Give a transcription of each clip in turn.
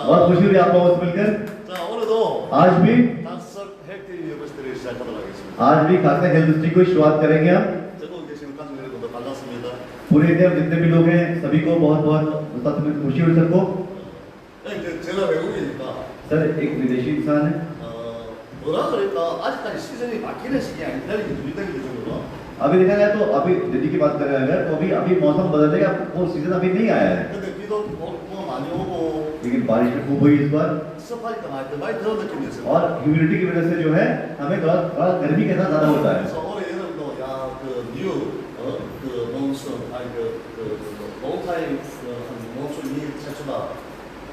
बहुत खुशी हुई आप लोगों से मिलकर। 자, 오늘도 आज भी 다섯 헬티 유니버시티를 시작하도록 하겠습니다. आज भी खासकर हेल्थ डिस्ट्रिक्ट को शुरुआत करेंगे हम। 전국에 계신 가족 여러분도 반갑습니다. पूरे इंडिया में जितने भी लोग हैं सभी को बहुत बहुत खुशी हुई सबको। 제가 외국이니까 सर एक विदेशी इंसान है। 뭐라 그럴까 아직까지 시즌이 바뀌는 시기야. 기다리기 좀 이따 정도로. अभी देखा जाए तो अभी दिल्ली की बात करें अगर तो अभी मौसम बदलेगा, वो सीजन अभी नहीं आया है। 근데 비도 많이 오고 लेकिन बारिश भी खूब हुई इस बार 습하니까 많이 더운 느낌이 있어요. और ह्यूमिडिटी की वजह से जो है हमें थोड़ा गर्मी के साथ ज्यादा होता है। 그래서 올해 여름도 야그 뉴 그 몬순 아니 그 롱타임 몬순이 최초다.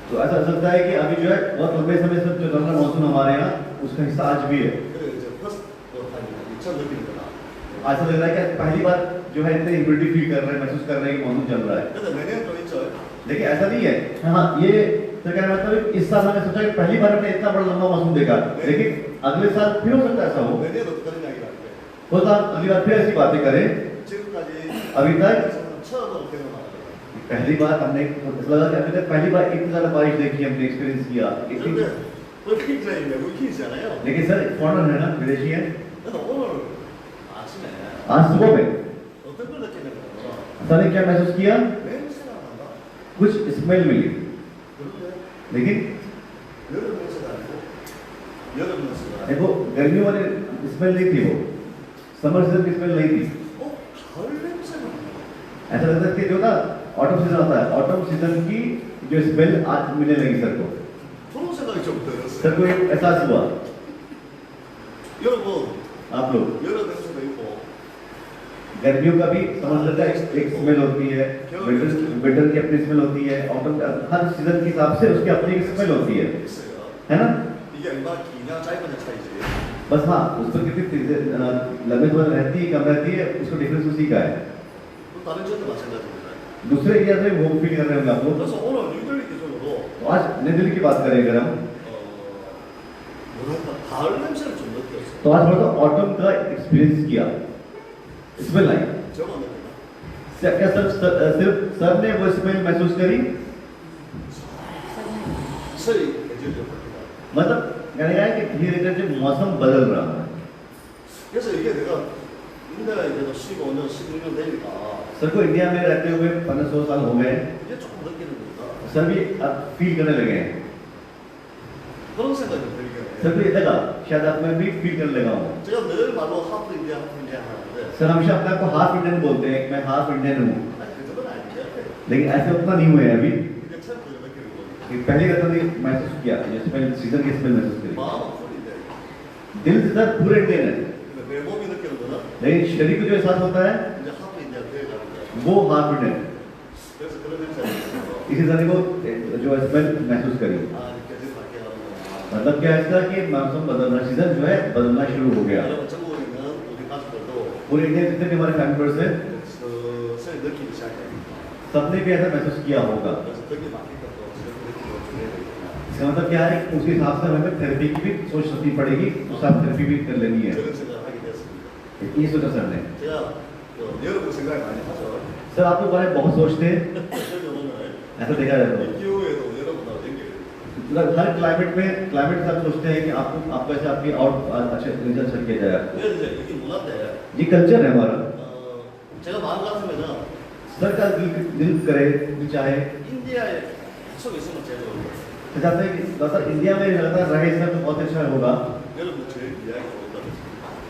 तो ऐसा लगता है कि अभी जो है बहुत लंबे समय से जो चल रहा मौसम हमारे यहाँ उसका हिस्सा आज भी है। 그래 이제 퍼스트 타임 이천 느낌이구나. ऐसा लग रहा है कि पहली बार जो है इतने ह्यूमिडिटी फील कर रहे हैं, महसूस कर रहे हैं कि मौसम चल रहा है। 근데 내년도 있죠. लेकिन ऐसा नहीं है। हाँ ये तो क्या मतलब इस साल हमने सोचा कि पहली बार हमने इतना बड़ा लंबा मौसम देखा, लेकिन अगले साल फिर हो सकता है ऐसा हो। 내년도 그런 이야기를 할게. हो सकता है अगली बार फिर ऐसी बातें करें। 지금까지 अभी तक 처음으로 경험한 पहली बार हमने लगा कि अभी तक पहली बार इतनी ज्यादा बारिश देखी, हमने एक्सपीरियंस किया। 근데 왜 픽트라인 외국인이잖아요. लेकिन सर फॉरेनर है ना, विदेशी है। 근데 오늘 아침에 आज सुबह में 어떤 걸 느끼냐면 सर ने क्या महसूस किया? 냄새가 난다. कुछ स्मेल मिली, 그런데 लेकिन 여름 냄새가 아니고 여름 냄새가 아니고 देखो गर्मियों वाली स्मेल नहीं थी, वो समर सीजन की स्मेल नहीं थी। 가을 냄새가 난다. ऐसा लगता है कि जो ना ऑटम सीजन आता है, ऑटम सीजन की जो स्मेल आज मिलने लगी सर को। 그런 생각이 좀 들었어요. सर को एक एहसास हुआ। 여러분 आप लोग 여름 냄새도 있고 गर्मियों का भी समझ लेता है एक स्मेल होती है, विंटर की अपनी स्मेल होती है, ऑटम हर सीजन के हिसाब से उसकी अपनी स्मेल होती है 있어요. ना। 이게 얼마나 기냐 짧으냐 차이지. बस हाँ उस पर कितनी लंबे समय रहती है कम रहती है, उसका डिफरेंस उसी का है। 또 다른 지역도 마찬가지입니다. दूसरे एरिया से वो फील कर रहे होंगे आप लोग। 그래서 오늘 뉴델리 기준으로 तो आज नई दिल्ली की बात करें अगर हम 뭐랄까 가을 냄새를 좀 느꼈어요. तो आज थोड़ा सा ऑटम का एक्सपीरियंस किया, स्मेल आई। 저거 느꼈나? क्या सिर्फ सर ने वो स्मेल महसूस करी? 서서히 계절이 바뀌다. मतलब कहने का है कि धीरे धीरे जो मौसम बदल रहा है। 그래서 이게 내가 인도에 이제 15년, 16년 되니까 सर को इंडिया में रहते हुए 1500 साल हो गए, 이제 조금 느끼는 겁니다. सर भी अब फील करने लगे हैं। 그런 생각이 들게 सर 해요. को ये लगा शायद आप में भी फील करने लगा हूँ। 제가 늘 말로 하프 인디아 하는데 सर हमेशा अपने आप को हाफ इंडियन बोलते हैं, मैं हाफ इंडियन हूँ, 아니 그 정도는 아닌데 लेकिन ऐसे उतना नहीं हुए हैं अभी। 이게 참 그걸 느끼는 거예요. कि पहली बार ने महसूस किया, ये स्मेल सीजन की स्मेल महसूस करी। 마음은 풀인데 दिल से सर पूरे इंडियन है, 근데 내 몸이 느끼는 거는 लेकिन शरीर को जो एहसास होता है 이제 하프 인디아 돼가는 거예요. वो हाफ इंडियन। 그래서 그런 냄새가 있어서 इसी तरह को जो स्मेल महसूस करी। 아 계절 바뀌어가는구나. मतलब क्या है इसका कि मौसम बदलना, सीजन जो है बदलना शुरू हो गया। 여러분 전국에 있는 우리 가족들도 पूरे इंडिया जितने भी हमारे फैमिली मेंबर्स हैं 서서히 느끼기 시작합니다. सबने भी ऐसा महसूस किया होगा। 그래서 그게 바뀌니까 또 지금 느끼고 준비해야 되겠구나. इसका मतलब क्या है, उसके हिसाब से हमें थेरेपी की भी सोच रखनी पड़ेगी, उस हिसाब थेरेपी भी कर लेनी है। 그런 생각을 하게 됐습니다. ये सोचा सर ने। 제가 여러분 생각을 많이 하죠. सर आप लोग बारे में बहुत सोचते हैं, 저기 오늘 ऐसा देखा जाता है। 이 기후에도 여러분하고 연결이 मतलब हर क्लाइमेट के साथ सोचते हैं कि आपको ऐसे आपकी और अच्छे रिजल्ट सेट किया जाएगा। 그래서 이제 이게 문화인데 ये कल्चर है हमारा। 제가 마음 같으면은 सर का दिल करे दिल चाहे 인디아에 계속 있으면 제일 좋을 거예요. तो चाहते हैं कि दादा इंडिया में लगातार रहे सर तो बहुत अच्छा होगा, 여러분 제일 이야기 좋은다고.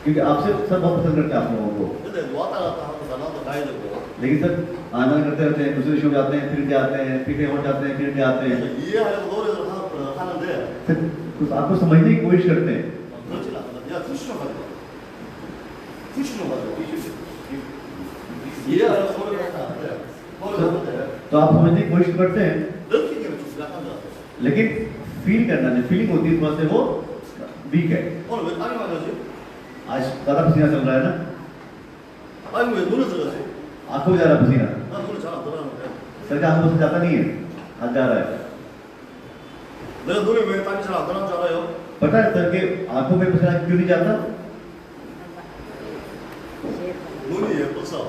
क्योंकि आपसे सर बहुत पसंद करते हैं आप लोगों को। 근데 왔다 갔다 하고 나도 가야 되고 लेकिन सर आना करते रहते हैं, दूसरे शो जाते हैं, फिर जाते हैं, फिर कहीं और जाते हैं, फिर आते हैं। 이해하려고 노력을 하는데 फिर कुछ आपको समझने की कोशिश करते हैं। 그렇진 않거든. 야 투시 좀 가져와. 투시 좀 가져와. 이해하려고 노력을 하는데 노력하는데 तो आप समझने की कोशिश करते हैं, 느끼기는 좀 약한 것 같아요. लेकिन फील करना, जो फीलिंग होती है थोड़ा से वो वीक है। 오늘 왜 땀이 많이 나지? आज ज्यादा पसीना चल रहा है ना, 아니 왜 눈에 들어가지? आंखों में जा रहा है पसीना। 난 눈에 잘 안 들어가는데 सर का आंखों से जाता नहीं है, आज जा रहा है। 내가 눈에 왜 땀이 잘 안 들어가는 줄 알아요? पता है सर के आंखों में पसीना क्यों नहीं जाता? 눈이 예뻐서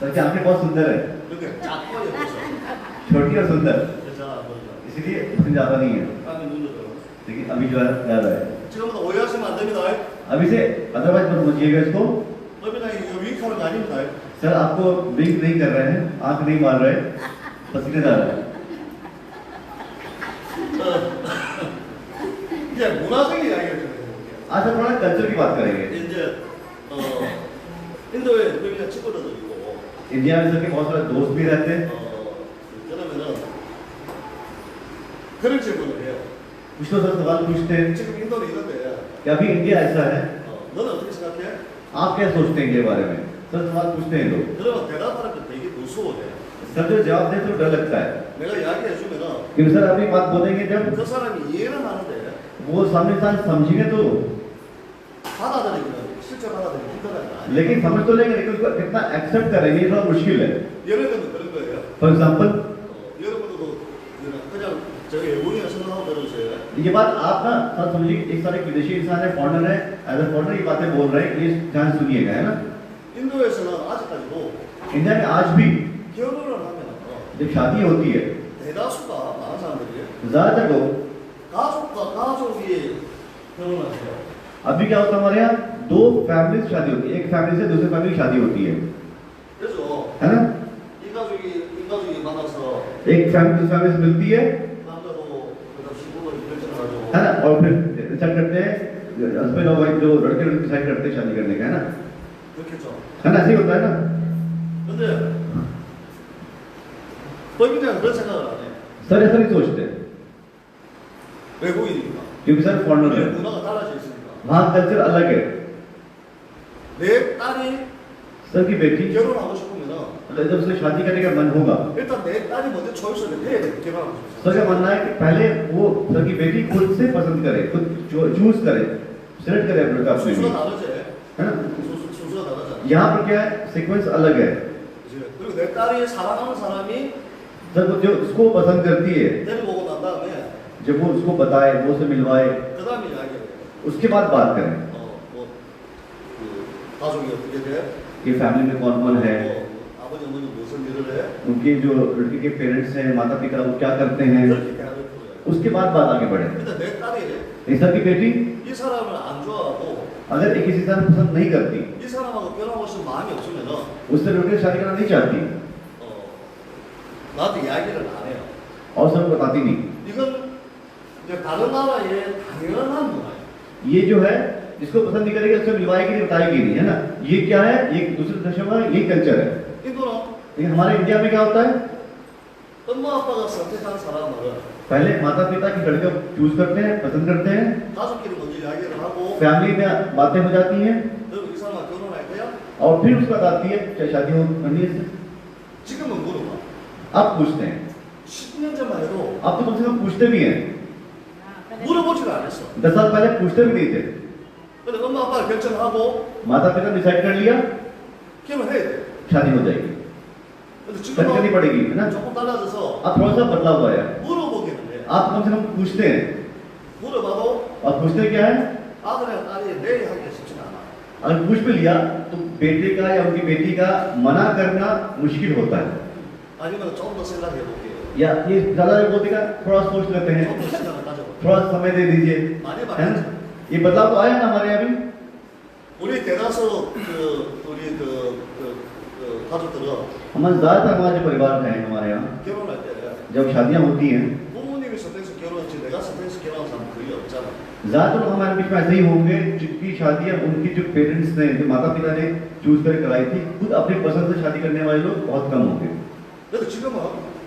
सर की आंखें बहुत सुंदर है, 근데 작고 예뻐서 छोटी और सुंदर, 그래서 잘 안 보이죠. इसलिए पसीना जाता नहीं है। 사람이 눈여겨요. लेकिन अभी जो है क्या रहा है 지금부터 오해하시면 안 됩니다. अभी से अदरवाइज मत समझिएगा इसको 여러분 이거 윙크하는 거 아닙니다. सर आपको ब्लिंक नहीं कर रहे हैं आंख नहीं मार रहे पसीने जा रहे हैं 이제 문화적인 이야기를 좀 해볼게요. आज हम थोड़ा कल्चर की बात करेंगे 이제 인도에 외국인 친구들도 있고 इंडिया में सबके बहुत सारे दोस्त भी रहते हैं 그러면은 그런 질문을 해요. कुछ लोग सर सवाल पूछते हैं 지금 인도는 이런데 कि अभी इंडिया ऐसा है 너는 어떻게 생각해? आप क्या सोचते हैं इनके बारे में सर सवाल पूछते हैं लोग 그러면 대답하는 게 되게 무서워해. सर जो जवाब दे तो डर लगता है 내가 이야기해주면은 क्योंकि सर अपनी बात बोलेंगे जब 그 사람이 이해는 하는데 वो सामने इंसान समझेंगे तो 받아들이기는 실제 받아들이기 힘들어요. लेकिन समझ तो लेंगे लेकिन उसको कितना एक्सेप्ट करेंगे ये थोड़ा मुश्किल है 예를 들면 그런 거예요. For example 여러분들도 그냥 저기 외국인을 생각하고 들으세요. ये बात आप ना सर समझिए एक सारे विदेशी इंसान है फॉरेनर है एज ए फॉरेनर ये बातें बोल रहे हैं ये ध्यान से सुनिएगा है ना 인도에서는 아직까지도 इंडिया में आज भी 결혼을 하면 जब शादी होती है 대다수가 많은 사람들이 ज्यादातर लोग 가족과 가족이 결혼하세요. अभी क्या होता है हमारे यहाँ दो फैमिली से शादी होती है एक फैमिली से दूसरी फैमिली की शादी होती है 그래서 है ना 이 가족이 만나서 एक फैमिली दूसरी फैमिली से मिलती है 남자도 그다음 신부도 결정을 하죠. है ना और फिर डिसाइड करते हैं हस्बैंड और वाइफ जो लड़के लड़की डिसाइड करते हैं शादी करने का है ना 그렇겠죠. है ना ऐसे ही होता है ना 근데 법인들은 그런 생각을 안 해. सर ऐसा नहीं सोचते 외국인이니까. क्योंकि सर फॉरेनर है 우리 문화가 달라져 있으니까. वहाँ कल्चर अलग है 내 딸이 सर की बेटी 결혼하고 싶으면은 जब उससे शादी करने का मन होगा 일단 내 딸이 먼저 초이스를 해야 돼. 결혼하고 싶어. सर का मानना है कि पहले वो सर की बेटी खुद से पसंद करे खुद चूज करे सिलेक्ट करे अपने लड़का अपने 순서가 लिए 다르지. है ना 순서가 다르잖아. यहाँ पर क्या है सीक्वेंस अलग है 그치? 그리고 내 딸이 사랑하는 사람이 सर वो जो उसको पसंद करती है 데리고 오고 난 다음에 जब वो उसको बताए वो उसे मिलवाए 그 다음에 이야기해요. उसके बाद बात करें 뭐 가족이 어떻게 돼? कि फैमिली में कौन कौन है 아버지 어머니 무슨 일을 해? उनके जो लड़के के पेरेंट्स हैं माता पिता वो क्या करते हैं 그렇게 대화를 풀어요. उसके बाद बात आगे बढ़े 근데 내 딸이 सर की बेटी 이 사람을 안 좋아하고 अगर एक किसी इंसान को पसंद नहीं करती 이 사람하고 결혼하고 싶은 마음이 없으면은 उससे लड़के से शादी करना नहीं चाहती 나한테 이야기를 안 해요. और सर को बताती नहीं 이건 이제 다른 나라의 당연한 문화예요. ये जो है जिसको पसंद नहीं करेगी उससे मिलवाएगी नहीं बताएगी नहीं है ना ये क्या है ये दूसरे देशों में ये कल्चर है 인도는 लेकिन हमारे इंडिया में क्या होता है 엄마 아빠가 선택한 사람을 पहले माता पिता की लड़के चूज करते हैं पसंद करते हैं 가족끼리 먼저 이야기를 하고 फैमिली में बातें हो जाती हैं 그리고 이 सारा 결혼할 거야? और फिर उसके बाद आती है चाहे शादी हो करनी है 지금은 물어봐. अब पूछते हैं 10년 전만 해도 अब तो कम से कम पूछते भी हैं 물어보지를 않았어. 10 साल पहले पूछते भी नहीं थे 근데 엄마 아빠가 결정하고 माता पिता डिसाइड कर लिया 결혼해야 돼. शादी हो जाएगी 근데 शादी करनी 지금은 पड़ेगी है ना 조금 달라져서 अब थोड़ा सा बदलाव हुआ है 물어보기는 해. आप कम से कम पूछते हैं 물어봐도 और पूछते क्या है 아들이랑 딸이 내일 하기가 쉽지는 않아. अगर पूछ भी लिया तो बेटे का या उनकी बेटी का मना करना मुश्किल होता है 아니면 좀 더 생각해 볼게요. या ये ज्यादा बोलते का थोड़ा सोच लेते हैं 좀 더 시간을 가져볼게요. थोड़ा समय दे दीजिए 많이 है ना 바뀌었죠. ये बदलाव तो आया ना हमारे यहाँ भी 우리 대다수 우리 가족들은 हमारे ज्यादातर हमारे जो परिवार हैं हमारे यहाँ 결혼할 때 जब शादियाँ होती हैं 부모님이 선택해서 결혼했지 내가 선택해서 결혼한 사람 거의 없잖아. ज्यादातर लोग हमारे बीच में ऐसे ही होंगे जिनकी शादियाँ उनकी जो पेरेंट्स ने जो माता पिता ने चूज कर कराई थी खुद अपनी पसंद से शादी करने वाले लोग बहुत कम होंगे 그래서 지금은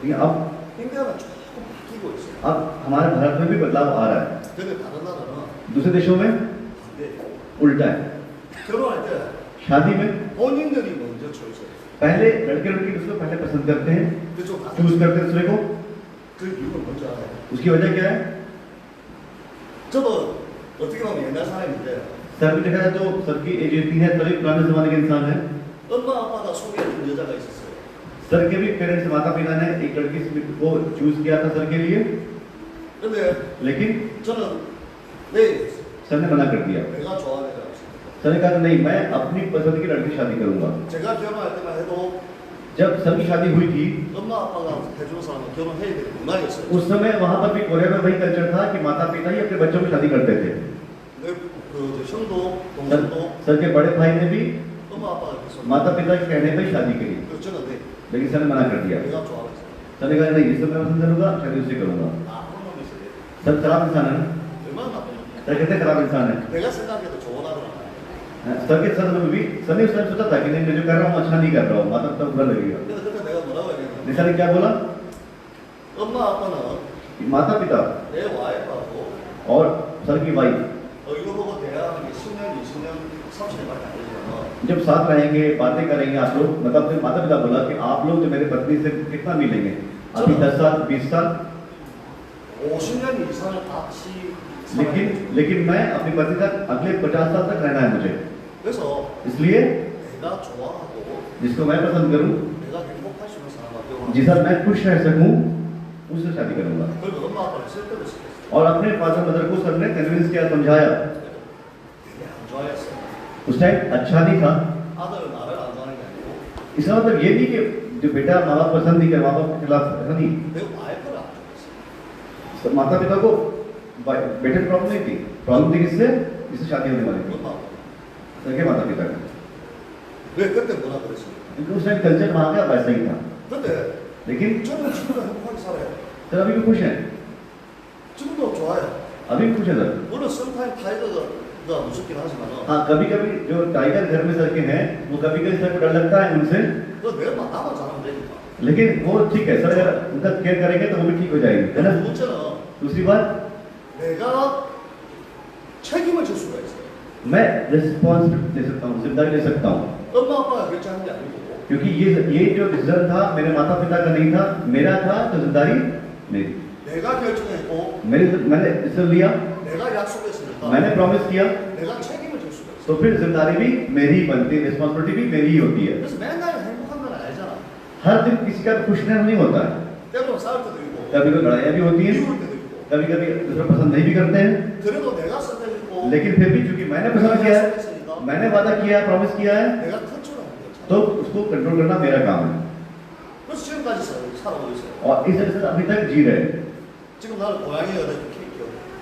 लेकिन अब 인디아가 조금 바뀌고 있어요. अब हमारे भारत में भी बदलाव आ रहा है 근데 다른 나라는 दूसरे देशों में 반대. उल्टा है 결혼할 때 शादी में 본인들이 먼저 초이스해요. पहले लड़के लड़की दूसरे को पहले पसंद करते हैं 근데 좀 चूज करते हैं दूसरे को 그 이유는 뭔지 알아요? उसकी वजह क्या है 저도 어떻게 보면 옛날 사람인데 सर भी देखा जाए तो सर की एज इतनी है सर भी पुराने जमाने के इंसान है 엄마 아빠가 소개해준 여자가 있었어요. सर के भी पेरेंट्स माता पिता ने एक लड़की को चूज किया था सर के लिए 근데 लेकिन 저는 네 सर ने मना कर दिया 내가 좋아하는 애가 सर ने कहा नहीं मैं अपनी पसंद की लड़की से शादी करूंगा 제가 결혼할 때만 해도 जब सर की शादी हुई थी 엄마 아빠가 해주는 사람은 결혼해야 되는 문화였어요. उस समय वहां पर भी कोरिया में वही कल्चर था कि माता पिता ही अपने बच्चों की शादी करते थे। 그 형도 सर, 동생도 सर के बड़े भाई ने भी 엄마 아빠가 계속 माता पिता के कहने पर ही शादी करी, 그 저는 लेकिन सर ने मना कर दिया। 내가 좋아했어요. सर ने कहा नहीं, इस समय पसंद करूंगा, शादी उससे करूंगा। 나쁜 놈이 있어요. सर खराब इंसान है ना, 얼마나 나쁜 놈이야. सर कहते खराब इंसान है। 내가 생각해도 좋은 아들 아니야. सर के सर में भी सर ने उस टाइम सोचा था कि नहीं, मैं जो कर रहा हूँ अच्छा नहीं कर रहा हूँ, माता पिता बुरा लगेगा। 근데 그때 내가 뭐라고 했냐면 सर ने क्या बोला, 엄마 아빠는 माता पिता 내 와이프하고 और सर की वाइफ 이거 보고 대화하는 게 10년, 20년, 30년밖에 안 되잖아. जब साथ रहेंगे, बातें करेंगे आप लोग, मतलब फिर माता पिता बोला कि आप लोग जो मेरे पत्नी से कितना मिलेंगे, अभी 10 साल 20 साल, 50년 이상을 같이 लेकिन मैं अपनी पत्नी तक अगले 50 साल तक रहना है मुझे। 그래서 इसलिए 내가 좋아하고 जिसको मैं पसंद करूं, 내가 행복할 수 있는 사람과 जिस साथ मैं खुश रह सकूं, उससे शादी करूंगा। 그리고 엄마 아빠를 쓸데로 시켰어. और अपने फादर मदर को सर ने कन्विंस किया, समझाया। 되게 안 좋아했어. उस टाइम अच्छा नहीं था। 아들 나를 안 좋아하는 게 아니고 इसका मतलब ये नहीं कि जो बेटा माँ बाप पसंद नहीं कर, माँ बाप के खिलाफ, ऐसा नहीं। 내 와이프를 안 좋아했어. माता पिता को बेटे प्रॉब्लम नहीं थी, प्रॉब्लम थी किससे, जिससे शादी होने वाली थी, 엄마 아빠. सर के माता पिता का। 왜 그때 뭐라 그랬어? क्योंकि उस टाइम कल्चर वहाँ का वैसा ही था। 근데 लेकिन 저는 지금도 행복하게 살아요. सर अभी भी खुश हैं, 지금도 좋아요. अभी भी खुश है सर। 물론 sometimes 타이거가 무섭긴 하지만은 हाँ, कभी कभी जो टाइगर घर में सर के हैं, वो कभी कभी सर को डर लगता है उनसे, 그 내가 나만 잘하면 되니까. लेकिन वो ठीक है सर, अगर उनका केयर करेंगे तो वो भी ठीक हो जाएगी, है ना। 두 번째는 दूसरी बात, 내가 책임을 질 수가 있어요. मैं रिस्पॉन्सिबिलिटी ले सकता हूँ, जिम्मेदारी ले सकता हूँ, 엄마 아빠가 결정한 게 아니고 क्योंकि ये जो डिसीजन था मेरे माता पिता का नहीं था, मेरा था, तो जिम्मेदारी मेरी। 내가 결정했고 मैंने डिसीजन लिया, 내가 약속했으니까 मैंने प्रॉमिस किया, 내가 책임을 질 수가 있어. तो फिर जिम्मेदारी भी मेरी ही बनती है, रिस्पॉन्सिबिलिटी भी मेरी ही होती है। 그래서 맨날 행복한 건 아니잖아. हर दिन किसी का खुश नहीं होता है, 때로는 싸울 때도 있고 कभी कभी लड़ाइयाँ भी होती हैं, 미울 때도 있고. कभी कभी दूसरा पसंद नहीं भी करते हैं, 그래도 내가 쓸 때도 있고 लेकिन फिर भी चूंकि मैंने पसंद किया है, 약속했으니까 मैंने वादा किया है, प्रॉमिस किया है, 내가 컨트롤하는 거죠. तो उसको कंट्रोल करना मेरा काम है। 그래서 지금까지 살아오고 있어요. और इस तरह से अभी तक जी रहे हैं। 지금 나는 고양이가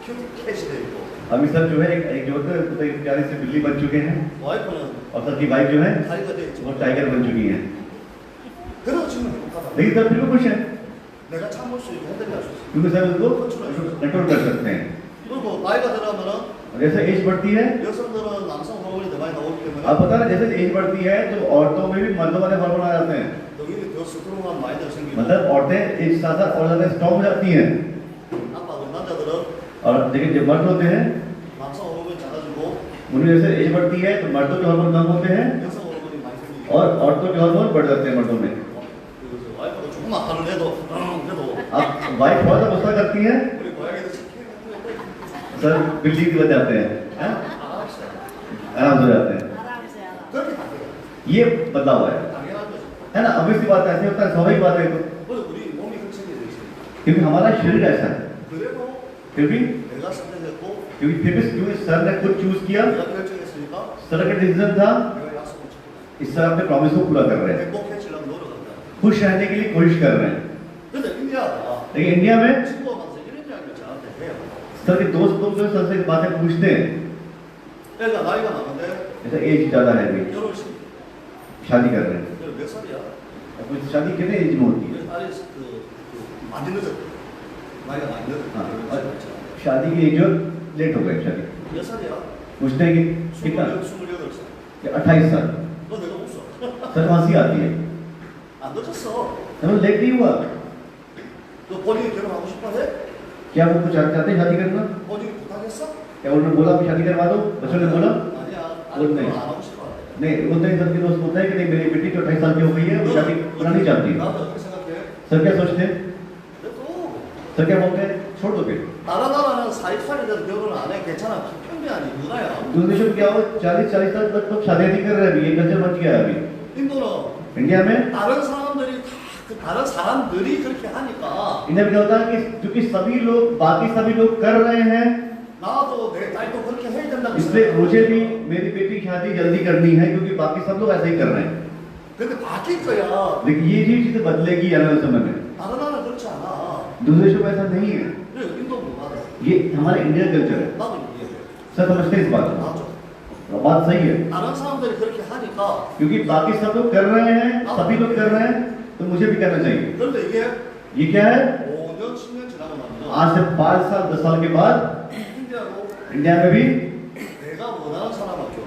큐트 캣이 돼 있고 अभी सर जो है एक जो होते हैं एक प्यारे से बिल्ली बन चुके हैं, 와이프는 और सर की वाइफ जो है 다리가 돼 있지. वो टाइगर बन चुकी है, 그래도 지금 행복하다. लेकिन सर फिर भी खुश है, 내가 참을 수 있고 핸들링 할수 있어. क्योंकि सर उसको कंट्रोल कर सकते हैं। 그리고 나이가 들어가면은 जैसे एज बढ़ती है, 여성들은 남성 호르몬이 더 많이 나오기 때문에 आप पता है जैसे एज बढ़ती है तो औरतों में भी मर्दों वाले हार्मोन आ जाते हैं, 여기 더 스트롱한 마인드가 생기고 मतलब औरतें एक साथ साथ और ज्यादा स्ट्रॉन्ग हो जाती हैं, 아빠도 남자들은 और लेकिन जब मर्द होते हैं 남성 호르몬이 작아지고 उनमें जैसे एज बढ़ती है तो मर्दों के हार्मोन कम होते हैं 여성 호르몬이 많이 생기고 और औरतों के हार्मोन बढ़ जाते हैं मर्दों में। 그래서 와이프가 조금만 화를 내도 그래도 आप वाइफ बहुत सा गुस्सा करती हैं, 우리 고양이들 착해. सर बिल्ली भी बन जाते हैं, हैं? आराम से हो जाते हैं। आराम से आराम। 그렇게 다 돼요. ये बदलाव है 당연한 거죠. ना, obvious सी बात है, ऐसे होता है, स्वाभाविक बात है, तो 그래서 우리 몸이 그렇게 돼 있어요. क्योंकि हमारा शरीर ऐसा है, 그래도 फिर भी 내가 선택했고 क्योंकि सर ने खुद चूज किया, 내가 결정했으니까 सर का डिसीजन था, 내가 약속을 지키고 इस तरह अपने प्रॉमिस को पूरा कर रहे हैं, 행복해지려고 노력한다. खुश रहने के लिए कोशिश कर रहे हैं। 근데 인디아가 लेकिन इंडिया में 친구가 이런 이야기를 저한테 해요. सर के दोस्त लोग जो सर से बातें पूछते हैं, 애가 나이가 많은데 जैसे एज ज्यादा है अभी, 결혼식 शादी कर रहे हैं, 몇 살이야? अब शादी कितने एज में होती है? 딸이 많이 늦었. 나이가 많이 हाँ, और 늦었. शादी की एज जो लेट हो गई शादी, 몇 살이야? पूछते हैं कि कितना, 28살. 28 साल, 너 내가 없어. सर हंसी आती है, 안 늦었어. तो लेट नहीं हुआ, 너 본인이 결혼하고 싶어 해? क्या वो कुछ चाहते हैं शादी करना, 본인이 부탁했어? क्या उन्होंने बोला कि शादी करवा दो, बच्चों ने बोला 아니야. वो 아니 नहीं। 결혼 안 하고 싶어. नहीं, बोलते हैं सबके दोस्त बोलते हैं कि नहीं मेरी बेटी तो 28 साल की हो गई है, वो शादी करना नहीं चाहती। 나도 어떻게 생각해? सर क्या सोचते हैं, 그래도 सर क्या बोलते हैं, छोड़ दो फिर। 다른 나라는 48이든 결혼을 안 해. 괜찮아. 편견이 아니 문화야. दूसरे देशों में क्या हो, 40 साल तक तो शादी नहीं कर रहे, अभी ये कल्चर बच गया है अभी 인도는 इंडिया में। 다른 사람들이 다 그 다른 사람들이 그렇게 하니까 इंडिया में क्या होता है कि क्योंकि सभी लोग, बाकी सभी लोग कर रहे हैं, 나도 내 딸도 그렇게 해야 된다고 इसलिए 생각해. मुझे भी मेरी बेटी की शादी जल्दी करनी है, क्योंकि बाकी सब लोग ऐसे ही कर रहे हैं। 근데 바뀔 거야. लेकिन ये चीज बदलेगी आने वाले समय में। 다른 나라는 그렇지 않아. दूसरे देशों में ऐसा नहीं है। 그래, 인도 문화는 ये हमारे इंडियन कल्चर है। 나도 이해해. सब समझते हैं इस बात को। 맞죠? बात सही है, 다른 사람들이 그렇게 하니까. क्योंकि बाकी सब लोग कर रहे हैं, सभी लोग कर रहे हैं, तो मुझे भी करना चाहिए। 그런데 이게 ये क्या है? 5년, 10년 지나고 나면 आज से 5 साल 10 साल के बाद 인디아로 इंडिया में भी 내가 원하는 사람을 줘.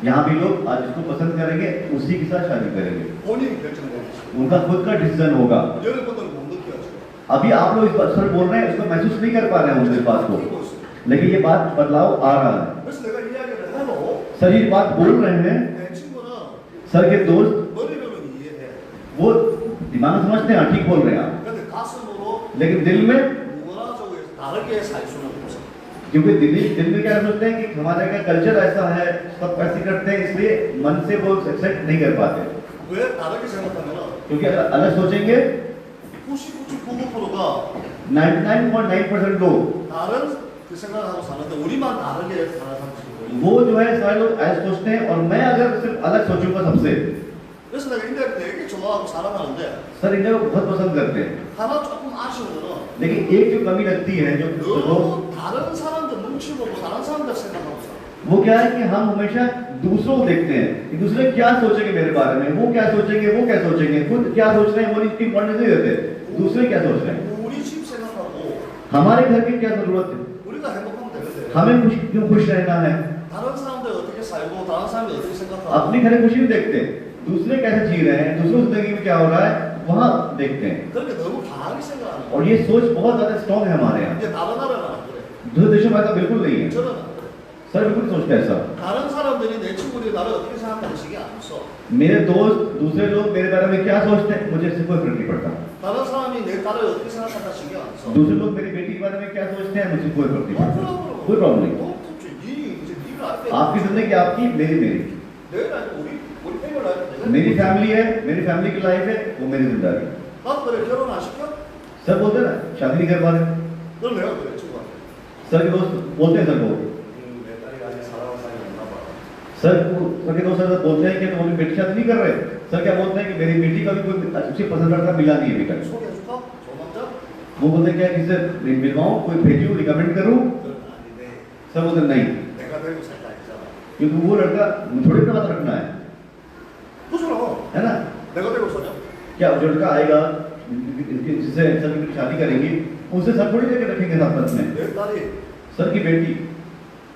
यहाँ भी लोग आज जिसको पसंद करेंगे उसी के साथ शादी करेंगे। 본인이 결정해야지. उनका खुद का डिसीजन होगा। 여러분들 못 느껴야지. अभी आप लोग इस बात पर बोल रहे हैं, उसको महसूस नहीं कर पा रहे हैं उस बात को, 그리고 있어. लेकिन ये बात बदलाव आ रहा है। 그래서 내가 이야기를 해도 सर ये बात बोल रहे हैं, 내 친구는 सर के दोस्त 머리로는 इ해해. वो दिमाग में समझते हैं, हाँ, ठीक बोल रहे हैं आप, 근데 가슴으로 लेकिन दिल में, 문화적으로 다르게 살 수는 없어. क्योंकि दिल में क्या सोचते हैं कि हमारे का कल्चर ऐसा है, सब ऐसे करते हैं, इसलिए मन से वो एक्सेप्ट नहीं कर पाते। 왜 다르게 생각하면은 क्योंकि अगर अलग सोचेंगे 99.9%가 99.9% लोग 다른 그 생각하고 사는데 우리만 다르게 살아가는 거예요. वो जो है सारे लोग ऐसे सोचते हैं, और मैं अगर सिर्फ अलग सोचूंगा सबसे, 그래서 내가 인디아를 되게 좋아하고 사랑하는데 सर इंडिया को बहुत पसंद करते हैं, 하나 조금 아쉬운 거는 लेकिन एक जो कमी लगती है जो 너무 다른 사람들 눈치 보고 다른 사람들 생각하고 살아. वो क्या है कि हम हमेशा दूसरों को देखते हैं कि दूसरे क्या सोचेंगे मेरे बारे में, वो क्या सोचेंगे, वो क्या सोचेंगे, खुद क्या सोच रहे हैं वो इतनी इंपॉर्टेंस नहीं देते, दूसरे क्या सोच रहे हैं, 우리 집 생각하고 हमारे घर की क्या जरूरत है, 우리가 행복하면 되는데 हमें क्यों खुश रहना है, 다른 사람들 어떻게 살고 다른 사람이 어떻게 생각하고 अपनी घर खुशी नहीं देखते, दूसरे कैसे जी रहे हैं, दूसरों की जिंदगी में क्या हो रहा है वहाँ देखते हैं, 그렇게 너무 강하게 생각하는 और ये सोच बहुत ज्यादा स्ट्रॉन्ग है हमारे यहाँ। 이제 다른 나라는 안 그래. दूसरे देशों में ऐसा बिल्कुल नहीं है, 저는 안 그래. सर बिल्कुल नहीं सोचते ऐसा। 다른 사람들이 내 친구들이 나를 어떻게 생각하는지 신경 안 써. मेरे दोस्त दूसरे लोग मेरे बारे में क्या सोचते हैं मुझे इससे कोई फर्क नहीं पड़ता, 다른 사람이 내 딸을 어떻게 생각한다 신경 안 써. दूसरे लोग मेरी बेटी के बारे में क्या सोचते हैं मुझे कोई फर्क नहीं पड़ता, कोई प्रॉब्लम नहीं। 이제 네가 알 때. आपकी जिंदगी आपकी, मेरी मेरी, 내 라이프 우리 패밀리 라이프 내가. मेरी फैमिली है, मेरी फैमिली की लाइफ है, वो मेरी जिंदगी। 나도 그래 결혼 안 시켜? सर बोलते हैं ना शादी नहीं कर पा रहे, 넌 내가 그래 친구한테. सर के दोस्त बोलते हैं सर को, 내 딸이 아직 사랑하는 사람이 없나 봐. सर के दोस्त सर बोलते हैं कि तुम अपनी बेटी शादी नहीं कर रहे, सर क्या बोलते हैं कि मेरी बेटी का भी कोई अच्छी पसंद लड़का मिला नहीं है अभी तक, 소개해줄까? 좋은 남자? वो बोलते हैं क्या किससे मिलवाऊं, कोई भेजूं, रिकमेंड करूं, 그건 아닌데 सर बोलते हैं नहीं, 내가 데리고 살거 아니잖아. क्योंकि वो लड़का थोड़ी ना बात रखना 그잖아. है ना, 내가 데리고 사냐? क्या जो लड़का आएगा जिससे सर की शादी करेंगी उसे सर थोड़ी लेकर रखेंगे साथ में, 내 딸이 सर की बेटी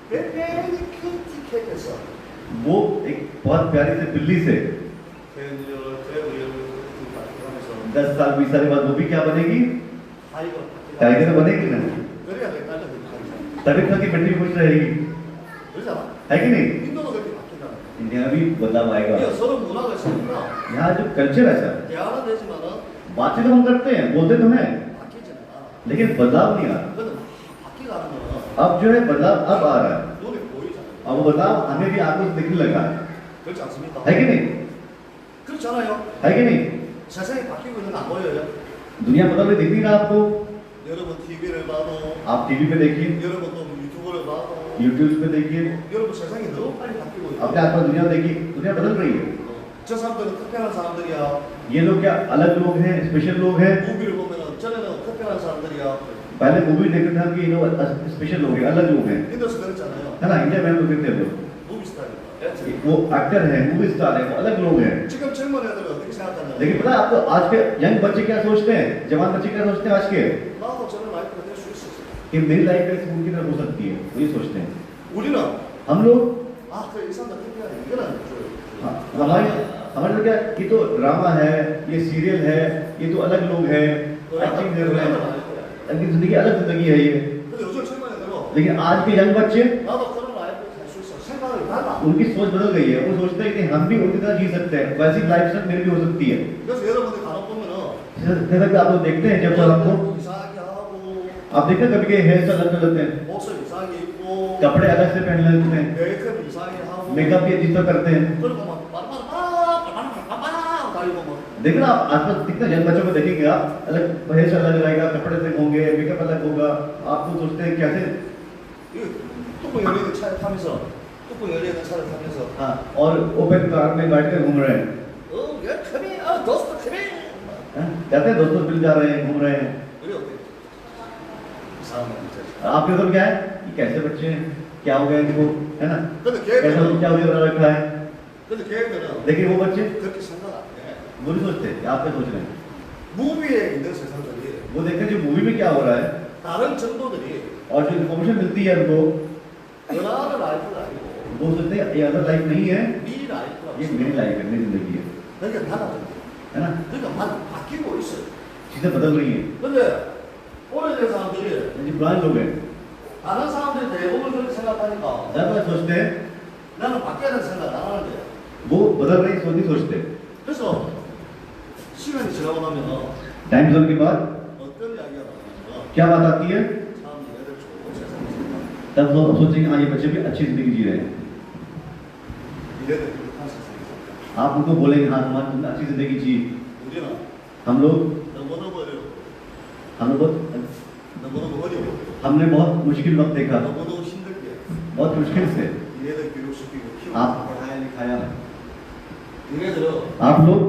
빼빼니 큐티캣에서 वो एक बहुत प्यारी से बिल्ली से 대우를 하면서 10 साल 20 साल के बाद वो भी क्या बनेगी, 아이가 टाइगर बनेगी ना, 그래야 내 딸도 행복하잖아. तभी सर की बेटी भी खुश रहेगी, 그렇잖아. है कि नहीं। 인도도 그렇게 바뀌잖아. इंडिया में भी बदलाव आएगा, 이게 서로 문화가 있으니까 यहाँ जो कल्चर है सर, 대화는 되지만은 बातचीत हम करते हैं, बोलते तो हैं, 바뀌지는 않아. लेकिन बदलाव नहीं आ रहा। 그거는 바뀌가는 거는 अब जो है बदलाव अब आ रहा है, 눈에 보이잖아. अब वो बदलाव हमें भी आंखों से दिखने लगा है 그렇지 않습니까? कि नहीं, 그렇잖아요. है कि नहीं। 세상이 바뀌고 있는 거 안 보여요? दुनिया बदल रही दिख नहीं रहा आपको, 여러분 TV를 봐도 आप टीवी पे देखिए, 여러분 또 유튜브를 봐도 यूट्यूब पे देखिए, 여러분 세상이 너무 빨리 바뀌고 있어요. अपने आसपास दुनिया देखिए, दुनिया बदल रही है। 저 사람들은 특별한 사람들이야. ये लोग क्या अलग लोग हैं, स्पेशल लोग हैं, 무비를 보면은 전에는 특별한 사람들이야. पहले मूवी देखते थे कि ये लोग स्पेशल लोग हैं, अलग लोग हैं, 인도에서 그랬잖아요. है ना। इंडिया में हम लोग देखते हैं लोग, 무비 스타일. वो एक्टर है, मूवी स्टार है, वो अलग लोग हैं। 지금 젊은 애들은 어떻게 생각하냐면 लेकिन पता है आपको आज के यंग बच्चे क्या सोचते हैं, जवान बच्चे क्या सोचते हैं आज के, 나도 저런 라이프가 될 수 있어. कि मेरी लाइफ कैसे उनकी तरह हो सकती है, वो ये सोचते हैं। 우리는 हम लोग 그 이 사람들 특별한 이거는 हाँ, हमारे तो क्या, ये तो ड्रामा है, ये सीरियल है, ये तो अलग लोग हैं, एक्टिंग कर रहे हैं, इनकी जिंदगी अलग जिंदगी है ये। 근데 요즘 젊은 애들은 लेकिन आज के यंग बच्चे, 나도 그런 라이프 살 수 있어. 생각이 달라. उनकी सोच बदल गई है, वो सोचते हैं कि हम भी उनकी तरह जी सकते हैं, वैसी लाइफ स्टाइल मेरी भी हो सकती है। 그래서 여러분들 간혹 보면은 जैसा कि आप लोग देखते हैं जब आपको 이상하게 하고 आप देखते हैं कभी के हेयर स्टाइल अलग करते हैं, 옷을 이상하게 입고 कपड़े अलग से पहन लेते हैं, 메이크업 이상하게 하고 मेकअप ये चीज करते हैं। 그리고 막 빠빠빠빠빠빠빠 다니고 막 देखो ना आप आसपास कितना यंग बच्चों को देखेंगे आप, अलग हेयर स्टाइल अलग रहेगा, कपड़े अलग होंगे, मेकअप अलग होगा, आप तो सोचते हैं कैसे। 이거 뚜껑 열리는 차를 타면서 뚜껑 열리는 차를 타면서 हाँ, और ओपन कार में बैठ कर घूम रहे हैं, ये कभी दोस्त कभी कहते हैं दोस्तों मिल जा रहे हैं, घूम रहे हैं। 그래 어때? 이상한 문제. आपके उधर क्या है कि कैसे बच्चे हैं, क्या हो गया इनको, है ना, 근데 कैसा 걔들은 क्या उधर रखा है। 근데 걔들은 लेकिन वो बच्चे 그렇게 생각 안 해. वो नहीं सोचते कि आप क्या सोच रहे हैं। 무비에 있는 세상들이 वो देखते हैं जो मूवी में क्या हो रहा है 다른 정보들이 और जो इन्फॉर्मेशन मिलती है उनको, 은하는 라이프가 아니고 वो सोचते हैं ये अदर लाइफ नहीं है, 네 라이프라고. ये मेरी लाइफ है, मेरी जिंदगी है, 그러니까 달라져. है ना, 그러니까 바뀌고 있어요. चीजें बदल रही हैं। 근데 오래된 사람들이 जो पुराने लोग हैं 다른 사람들이 대부분 그렇게 생각하니까 ज्यादा सोचते हैं, 나는 바뀌어야 된다는 생각 안 하는데. वो बदल रहे सोच नहीं सोचते। 그래서 시간이 지나고 나면 टाइम जोन के बाद 어떤 이야기가 나오냐면 क्या बात आती है, 참 얘들 좋은 세상이 있다. तब लोग सोचेंगे हाँ ये बच्चे भी अच्छी जिंदगी जी रहे हैं। 얘들 그렇게 세상이 있다. आप उनको बोलेंगे हाँ तुमने अच्छी जिंदगी जी। 우리는 हम लोग 너무너무 어려워. 너무너무 어려워. हमने बहुत मुश्किल वक्त देखा, 너무너무 힘들게 बहुत मुश्किल से 얘들 교육시키고 키우고 आप पढ़ाया लिखाया, 얘네들은 आप लोग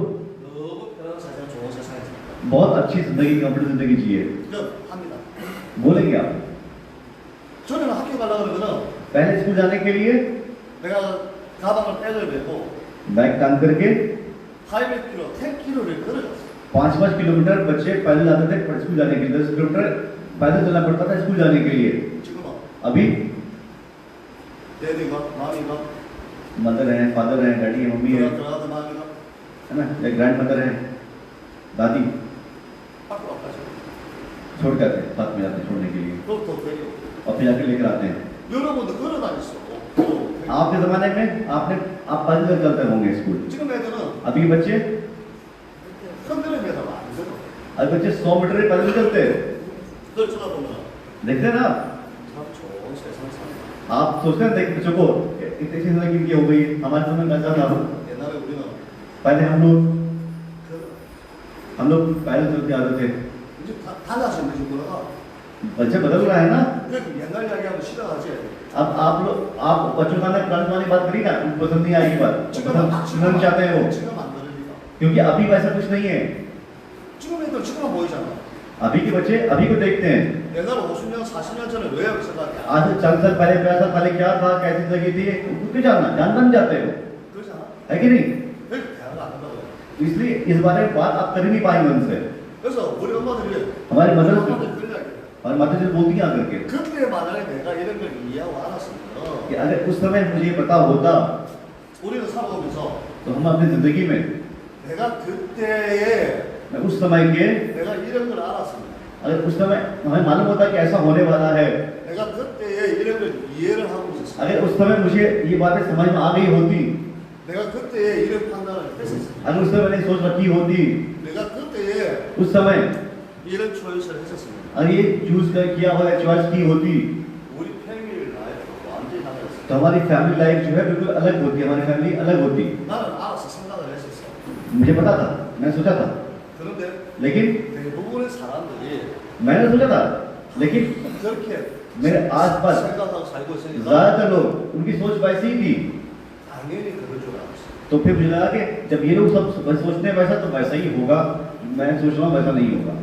너무 편한 세상, 좋은 세상에 살다. बहुत अच्छी जिंदगी कंप्लीट जिंदगी जिए, 그럼 합니다. बोलेंगे आप। 저는 학교 가려고 그러면은 पहले स्कूल जाने के लिए 내가 가방을 백을 메고 बैग टांग करके 800km, 10km를 걸어갔어. 5-5 किलोमीटर बच्चे पैदल जाते थे स्कूल जाने के लिए, 10 किलोमीटर पैदल चलना पड़ता था स्कूल जाने के लिए। 지금은 अभी 데디가, 마미가, मदर है, फादर है, डैडी है, मम्मी है, 들어가던 마미가 है ना, या ग्रैंड मदर है, दादी 학교 앞까지 छोड़ कर आते, साथ में जाते हैं छोड़ने के लिए 그것도 데리고. और फिर जाके लेकर आते हैं। 여러분도 걸어 다녔어. आपके जमाने में आप पैदल चलते होंगे स्कूल। 지금 애들은 अभी के बच्चे 흔들어 매서 안 들어. अभी बच्चे 100 मीटर ही पैदल चलते हैं। 그걸 쳐다보면 देखते हैं ना, 참 좋은 세상 산다. आप सोचते हैं देख बच्चों को इतनी जिंदगी इनकी हो गई, हमारे समय कैसा था। 옛날에 우리는 पहले 그 हम लोग पैदल चलते आते थे। 이제 달라진 거지 뭐가. बच्चे बदल रहा है ना। 그 옛날 이야기하면 싫어하지. अब आप बच्चों का पुरानी वाली बात करी ना, उनको पसंद नहीं आएगी बात, सुनना नहीं चाहते हैं वो, 지금 안 들으니까. क्योंकि अभी वैसा कुछ नहीं है। 지금 애들 지금만 보이잖아. अभी के बच्चे अभी को देखते हैं। 옛날 50년, 40년 전에 왜 여기 생각해? आज से 40 साल पहले पैसा पहले क्या था, कैसी जिंदगी थी, उनको जानना जानना नहीं चाहते हो, 그러잖아. है कि नहीं। 왜 대화가 안 한다고? इसलिए इस बारे में बात आप कर ही नहीं पाएंगे उनसे। 그래서 우리 엄마들이 हमारी मदर 엄마들 그런 이야기. और माता जी बोलती हैं आकर के 그때 만약에 내가 이런 걸 이해하고 알았으면 कि अगर उस समय मुझे ये पता होता 우리는 살아오면서 तो हम अपनी जिंदगी में, 내가 그때에 उस समय के, 내가 이런 걸 알았으면 अगर उस समय हमें मालूम होता कि ऐसा होने वाला है, 내가 그때에 이런 걸 이해를 하고 있었으면 अगर उस समय मुझे ये बातें समझ में आ गई होती, 내가 그때에 이런 판단을 했었으면 अगर उस समय मैंने सोच रखी होती, 내가 그때에 उस समय 이런 초이스를 했었으면 अगर ये चूज कर किया हो या चॉइस की होती, 우리 패밀리 라이프 완전히 달라졌어. तो हमारी फैमिली लाइफ जो है बिल्कुल अलग होती, हमारी फैमिली अलग होती। 나는 알아서 생각을 했었어. मुझे पता था, मैंने सोचा था, 그런데 लेकिन 대부분의 사람들이 मैंने सोचा था, लेकिन 그렇게 मेरे आसपास 생각하고 살고 있으니까 ज्यादातर लोग उनकी सोच वैसी ही थी। 당연히 그럴 줄 알았어. तो फिर मुझे लगा कि जब ये लोग सब सोचते हैं वैसा तो वैसा ही होगा, मैं सोच रहा हूँ वैसा नहीं होगा।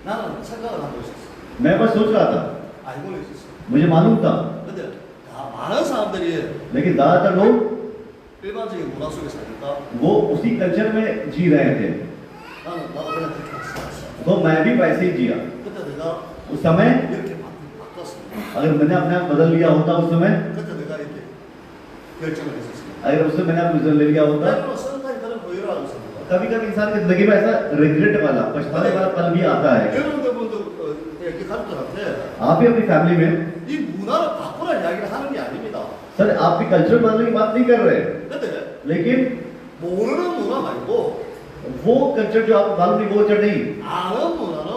나는 생각을 하고 있었어. मैं बस सोच रहा था, 알고는 있었어. मुझे मालूम था, 근데 다 많은 사람들이 लेकिन ज्यादातर लोग 일반적인 문화 속에 사니까 वो उसी कल्चर में जी रहे थे, 나도 그냥 그렇게 살았어. तो मैं भी वैसे ही जिया। 그때 내가 उस समय 이렇게 바꿨어. अगर मैंने अपने आप बदल लिया होता उस समय, 그때 내가 이렇게 결정을 했었어. अगर उस समय मैंने आप रिजल्ट ले लिया होता, 때로는 선까지 그런 후회를 하고 있었는 거야. कभी कभी इंसान की जिंदगी में ऐसा रिग्रेट वाला, पछताने वाला पल भी आता है। 여러분들도 이렇게 가족들한테 आप भी अपनी फैमिली में, 이 문화를 바꾸라 이야기를 하는 게 아닙니다. सर आपकी कल्चर बदलने की बात नहीं कर रहे, 근데 लेकिन 모르는 문화 말고 वो कल्चर जो आपको मालूम नहीं, वो कल्चर नहीं, 아는 문화는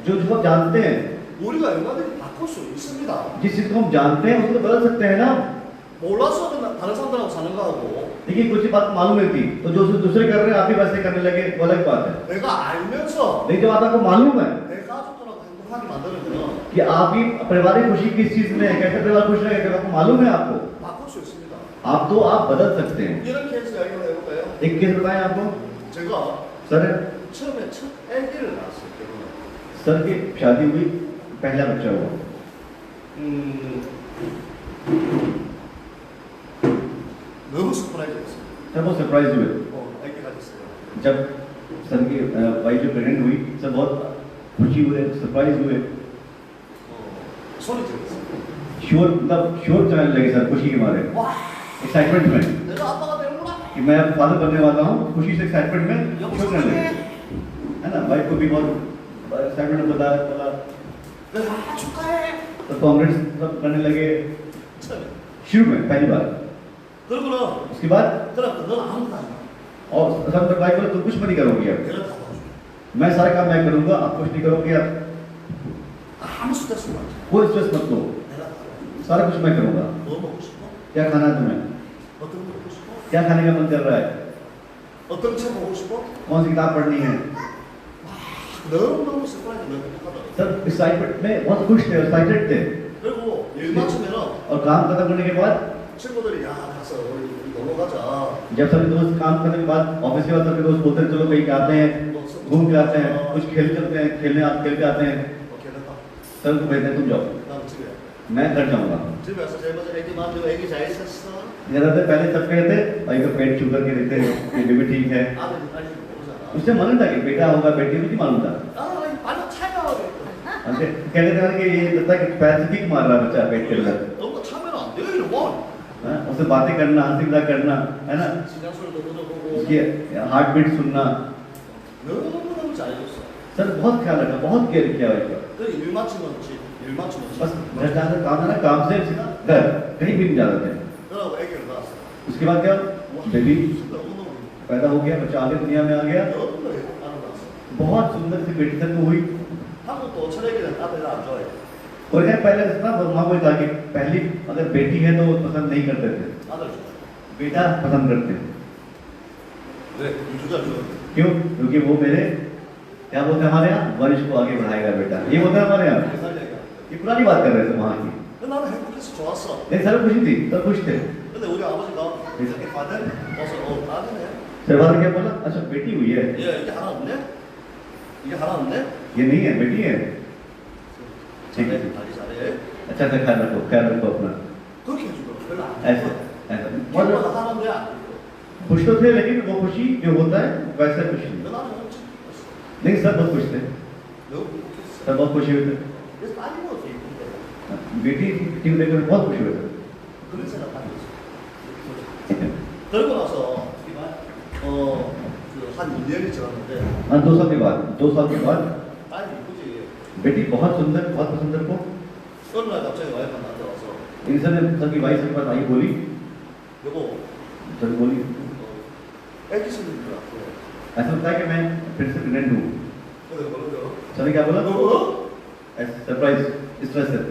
जो आप जानते हैं, 우리가 얼마든지 바꿀 수 있습니다. जिस चीज को हम जानते हैं उसको तो बदल सकते हैं ना। 몰라서도 다른 साथी들하고 사는 거하고 देखिए कुछ बात मालूम नहीं थी, तो जो दूसरे कर रहे हैं आप भी वैसे करने लगे, वो अलग बात है। 내가 알면서 लेकिन जो बात आपको मालूम है 내 가족들하고 행복하게 만드는 거는 कि आपकी पारिवारिक खुशी किस चीज में है, कैसे परिवार खुश रहेगा, आपको मालूम है, आपको 바꿀 수 있습니다. आप बदल सकते हैं। 이런 케이스 이야기를 해볼까요? एक केस बताएं आपको। 제가 सर 처음에 첫 아기를 낳았어요. 결혼을. सर की शादी हुई, पहला बच्चा हुआ। 너무 서프라이즈였어요. सब बहुत सरप्राइज हुए 아기 가졌어요. जब सर की वाइफ जो प्रेग्नेंट हुई, सब बहुत खुशी हुए, सरप्राइज हुए, 소리 질렀어요. शोर मतलब शोर चलाने लगे सर खुशी के मारे, 와, एक्साइटमेंट में 내가 아빠가 되는구나. कि मैं फादर बनने वाला हूँ। खुशी से एक्साइटमेंट में शोर करने लगे, है ना। वाइफ को भी बहुत एक्साइटमेंट बताया, बोला 축하해. तो कांग्रेस सब करने लगे 처음에. शुरू में पहली बार। 그러고는 उसके बाद 그럼 넌 아무것도 안 해. और सब तक वाइफ बोला तुम कुछ नहीं करोगी अब, 내가 다 도와줄게. मैं सारा काम मैं करूंगा, आप कुछ नहीं करोगे अब, 아무 스트레스 못 받아. कोई स्ट्रेस मत लो, 내가 다 도와줄게. सारा कुछ मैं करूंगा। 뭐 먹고 싶어? क्या खाना है तुम्हें, 어떤 거 먹고 싶어? क्या खाने का मन कर रहा है, 어떤 책 보고 싶어? कौन सी किताब पढ़नी है। 너무너무 서프라이즈 너무 행복하더라고. सब एक्साइटमेंट में बहुत खुश थे, एक्साइटेड थे। 그리고 일 마치면은 और काम खत्म करने के बाद 친구들이 야 가서 우리 놀러 가자. जब सभी दोस्त काम करने के बाद ऑफिस के बाद सभी दोस्त बोलते हैं चलो कहीं आते हैं, घूम के आते हैं, कुछ खेल करते हैं, खेल के आते हैं। 오케이 됐다. सर को कहते हैं तुम जाओ, 난 집에. मैं घर जाऊंगा। 집에 와서 제일 먼저 애기 만지고 애기 잘 있었어. जरा से पहले सब कहते भाई का पेट छू करके देखते हैं कि बेबी ठीक है। 아들 아직 모르잖아. उससे मालूम था कि बेटा होगा बेटी भी नहीं मालूम था। 아 발로 차요. हमसे कहते थे कि ये लगता है कि पैर से किक मार रहा है बच्चा पेट के अंदर। 너무 차면 안 돼요 이런 건. हाँ, उससे बातें करना, हंसी मजाक करना, है ना, 신장 소리도 들어보고. उसकी हार्ट बीट सुनना। 너무너무 잘해줬어. सर बहुत ख्याल रखा, बहुत केयर किया उसका। 그 일 마치면 집, 일 마치면 집. बस घर जाना काम था ना, काम से घर कहीं भी नहीं जाते थे। 그러고 애기를 낳았어. उसके बाद क्या, बेबी 너무너무 पैदा हो गया, बच्चा आगे दुनिया में आ गया। 너무너무 아름다웠어. बहुत सुंदर सी बेटी तक हुई। 한국도 철학에는 아들을 안 좋아해. और क्या पहले ना माँ को कहा कि पहली अगर बेटी है तो पसंद नहीं करते थे, 아들 좋아해. बेटा पसंद करते हैं। 왜? 유주자 좋아해. क्यों? क्योंकि वो मेरे क्या बोलते हैं हमारे यहाँ, वंश को आगे बढ़ाएगा बेटा, ये बोलते हैं हमारे यहाँ। 옛날 얘기야. ये पुरानी बात कर रहे थे वहाँ की। 근데 나는 행복해서 좋았어. नहीं सर खुशी थी, सब खुश थे। 근데 우리 아버지가 이렇게 받은 벗어 나중에 सरवार क्या बोला, अच्छा बेटी हुई है, 얘 이게 하나 없네? 이게 하나 없네? ये नहीं है बेटी है। ठीक 잘해 है, 관리 잘해. अच्छा से ख्याल रखो अपना। 그렇게 해주더라고. 별로 안 ऐसे 좋아. ऐसा 뭐가 बहुत 하는데 안 돼. खुश तो थे, लेकिन वो खुशी जो होता है वैसा खुशी नहीं। 나는 엄청 기뻤어. नहीं सब बहुत खुश थे, 너무 행복했어. सब बहुत खुशी हुए थे। 그래서 많이 먹었어 이쁜데. बेटी की देखकर बहुत खुश हुए थे। 그런 생각 많이 했어. 그러고 나서 한 2년이 지났는데 हाँ 2 साल के बाद, 2 साल के बाद 딸이 이쁘지. बेटी बहुत सुंदर, बहुत पसंद को। 어느 날 갑자기 와이프가 나한테 와서 इंसान ने सर की वाइफ के पास आई, बोली, 여보 सर बोली 애기 생긴 줄 알고. ऐसा लगता है कि मैं फिर से प्रेग्नेंट हूँ। 그래서 뭐라고요? सर ने क्या बोला, 너? सरप्राइज स्ट्रेस है।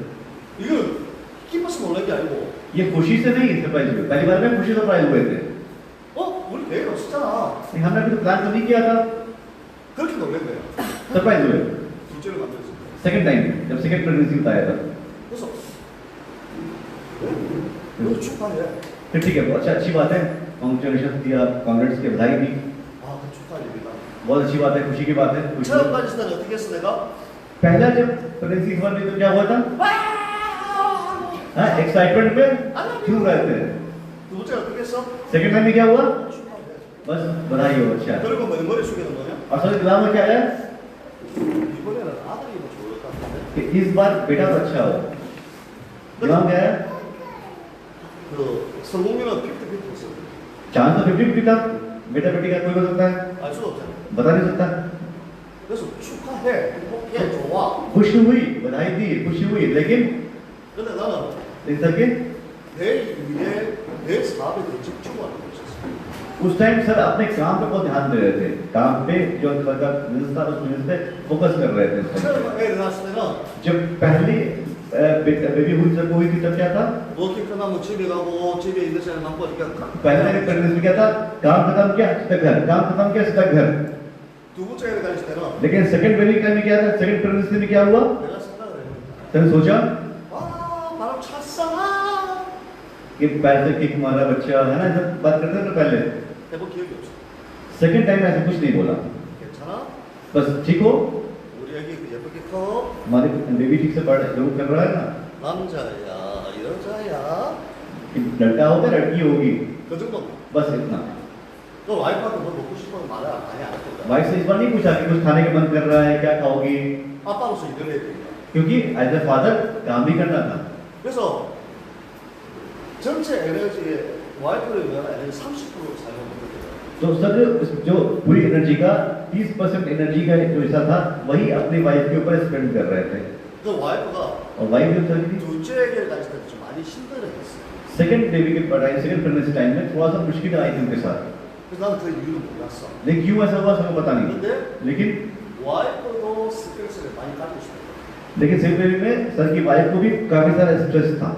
이거 기뻐서 놀란 게 아니고 ये खुशी से नहीं सरप्राइज हुए, पहली बार में खुशी सरप्राइज हुए थे। 우리 계획 없었잖아. नहीं, हमने अभी तो प्लान तो नहीं किया था, 그렇게 놀란 거야. सरप्राइज हुए 둘째를 만들었어. सेकंड टाइम जब सेकंड प्रेगनेंसी बताया था। 그래서 너도 축하해. फिर ठीक है, अच्छा अच्छी बात है, कॉन्ग्रेचुलेशन दिया, कांग्रेस की बधाई दी, 그 축하할 일이다. बहुत अच्छी बात है, खुशी की बात है। खुशी। 처음까지 시간에 어떻게 했어 내가? पहला जब प्रेगनेंसी खबर मिली तो क्या हुआ था, हाँ एक्साइटमेंट में क्यों रहे थे। 두 번째 어떻게 했어? सेकंड टाइम में क्या हुआ, 축하해. बस बधाई हो, अच्छा। 그리고 머리 숙이는 거냐? और सर दिमाग में क्या है 이번에는 아들이 더 좋을 것 같은데. कि इस बार बेटा तो अच्छा हो। दिमाग में क्या है, 그 성공률은 50-50였어. चांस तो 50-50 था, बेटा बेटी का कोई हो सकता है, 알 수가 없잖아. बता नहीं सकता। 그래서 축하해. 행복해. 좋아. खुशी हुई, बधाई दी, खुशी हुई, लेकिन 근데 나는 इन सबके 내 일에 내 사업에 더 집중하는 거 있었어. उस टाइम सर अपने काम पे बहुत ध्यान दे रहे थे, काम पे जो घर का बिजनेस था उस बिजनेस पे फोकस कर रहे थे। 처음 애를 낳았을 때는 जब पहली बेबी हुई जब हुई थी तब क्या था, 워킹 끝나면 집에 가고 집에 있는 시간에 mampu 어떻게 할까? पहले प्रेगनेंसी में क्या था, काम खत्म किया सीधा घर, काम खत्म किया सीधा घर। 두 번째 애를 가질 때는 लेकिन सेकंड बेबी टाइम में क्या था, सेकंड प्रेगनेंसी में क्या हुआ, 내가 생각을 했는데 सर सोचा 바로 찼잖아. कि पैर से किक मारा बच्चा, है ना, जब बात करते थे ना पहले, 해본 기억이 없어. सेकंड टाइम ऐसा कुछ नहीं बोला, 괜찮아? बस ठीक हो, 우리 애기 예쁘게 커? हमारे बेबी ठीक से पढ़ जो कर रहा है ना, 남자야, 여자야? कि लड़का होगा लड़की होगी, 그 정도. बस इतना। 너 와이프한테 뭐 먹고 싶어 말을 많이 안 했거든. वाइफ से इस बार नहीं पूछा कि कुछ खाने का मन कर रहा है, क्या खाओगी, 아빠로서 일을 해야 되니까. क्योंकि एज ए फादर काम भी करना था। 그래서 전체 에너지의 와이프를 위한 에너지 30% 사용하는 거예요. तो सर जो पूरी एनर्जी का 30% एनर्जी का जो हिस्सा था वही अपनी वाइफ के ऊपर स्पेंड कर रहे थे, 그 와이프가 और वाइफ जो था 둘째 애기를 가질 때 좀 많이 힘들어했어요. सेकंड बेबी के टाइम, सेकंड प्रेगनेंसी टाइम में थोड़ा सा मुश्किल आई थी उनके साथ, 그래서 나는 그 이유를 몰랐어. लेकिन क्यों ऐसा हुआ सबको पता नहीं, 근데 लेकिन 와이프도 스트레스를 많이 받고 싶어요. सेकंड बेबी में सर की वाइफ को भी काफी सारा स्ट्रेस था,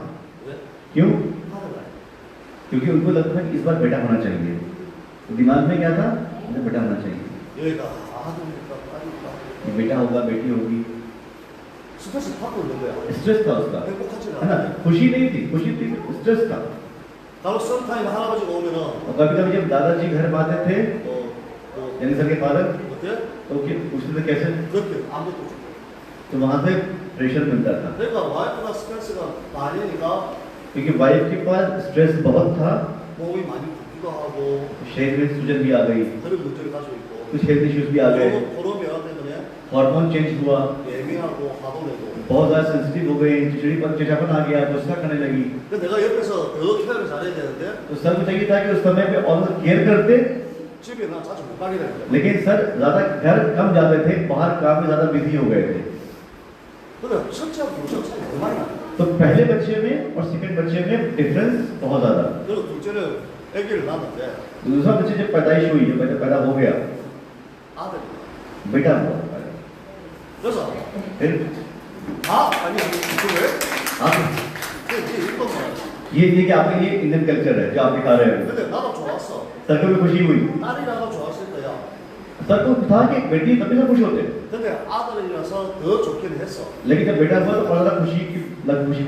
왜? क्यों? 하늘날. क्योंकि उनको लगता था कि इस बार बेटा होना चाहिए, दिमाग में क्या था, मुझे बेटा होना चाहिए, 얘가 아들이니까 딸이니까 कि बेटा होगा बेटी होगी, 스트레스 받고 있는 거야. स्ट्रेस था उसका, 행복하지 है ना, 않아. खुशी नहीं थी, खुशी थी, स्ट्रेस था। 바로 썸타임 할아버지가 오면은 और कभी कभी जब दादाजी घर में आते थे, 또 यानी सर के फादर, 어때? तो पूछते थे कैसे, 그렇게 아무것도 없어. तो वहां से प्रेशर मिलता था, 그러니까 와이프가 스트레스가 많으니까 क्योंकि वाइफ के पास स्ट्रेस बहुत था, 몸이 많이 붓기도 하고 शरीर में सूजन भी आ गई, 그런 문제를 가지고 있고 कुछ हेल्थ इश्यूज भी आ गए, 그런 변화 때문에 हार्मोन चेंज हुआ, 예민하고 화도 내고. बहुत ज्यादा सेंसिटिव हो गए, चिड़चिड़ापन आ गया, गुस्सा करने लगी। 근데 내가 옆에서 더 케어를 잘해야 되는데 तो सर को चाहिए था कि उस समय पे और केयर करते, 집에 나 자주 못 가게 되는 거야. लेकिन सर ज्यादा घर कम जाते थे, बाहर काम में ज्यादा बिजी हो गए थे। 근데 첫째하고 둘째하고 차이 너무 많이 나요. तो पहले बच्चे में और सेकंड बच्चे में डिफरेंस बहुत ज्यादा। 그리고 둘째는 아기를 낳았는데 दूसरा बच्चे जब पैदाइश हुई, जब बच्चा पैदा हो गया, 아들이. बेटा हुआ, 그래서 फिर 아니 이거 왜? आप 이게 이건 거야. ये कि आपका ये इंडियन कल्चर है जो आप दिखा रहे हो। 근데 나도 좋았어. सर को भी खुशी हुई, 딸이라도 좋았을 거야. सर को था कि बेटी तभी से खुश होते, 근데 아들이라서 더 좋긴 했어. लेकिन जब बेटा हुआ तो और ज्यादा खुशी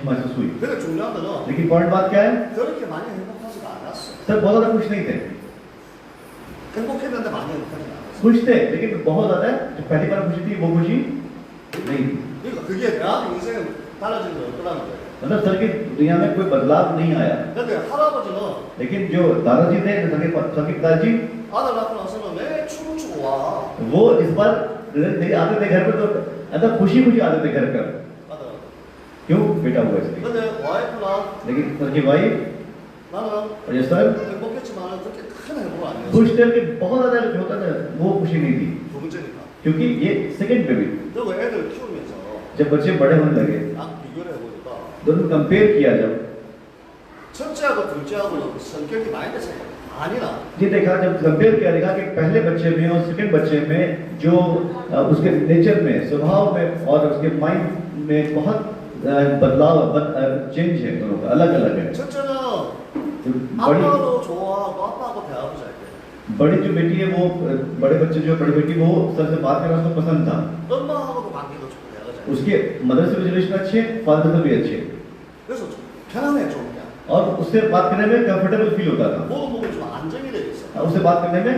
महसूस हुई। 근데 중요한 거는 लेकिन पॉइंट बात क्या है, 그렇게 많이 행복하지가 않았어. सर बहुत ज्यादा खुश नहीं थे, 행복했는데 많이 행복하지 않았어. खुश थे लेकिन बहुत ज्यादा जो पहली बार खुशी थी वो खुशी नहीं थी। 그러니까 그게 나한테 인생은 달라지는 건 어떠라는 거야. मतलब सर की दुनिया में कोई बदलाव नहीं आया, 근데 할아버지는 लेकिन जो दादाजी थे, सर के पिताजी, 아들 낳고 나서는 왜 춤을 추고 와. वो इस बार आते थे घर पर तो ऐसा खुशी खुशी आते थे घर पर, 아들. क्यों? बेटा हुआ इसलिए। 근데 와이프나 लेकिन सर की वाइफ 나는 और ये सर 행복했지만 그렇게 큰 행복은 아니었어. खुश थे कि बहुत ज्यादा जो होता था वो खुशी नहीं थी, 두 번째니까. क्योंकि ये सेकंड बेबी 그리고 애들 키우면서 जब बच्चे बड़े होने लगे, 딱 비교를 해보니까 दोनों कंपेयर किया जब, 첫째하고 둘째하고는 성격이 많이 차이가 많이 나. ये देखा जब कंपेयर किया, देखा कि पहले बच्चे में और सेकंड बच्चे में जो उसके नेचर में, स्वभाव में और उसके माइंड में बहुत बदलाव चेंज है, दोनों का अलग अलग है। 첫째는 बड़ी 아빠도 좋아하고 아빠하고 대화도 잘 돼. बड़ी जो बेटी है वो बड़े बच्चे जो बड़ी बेटी वो सर से बात करना उसको पसंद था, 엄마하고도 관계도 좋고 대화가 잘 돼. उसके मदर से भी रिलेशन अच्छे, फादर से भी अच्छे, 그래서 좀 편안해 좀 그냥. और उससे बात करने में कंफर्टेबल फील होता था, 목은 좀 안정이 돼 있어. उससे बात करने में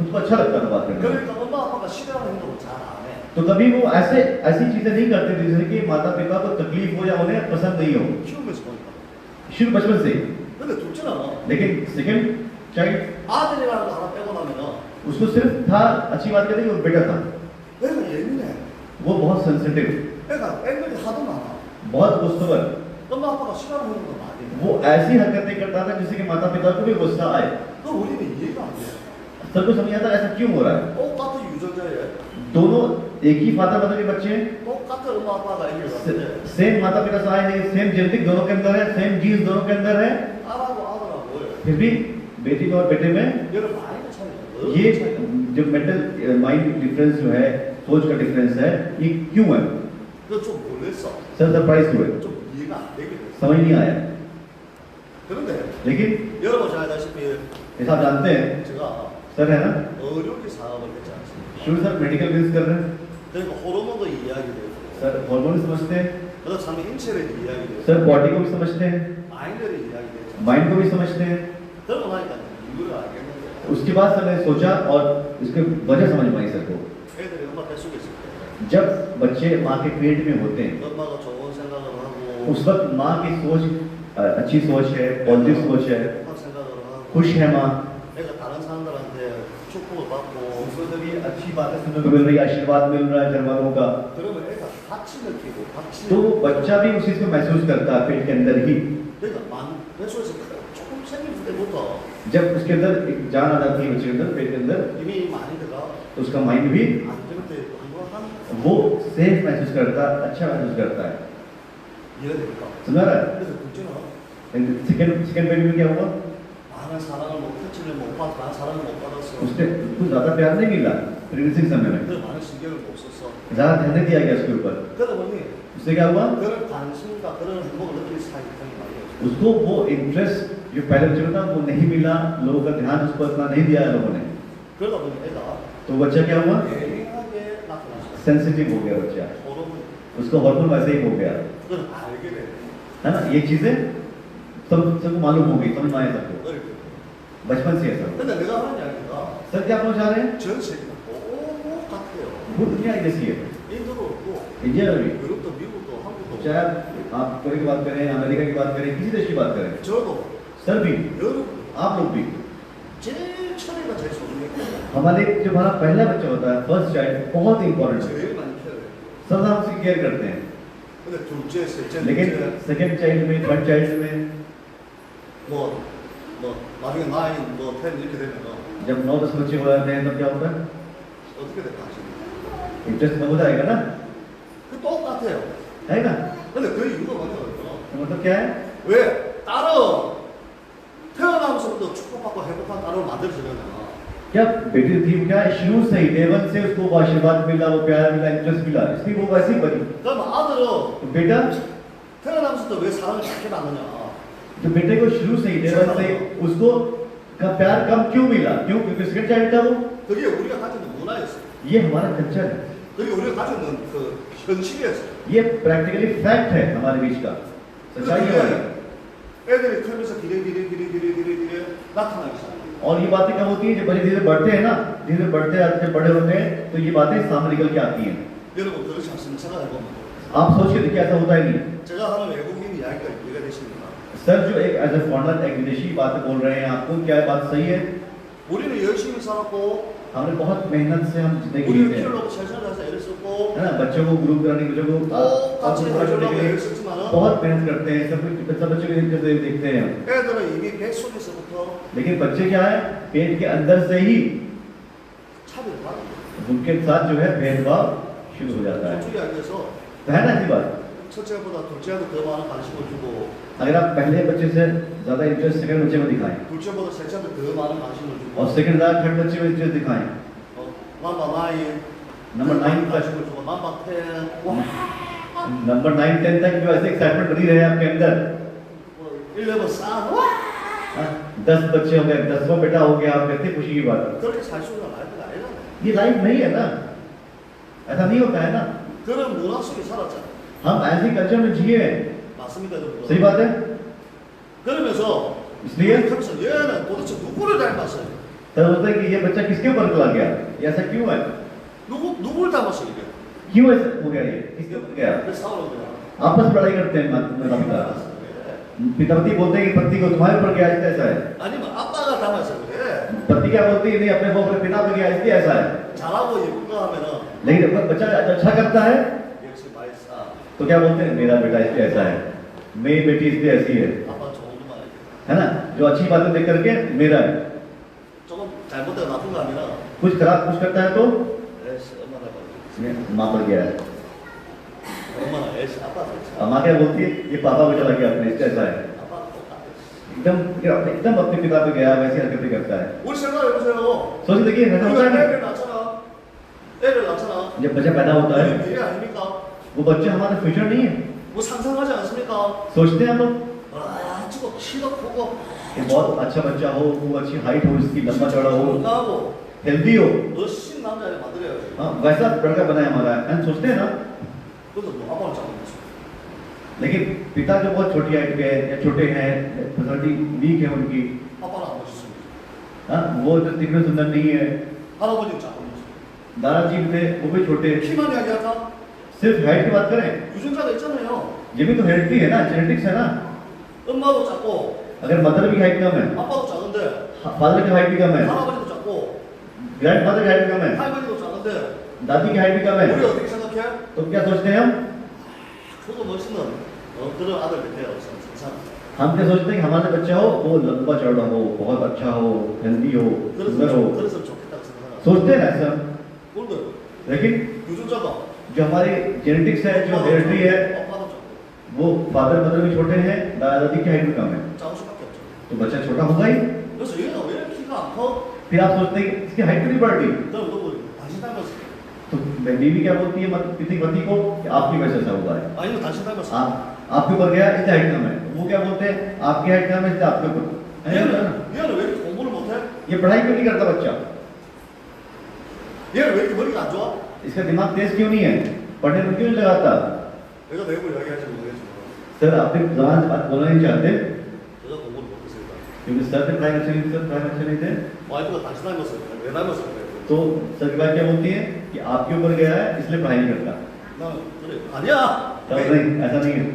उसको अच्छा लगता था बात करने में। 그러니까 엄마 아빠가 싫어하는 행동을 잘 안 해. तो कभी वो ऐसी चीजें नहीं करते थे जैसे कि माता पिता को तकलीफ हो या उन्हें पसंद नहीं हो, 키우면서 보니까. शुरू बचपन से ही। 근데 둘째는 लेकिन सेकंड चाइल्ड 아들이라는 거 하나 빼고 나면은 उसको सिर्फ था, अच्छी बात कहते कि वो बेटा था, 애가 예민해. वो बहुत सेंसिटिव, 애가 앵글이 하도 많아. बहुत गुस्सेवर, 엄마 아빠가 싫어하는 행동도 많이 해. वो ऐसी हरकतें करता था जिससे कि माता पिता को भी गुस्सा आए। 그 우리는 이해가 안 돼. सबको समझ आता ऐसा क्यों हो रहा है, 똑같은 유전자에 दोनों एक ही फादर मदर के बच्चे हैं, 똑같은 엄마 아빠가 애기를 낳는데 सेम माता पिता से आए नहीं, सेम जेनेटिक दोनों के अंदर है, सेम जीन्स दोनों के अंदर है, 딸하고 아들하고 फिर भी बेटी में और बेटे में 얘는 많이 차이가 ये जो मेंटल माइंड डिफरेंस जो है, सोच का डिफरेंस है, ये क्यों है? 그좀 놀랬어. सर सरप्राइज हुए, 좀 이해가 안 되게 됐어. समझ नहीं आया। 그런데 लेकिन 여러분 잘 알다시피 ऐसा आप जानते हैं, 제가 सर है ना, 의료기 사업을 했지 않습니까? शुरू सर मेडिकल बिजनेस कर रहे हैं, 그러니까 호르몬도 이해하게 되고 सर हार्मोन समझते हैं, 그다음 사람 인체를 이해하게 되고 सर बॉडी को भी समझते हैं, 마인드를 이해하게 되죠. माइंड को भी समझते हैं। 그러고 나니까 이유를 알겠는데 तो उसके बाद सर ने सोचा और इसकी वजह समझ में आई सर को। 애들이 엄마 뱃속에 있을 때 जब बच्चे माँ के पेट में होते हैं 엄마가 좋은 생각을 하고 उस वक्त माँ की सोच अच्छी सोच है, पॉजिटिव सोच है, 착한 생각을 하고 खुश है माँ, 애가 다른 사람들한테 축복을 받고 उसको जब ये अच्छी बातें सुनने को मिल रही है, आशीर्वाद मिल रहा है घर वालों का, 그러면 애가 같이 느끼고 같이 तो वो बच्चा भी उस चीज को महसूस करता है पेट के अंदर ही। 그러니까 뱃속에서 조금 생길 때부터 जब उसके अंदर एक जान आ जाती है बच्चे के अंदर, पेट के अंदर, 이미 마인드가 तो उसका माइंड भी 안정돼 있고 건강한 वो सेफ महसूस करता है, अच्छा महसूस करता है। 이해됩니까? समझ रहा है? 그래서 둘째는 सेकंड सेकंड बेबी में क्या हुआ? 많은 사랑을 못 터치를 못 받아 많은 사랑을 못 받았어. उसने कुछ ज्यादा प्यार नहीं मिला प्रेगनेंसी के समय में, 그래서 많은 신경을 못 썼어. ज्यादा ध्यान नहीं दिया गया उसके ऊपर। 그러다 보니 उससे क्या हुआ? 그런 관심과 그런 행복을 느낄 사람이 많이 없어. उसको वो इंटरेस्ट जो पहले बच्चे को था वो नहीं मिला, लोगों का ध्यान उस पर इतना नहीं दिया है लोगों ने, 그러다 보니 애가 तो बच्चा क्या हुआ? 예민하게 나타났어. सेंसिटिव हो गया बच्चा, 호르몬 उसको हार्मोन वैसे ही हो गया, 그걸 알게 돼. है ना? ये चीजें सबको मालूम हो गई, समझ में आया सबको, 어릴 때. बचपन से है सब। 근데 내가 하는 이야기가 सर क्या पहुंचा रहे हैं? 전 세계가 똑같아요. वो दुनिया ही जैसी है, 인도도 없고 इंडिया में भी, 유럽도 미국도 한국도 없고 चाहे आप कोरिया की बात करें, अमेरिका की बात करें, किसी देश की बात करें, 저도 सर भी, 여러분 आप लोग भी, 제일 처리가 제일 소중해요. हमारे जो हमारा पहला बच्चा होता है, फर्स्ट चाइल्ड, बहुत इंपॉर्टेंट है, 제일 많이 케어해요. सब हम उसकी केयर करते हैं। 근데 둘째, 셋째, लेकिन 넷째 सेकंड चाइल्ड में, थर्ड चाइल्ड में, 뭐 나중에 9, 10 이렇게 되면 जब 9-10 बच्चे हो जाते हैं तब क्या होता है? 어떻게 될까 싶어요. इंटरेस्ट कम हो जाएगा ना, 그 똑같아요. है ना? 근데 그 이유가 뭐냐면 तो मतलब क्या है? 왜 딸은 태어나면서부터 축복받고 행복한 딸을 만들어주려면 क्या बेटी थी वो क्या है? शुरू से ही देवन से उसको वो आशीर्वाद मिला, वो प्यार मिला, इंटरेस्ट मिला, इसलिए वो वैसी बनी। 그럼 आ들은 तो बेटा, 태어나면서부터 왜 사랑을 작게 받느냐? तो बेटे को शुरू से ही देवन से उसको का प्यार कम क्यों मिला? क्यों? क्योंकि सेकंड चाइल्ड था वो। 그게 우리가 가진 문화였어요. ये हमारा कल्चर है, 그게 우리가 가지는 그 현실이었어요. ये प्रैक्टिकली फैक्ट है हमारे बीच का, सच्चाई है हमारी। 애들이 크면서 기래 나타나기 시작해요. और ये बातें कब होती है? जब बच्चे धीरे बढ़ते हैं ना, धीरे बढ़ते आते जब बड़े होते हैं तो ये बातें सामने निकल के आती हैं। 여러분 그렇지 않습니까? 생각해보면 आप सोच के देखिए, ऐसा होता ही नहीं। 제가 하는 외국인 이야기가 이해가 되십니까? सर जो एक एज ए फॉरनर एक विदेशी बातें बोल रहे हैं आपको, क्या बात सही है? 우리는 열심히 살았고 हमने बहुत मेहनत से हम जिंदगी 우리를 जीते हैं, 키우려고 세상에서 애를 썼고 है ना? बच्चों को ग्रुप कराने बच्चों को 똑같이 बड़ा करने 해주려고 के लिए 애를 썼지만은 बहुत मेहनत करते हैं, सब बच्चों को देखते हैं। 애들은 이미 뱃속에서부터 लेकिन बच्चे क्या है? पेट के अंदर से ही 차별을 받는 उनके साथ जो है भेदभाव शुरू हो जाता है। 솔직히 얘기해서 तो है ना ऐसी बात? 첫째보다 둘째한테 더 많은 관심을 주고 अगर आप पहले बच्चे से ज्यादा इंटरेस्ट सेकंड बच्चे में दिखाएं 둘째보다 셋째한테 더 많은 관심을 주고 और सेकंड थर्ड बच्चे में इंटरेस्ट दिखाएं, 남바 9 नंबर 9 तक, 관심을 주고 남바 10 नंबर 9-10 तक जो ऐसे एक्साइटमेंट बनी रहे आपके अंदर, 11 4 10 बच्चे हो गए, 10वां बेटा हो गया, आप कहते खुशी की बात। 그렇게 살 수 있는 라이프가 아니잖아요. ये लाइफ नहीं है ना, ऐसा नहीं होता है ना। 그런 문화 속에 살았잖아요. हम ऐसे कल्चर में जिए हैं, 맞습니까, 여러분? सही बात है। 그러면서 इसलिए 그러면서 얘는 도대체 누구를 닮았어요? तब होता है कि ये बच्चा किसके ऊपर चला गया, ये ऐसा क्यों है, 누구를 닮았어요 이게? क्यों ऐसा हो गया, ये किसके ऊपर गया? 왜 싸우는 거야? आपस में लड़ाई करते हैं माता पिता, पितापति बोलते हैं कि पति को तुम्हारे ऊपर गया इसलिए ऐसा है, 아니면 아빠가 닮았어 그래. पति क्या बोलती है नहीं अपने को अपने पिता को गया इसलिए ऐसा है। 잘하고 예쁜가 하면은 लेकिन जब बच्चा अच्छा करता है 역시 마이사 तो क्या बोलते हैं मेरा बेटा इसलिए ऐसा है, मेरी बेटी इसलिए ऐसी है 아빠 좋은 말 है ना? जो अच्छी बातें देख करके मेरा है, 조금 잘못되고 나쁜 거 하면은 कुछ खराब कुछ करता है तो 에이씨 엄마가 봐. ये माँ पर गया है, 엄마는 에이씨 아빠 닮았어. और माँ क्या बोलती है ये पापा को चला गया अपने इसलिए ऐसा है, 아빠 똑같아. एकदम अपने पिता पे गया वैसी हरकतें करता है। 우리 생각해 보세요. सोच देखिए ऐसा होता है 우리가 ना, 애를 낳잖아. 애를 낳잖아. जब बच्चा पैदा होता है 우리 미래 아닙니까? वो बच्चा हमारा फ्यूचर नहीं है, 뭐 상상하지 않습니까? सोचते हैं हम लोग 아, 저거 키도 크고 कि बहुत अच्छा बच्चा हो, वो अच्छी हाइट हो, इसकी लंबा चौड़ा हो, 건강하고 हेल्दी हो, 멋진 남자를 만들어야지. हाँ वैसा लड़का बनाया हमारा है, सोचते हैं ना। 그래서 뭐 아빠를 잡아먹었어. लेकिन पिता जो बहुत छोटी हाइट के हैं या छोटे हैं, पर्सनालिटी वीक है उनकी, 아빠는 안 멋있습니다. हाँ, वो तो दिखने सुंदर नहीं है। 할아버지 작은 दादाजी भी थे, वो भी छोटे। 모습. 키만 이야기할까? सिर्फ हाइट की बात करें, 유전자가 있잖아요. ये भी तो हेरिडिटी है ना, जेनेटिक्स है ना। 엄마도 작고 अगर मदर की हाइट कम है, 아빠도 작은데 फादर की हाइट भी कम है, 할아버지도 작고 ग्रैंड फादर की हाइट भी कम है, 할머니도 작은데 दादी की हाइट भी कम है, 우리 어떻게 생각해? तो क्या सोचते हैं हम? 저도 멋있는 그런 아들 같아요. 세상. हम क्या सोचते हैं कि हमारा बच्चा हो वो लंबा चौड़ा हो, बहुत अच्छा हो, हेल्दी हो, सुंदर हो, 그래서 좋겠다고 생각하고. सोचते हैं ना ऐसा। 그런데 लेकिन 유전자가 जो हमारी जेनेटिक्स है, जो हेरिडिटी है, 아빠도 작고 वो फादर मदर भी छोटे हैं, दादी की हाइट भी कम है, 작을 수밖에 없죠. तो बच्चा छोटा होगा ही। 그래서 얘가 왜 키가 안 커? फिर आप सोचते हैं कि इसकी हाइट क्यों नहीं बढ़ रही, 그럼 너 당신 닮았어. तो बीवी क्या बोलती है किसी पति को कि आपकी वजह से ऐसा हुआ है, 아니면 당신 닮았어. आपके ऊपर गया इससे हाइट कम है, वो क्या बोलते हैं आपकी हाइट कम है इससे आपके ऊपर। 얘는 왜 이렇게 공부를 못해? ये पढ़ाई क्यों नहीं करता बच्चा, 얘는 왜 이렇게 머리가 안 좋아? इसका दिमाग तेज क्यों नहीं है, पढ़ने में क्यों नहीं लगाता। 내가 내용을 이야기할지 모르겠지만 सर अपनी जबान से बात बोलना नहीं चाहते 내가 공부를 못했으니까. क्योंकि सर से पढ़ाई अच्छे नहीं थे, पढ़ाई अच्छे नहीं थे, 와이프가 당신 닮았어. 왜 닮았어? 그래. तो सर की बात क्या बोलती है कि आपके ऊपर गया है इसलिए पढ़ाई नहीं करता। 나는 그래. 아니야. तब नहीं, ऐसा नहीं है।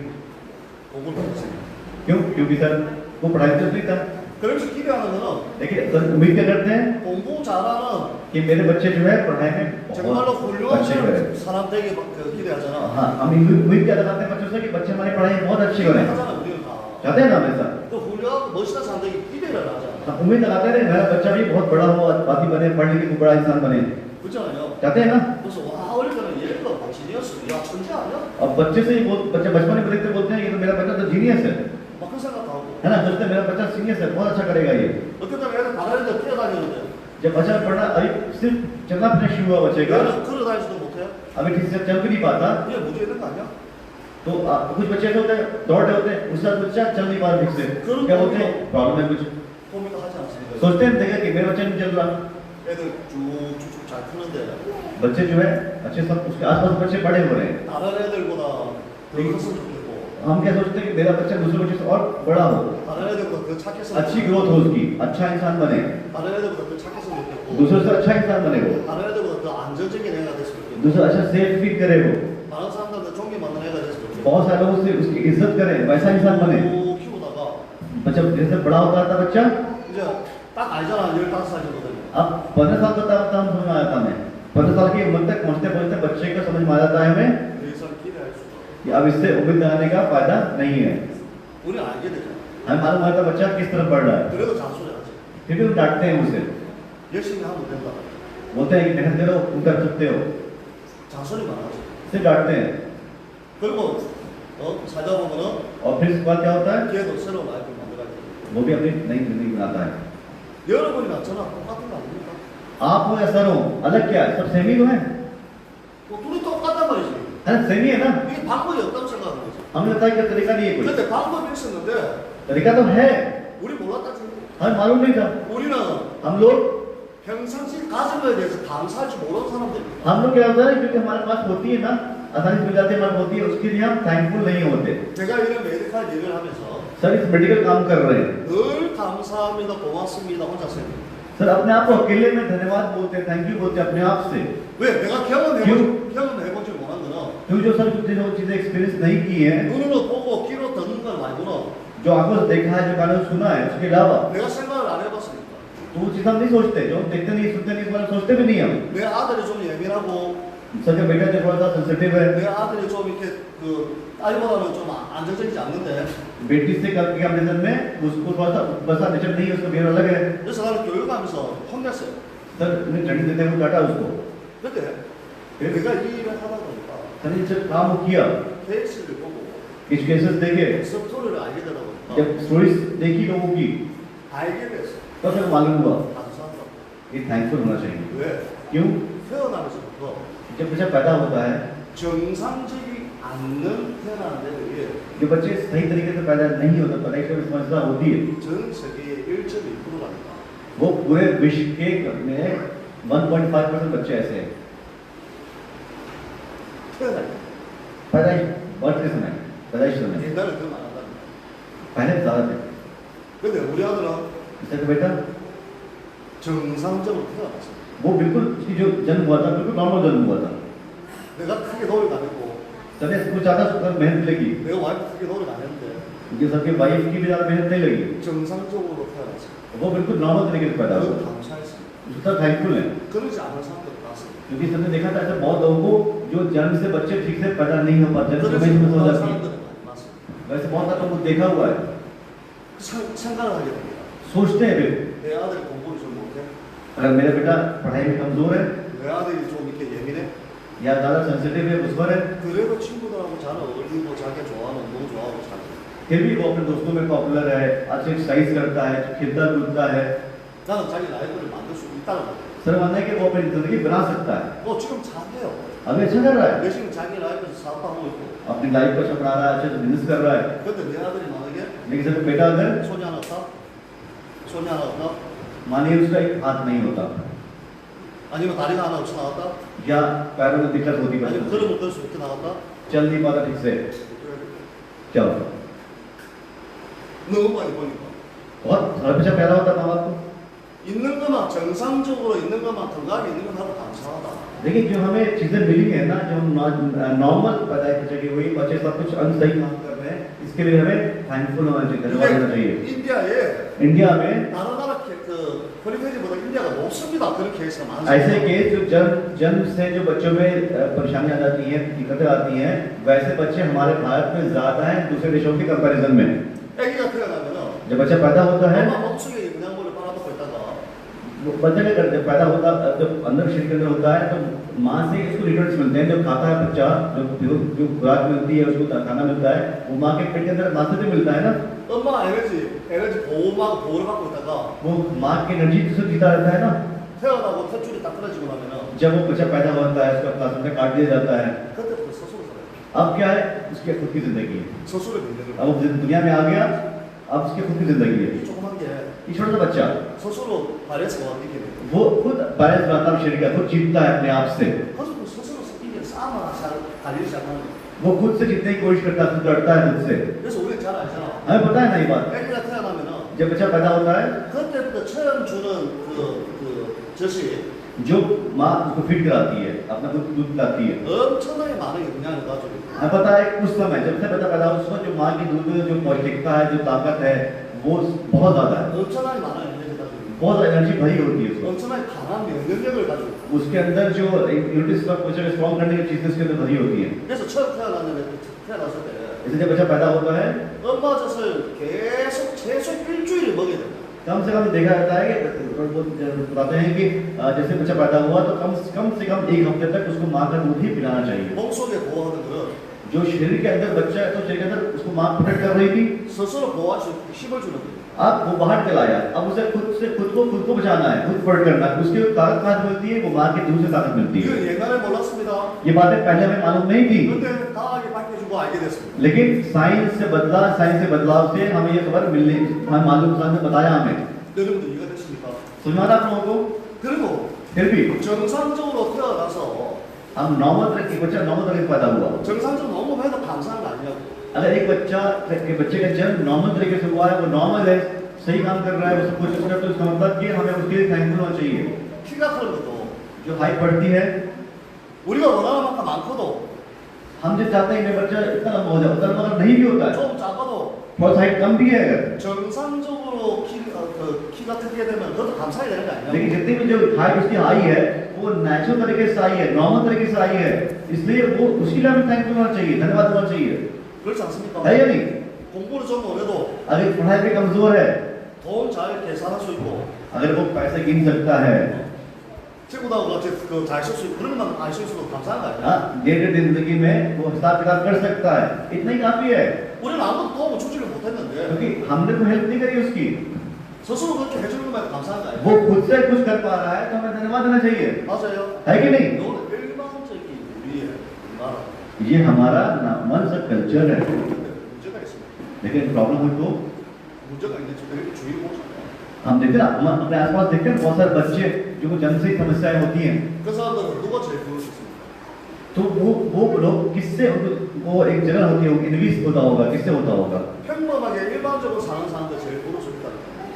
공부를 못했으니까. क्यों? क्योंकि सर वो पढ़ाई तो नहीं था। 그래서 기대하는 거는 लेकिन सर उम्मीद क्या करते हैं 공부 잘하는 कि मेरे बच्चे जो है पढ़ाई में 정말로 बहुत 훌륭한 अच्छे करें। 사람 되게 기대하잖아. हाँ, हम उम्मीद क्या लगाते हैं बच्चों से कि बच्चे हमारी पढ़ाई में बहुत अच्छी करें, 하잖아 우리는 다. चाहते हैं ना हमेशा। 또 훌륭하고 멋있는 사람 되게 기대를 하잖아. हम उम्मीद लगाते हैं मेरा बच्चा भी बहुत बड़ा हो, बाकी बने, पढ़ लिख के बड़ा इंसान बने, 그렇잖아요. चाहते हैं ना। 그래서 와 어릴 때는 얘가 지니어스, 야 천재 아니야? और बच्चे से ही बच्चे बचपन में देखते बोलते हैं ये तो मेरा बच्चा तो जीनियस है 막 그런 생각하고. है ना, सोचते हैं मेरा बच्चा सीनियस है, बहुत अच्छा करेगा ये। 어떤 때는 애들 다른 애들 뛰어다니는데 जब बच्चा पढ़ना अभी सिर्फ चलना फिरना शुरू हुआ बच्चे का, 얘는 걸어 다니지도 못해? अभी ठीक से चल भी नहीं पाता, 얘 문제 있는 거 아니야? तो कुछ बच्चे ऐसे होते हैं दौड़ रहे होते हैं उसके साथ बच्चा चल नहीं पा रहा ठीक से, क्या बोलते हैं प्रॉब्लम है कुछ, 고민도 하지 않습니까? सोचते हैं देखा कि मेरा बच्चा नहीं चल रहा। 애들 쭉쭉쭉 잘 크는데 बच्चे जो है अच्छे सब उसके आसपास बच्चे बड़े हो रहे हैं, 다른 애들보다 더 컸으면 좋겠고 हम क्या सोचते हैं कि मेरा बच्चा दूसरे बच्चे से और बड़ा हो, 다른 애들보다 더 착했으면 अच्छी 좋겠고 ग्रोथ हो उसकी, अच्छा इंसान बने, 다른 애들보다 더 착했으면 좋겠고 दूसरे से अच्छा इंसान बने वो, 다른 애들보다 더 안정적인 애가 됐으면 좋겠고 दूसरा अच्छा सेफ फील करे वो, 다른 사람들한테 존경받는 애가 됐으면 좋겠고 बहुत सारे लोग उससे उसकी इज्जत करें, वैसा इंसान बने। 쭉 키우다가 बच्चा जैसे बड़ा होता था बच्चा, 이제 딱 알잖아 15살 정도 되면 अब 15 साल का तब हम समझ में आता हमें, 15 साल की उम्र तक पहुंचते पहुंचते बच्चे को समझ में आ जाता है हमें 더 이상 기대할 수가 없어 कि अब इससे उम्मीद लगाने का फायदा नहीं है। 우리 알게 되잖아 हमें मालूम होता बच्चा किस तरफ बढ़ रहा है, 그래도 잔소리하지 फिर भी हम डांटते हैं उसे, 열심히 하면 된다 बोलते हैं कि मेहनत करो तुम कर सकते हो, 잔소리만 하지 सिर्फ डांटते हैं। 그리고 살다 보면은 और फिर इसके बाद क्या होता है, 걔도 새로운 라이프를 만들어야 돼 वो भी अपनी नई जिंदगी बनाता है। 여러분이랑 저랑 똑같은 거 아닙니까? आप हो या सर हो, अलग क्या है, सब सेम ही तो है, 뭐 둘이 똑같단 말이지 है सेम ही है ना। 이게 방법이 없다고 생각하는 거지 हमें लगता है कि तरीका नहीं है कोई, 근데 방법이 있었는데 तरीका तो है, 우리 몰랐다 지 हमें मालूम नहीं था। 우리는 हम लोग 평상시 가진 거에 대해서 감사할 줄 모르는 사람들입니다 हम लोग क्या होता है क्योंकि हमारे पास होती है ना, आसानी से मिल जाती है, हमारे होती है, उसके लिए हम थैंकफुल नहीं होते। 제가 이런 메디컬 일을 하면서 सर इस मेडिकल काम कर रहे हैं, 늘 감사합니다 고맙습니다 혼자 써요 सर अपने आप को अकेले में धन्यवाद बोलते हैं, थैंक यू बोलते हैं अपने आप से। 왜? 내가 क्यों? 경험해보지 못한 거는 क्यों? जो सर जो चीजें एक्सपीरियंस नहीं की है, 눈으로 보고 귀로 듣는 걸 말고는 जो आंखों से देखा है, जो कानों से सुना है, उसके अलावा 내가 생각을 안 해봤으니까 तो वो चीज हम नहीं सोचते, जो हम देखते नहीं सुनते नहीं, इस बारे में सोचते भी नहीं हम। 내 아들이 좀 예민하고 सर का बेटा जो थोड़ा सा सेंसिटिव है, 내 아들이 좀 이렇게 그 딸보다는 좀 안정적이지 않는데 बेटी से कंपेरिजन में उसको थोड़ा सा वैसा नेचर नहीं है, उसका बिहेवियर अलग है। 그래서 나는 교육하면서 혼냈어요 सर उन्हें ट्रेनिंग देते हुए डांटा उसको, 근데 내가 이 일을 하다 보니까 सर ने जब काम किया, 케이스를 보고 कुछ केसेस देखे, 스토리를 알게 되다 보니까 जब स्टोरीज देखी लोगों की, 알게 됐어 तो फिर मालूम हुआ 감사하다 ये थैंकफुल होना चाहिए। 왜? क्यों? 태어나면서부터 जब बच्चा पैदा होता है, 정상적이 않는 태어나는 데에 의해 जो बच्चे सही तरीके से पैदा नहीं होते, पैदाइश में समस्या होती है, 전 세계의 1.1%라니까 वो पूरे विश्व के में 1.5% बच्चे ऐसे हैं। 태어날 때 पैदाइश बर्थ के समय, पैदाइश समय 옛날에 더 많았답니다 पहले ज्यादा थे। 근데 우리 아들은 इससे तो बेटा 정상적으로 태어났어요. वो बिल्कुल उसकी जो जन्म हुआ था बिल्कुल नॉर्मल जन्म हुआ था। 내가 크게 노력 안 했고, तने कुछ ज़्यादा मेहनत लगी, 내 와이프 크게 노력 안 했는데 क्योंकि सबके वाइफ की भी ज़्यादा मेहनत नहीं लगी, 정상적으로 태어났어요. वो बिल्कुल नॉर्मल तरीके से पैदा हुआ। 그건 감사했어요. उसका थैंकफुल है, 그러지 않은 사람들 봤어요. क्योंकि सबने देखा था ऐसे बहुत लोगों को जो जन्म से बच्चे ठीक से पैदा नहीं हो पाते, जन्म 그러지 समय में हो 못한 जाती है। 사람들은 많이 봤어요. वैसे बहुत सारे लोगों को देखा हुआ है, 생각을 하게 됩니다. सोचते हैं फिर 내 아들이 공부를 좀 못해? अगर मेरा बेटा पढ़ाई में कमजोर है 내 आ들이 좀 이렇게 예민해? या ज़्यादा सेंसिटिव है, उस पर है, 그래도 친구들하고 잘 어울리고 자기가 좋아하는 운동 좋아하고 잘 해요. फिर भी वो अपने दोस्तों में पॉपुलर है, अच्छे एक्सरसाइज करता है, खेलता कूदता है, 나는 자기 라이프를 만들 수 있다는 거예요. सर मानना है कि वो अपनी जिंदगी बना सकता है। 너 지금 잘해요. अभी अच्छा कर रहा है, 내심 자기 라이프에서 사업하고 있고. अपनी लाइफ को अच्छा बना रहा है, अच्छे से बिजनेस कर रहा है, 근데 내 아들이 만약에 लेकिन सर बेटा अगर 손이 하나 없다? 손이 하나 없다? मानिए उसका एक हाथ नहीं होता 아니면 다리가 하나 없이 나왔다? या पैरों में दिक्कत होती है, 아니면 걸음을 걸을 수 없게 나왔다? चल नहीं पाता ठीक से, चलो 너무 많이 보니까. बहुत अच्छा पैदा होता माँ बाप को। 있는 것만 정상적으로 있는 것만 건강하게 있는 것 하고 감사하다. लेकिन जो हमें चीजें मिली है ना, जो हम नॉर्मल पैदाइश बच्चे की हुई, बच्चे सब कुछ सही काम कर रहे हैं, इसके लिए हमें थैंकफुल होना चाहिए, धन्यवाद देना चाहिए। 인디아에 इंडिया में 다른 나라 그 퀄리티보다 인디아가 높습니다. 그런 케이스가 ऐसे 많습니다. केस जो जन्म से जो बच्चों में परेशानी आ जाती है, दिक्कतें आती हैं, वैसे बच्चे हमारे भारत में ज्यादा हैं दूसरे देशों के कंपैरिजन में। 아기가 태어나면은 जब बच्चा पैदा होता है, 엄마 몸속에 영양분을 빨아먹고 있다가 वो बच्चा क्या करते हैं, पैदा होता जब अंदर शरीर के अंदर होता है तो माँ से इसको रिटर्न्स मिलते हैं, जो खाता है बच्चा, जो खुराक मिलती है, उसको खाना मिलता है, वो माँ के पेट के अंदर माँ से भी मिलता है ना, 엄마 에너지 보호를 받고 있다가 वो माँ की एनर्जी से जीता रहता है ना। 태어나고 탯줄이 딱 끊어지고 나면은 जब वो बच्चा पैदा होता है, उसका प्लाज्मा में काट दिया जाता है, 그때부터 스스로 살아요. अब क्या है, उसकी खुद की जिंदगी है। 스스로 믿는 अब वो दुनिया में आ गया, अब उसकी खुद की जिंदगी है। 이 조그만 게 ये छोटा सा बच्चा 스스로 발에서 이기는 वो खुद बैलेंस बनाता है शरीर का, खुद जीतता है अपने आप से, 그래서 스스로 이게 싸움을 달리기 시작하는 거예요. वो खुद से जीतने की कोशिश करता है, खुद लड़ता है खुद से। 그래서 우리는 잘 알잖아. हमें पता है ना ये बात, 애기가 태어나면은 जब बच्चा पैदा होता है, 그때부터 처음 주는 그 젖이 जो माँ उसको फीड कराती है, अपना खुद दूध पिलाती है। 엄청나게 많은 영향을 가지고 있고 हमें पता है उस समय जब से बच्चा पैदा हुआ, उस समय जो माँ की दूध में जो पौष्टिकता है, जो ताकत है, वो बहुत ज्यादा है, 엄청나게 많은 에너지를 가지고 있고 बहुत एनर्जी भरी होती है उसको। 엄청나게 강한 면역력을 가지고 있고 उसके अंदर जो इम्यूनिटी सिस्टम को स्ट्रॉन्ग करने की चीजें उसके अंदर भरी होती है। 그래서 처음 태어났을 때 इसलिए जब बच्चा पैदा होता है, 엄마 젖을 계속 최소 일주일을 먹여야 된다. कम से कम देखा जाता है कि बताते हैं कि जैसे बच्चा पैदा हुआ तो कम से कम एक हफ्ते तक उसको माँ का दूध ही पिलाना चाहिए। 몸속에 보호하는 것은 जो शरीर के अंदर बच्चा है तो शरीर के अंदर उसको माँ प्रोटेक्ट कर रही थी, 스스로 보호할 수 있게 힘을 주는 거예요. अब वो बाहर चलाया, अब उसे खुद को बचाना है, खुद प्रोटेक्ट करना है, उसकी ताकत कहाँ से मिलती है, वो माँ के दूध से ताकत मिलती है। 이건 옛날에 몰랐습니다. ये बातें पहले हमें मालूम नहीं थी, 근데 과학이 바뀌어주고 알게 됐습니다. लेकिन साइंस से बदलाव से हमें ये खबर मिलने, हमें मालूम ने बताया हमें। 여러분들 이해가 됐습니까? समझ में आ रहा आप लोगों को? 그리고 फिर भी 정상적으로 태어나서 हम नॉर्मल तरह की बच्चा नॉर्मल तरह से पैदा हुआ, 정상적으로 너무 해도 감사한 거 아니냐고. अगर एक बच्चे का जन्म नॉर्मल तरीके से हुआ है, वो नॉर्मल है, सही काम कर रहा है, वो सब कुछ अच्छा, तो इसका मतलब कि हमें उसके लिए थैंकफुल होना चाहिए। 키가 크는 것도 जो हाइट बढ़ती है, 우리가 원하는 만큼 안 커도 हम जो चाहते हैं कि बच्चा इतना लंबा हो जाए, उतना लंबा अगर नहीं भी होता है, 좀 작아도 बहुत हाइट कम भी है अगर, 정상적으로 키가 크게 되면 그것도 감사해야 되는 거 아니냐고. लेकिन जितनी भी जो हाइट उसकी आई है, वो नेचुरल तरीके से आई है, नॉर्मल तरीके से आई है, इसलिए वो उसके लिए हमें थैंकफुल होना चाहिए, धन्यवाद होना चाहिए, 그렇지 않습니까? है या नहीं? 공부를 좀 못해도 अगर पढ़ाई में कमजोर है, 돈 잘 계산할 수 있고 अगर वो पैसे गिन सकता है, 친구들하고 같이 잘 쓸 수 있고 그런 것만 알 수 있어도 감사한 거 아니야? हाँ, डेली जिंदगी में वो हिसाब किताब कर सकता है, इतना ही काफी है, 우리는 아무도 도움을 주지를 못했는데 क्योंकि हमने तो हेल्प नहीं करी उसकी, 스스로 그렇게 해주는 것만 감사한 거 वो 아니야? खुद से कुछ कर पा रहा है तो हमें धन्यवाद देना चाहिए, 맞아요. है कि नहीं? 이거는 일반적인 우리의 나라. ये हमारा मन सा कल्चर है, 근데 문제가 있습니다. लेकिन प्रॉब्लम हो तो 문제가 있는지 되게 주의 보잖아요. हम देखते हैं हम अपने आसपास देखते हैं बहुत सारे बच्चे जो जन्म से ही समस्याएं होती हैं, 그 사람들은 누가 제일 그럴 수 있습니까? तो वो लोग किससे, वो एक जगह होती है, इनविस होता होगा, किससे होता होगा? 평범하게 일반적으로 사는 사람들 제일 그럴 수 있다.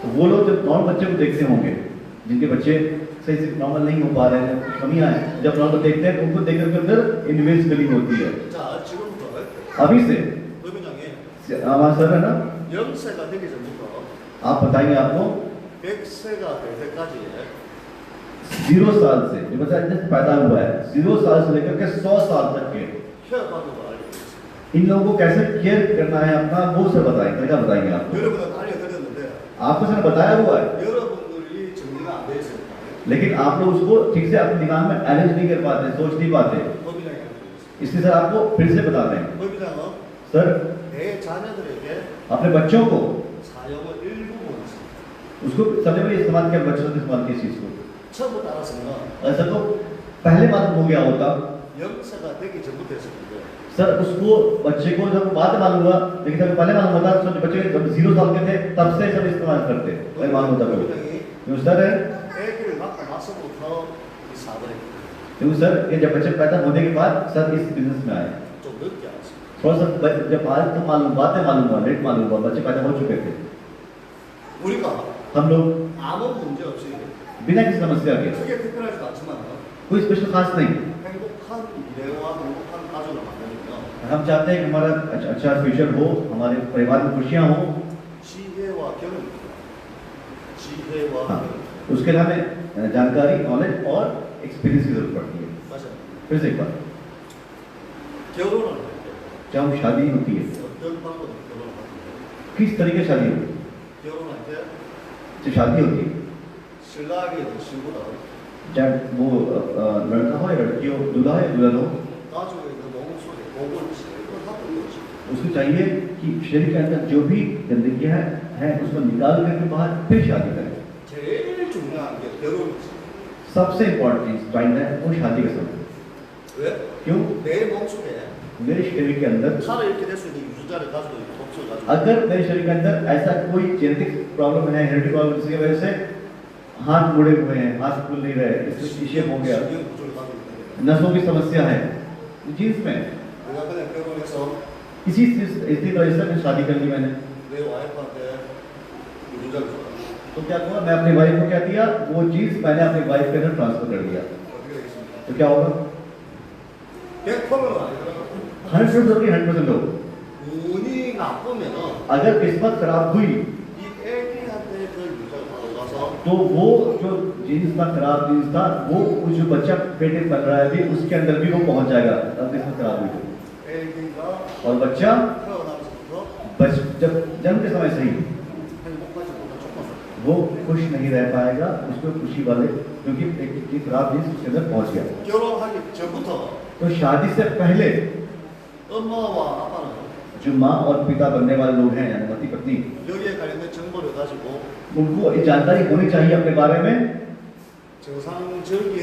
तो वो लोग जब नॉर्मल बच्चे को देखते होंगे, जिनके बच्चे सही से नॉर्मल नहीं हो पा रहे हैं, कुछ कमियां हैं, जब नॉर्मल देखते हैं तो उनको देखकर के अंदर इनवेस फीलिंग होती है। 자, 지금부터 अभी से 의민양이 हमारा सर है ना, 0세가 되기 전부터 आप बताएंगे आपको 100세가 될 때까지 0 साल से जो बच्चा जस्ट पैदा हुआ है 0 साल से लेकर के 100 साल तक के 케어받는 걸 알고 있습니다. इन लोगों को कैसे केयर करना है अपना, वो सब बताएंगे, तरीका बताएंगे आपको। 여러분한테 알려드렸는데 आपको सर बताया हुआ है, 여러분들이 정리가 안 돼 있습니다. लेकिन आप लोग उसको ठीक से अपने दिमाग में अरेंज नहीं कर पाते, सोच नहीं पाते, 의민양이 알려드렸습니다. इसलिए सर आपको फिर से बताते हैं। 의민양은 सर 내 자녀들에게 अपने बच्चों को 사용을 일부분 했습니다. उसको सबसे पहले इस्तेमाल किया, बच्चों ने इस्तेमाल किया इस चीज को। 처음부터 알았으면 ऐसा तो पहले मालूम हो गया होता 0세가 되기 전부터 했을 텐데 सर, उसको बच्चे को जब बाद में मालूम हुआ, लेकिन जब पहले मालूम होता तो बच्चे जब 0 साल के थे तब से सब इस्तेमाल करते, वही मालूम होता को। 의민양이 क्यों सर है? 애기를 낳고 나서부터 이 사업을 했거든요. क्यों सर, ये जब बच्चे पैदा होने के बाद सर इस बिजनेस में आए। 좀 늦게 알았습니다. थोड़ा सा जब आज तो मालूम, बातें मालूम हुआ, लेट मालूम हुआ, बच्चे पैदा हो चुके थे। 우리가 हम लोग 아무 문제 없이 बिना किसी समस्या के, 크게 특별하지도 않지만 कोई स्पेशल खास नहीं, 행복한 미래와 행복한 가족을 만들면 हम चाहते हैं कि हमारा अच्छा फ्यूचर हो, हमारे परिवार में खुशियाँ हो। 지혜와 경험이 필요합니다. 지혜와 हाँ, 경험. उसके लिए हमें जानकारी, नॉलेज और एक्सपीरियंस की जरूरत पड़ती है। 맞아요. फिर से एक बार, 결혼을 할 जब हम शादी होती है, 때 어떤 방법으로 결혼을 하는데 किस तरीके से शादी होती है? 결혼할 때 जो शादी होती है, 신랑이 신부다 चाहे वो लड़का हो या लड़की हो, दूल्हा हो या दुल्हन हो, 가족의 그 몸 속에 복을 제거하고 이것이 उसको चाहिए कि शरीर के अंदर जो भी गंदगी है उसको निकाल करके बाहर फिर शादी करें। 제일 중요한 게 결혼이지. सबसे इम्पोर्टेंट चीज टाइम है वो शादी का समय। 왜? क्यों? 내 몸속에 मेरे शरीर के अंदर 살아있게 될 수 있는 유전자를 가지고 있는 독소가지고 अगर मेरे शरीर के अंदर ऐसा कोई जेनेटिक प्रॉब्लम है, हेरिडिटी प्रॉब्लम, जिसकी वजह से हाथ मुड़े हुए हैं, हाथ खुल नहीं रहे, इससे शेप हो गया, 신경 구조를 가지고 있는 नसों की समस्या है जीन्स में, 내가 그냥 결혼해서 इसी वजह से मैं शादी कर ली मैंने। 내 와이프한테 유전자를 줬다. तो क्या हुआ, मैं अपनी वाइफ को क्या दिया, वो चीज मैंने अपनी वाइफ के अंदर ट्रांसफर कर दिया, 어떻게 되겠습니까? तो क्या होगा? 100%는 아니더라도 100% हो। 운이 나쁘면은 अगर किस्मत खराब हुई 이 애기한테 그 유전자가 바로 가서 तो वो जो जीन्स का खराब जीन्स था वो जो बच्चा पेट में पल रहा है अभी उसके अंदर भी वो पहुंच जाएगा, अगर किस्मत खराब हुई तो। 애기가 और बच्चा 태어나면서부터 जब जन्म के समय से ही 행복하지 못한 조건을 वो खुश नहीं रह पाएगा, उसको खुशी वाले, क्योंकि एक खराब जीन्स उसके अंदर पहुंच गया। 결혼하기 전부터 तो शादी से पहले 엄마와 아빠는 जो माँ और पिता बनने वाले लोग हैं, यानी पति पत्नी, 여기에 관련된 정보를 가지고 उनको ये जानकारी होनी चाहिए अपने बारे में, 정상적인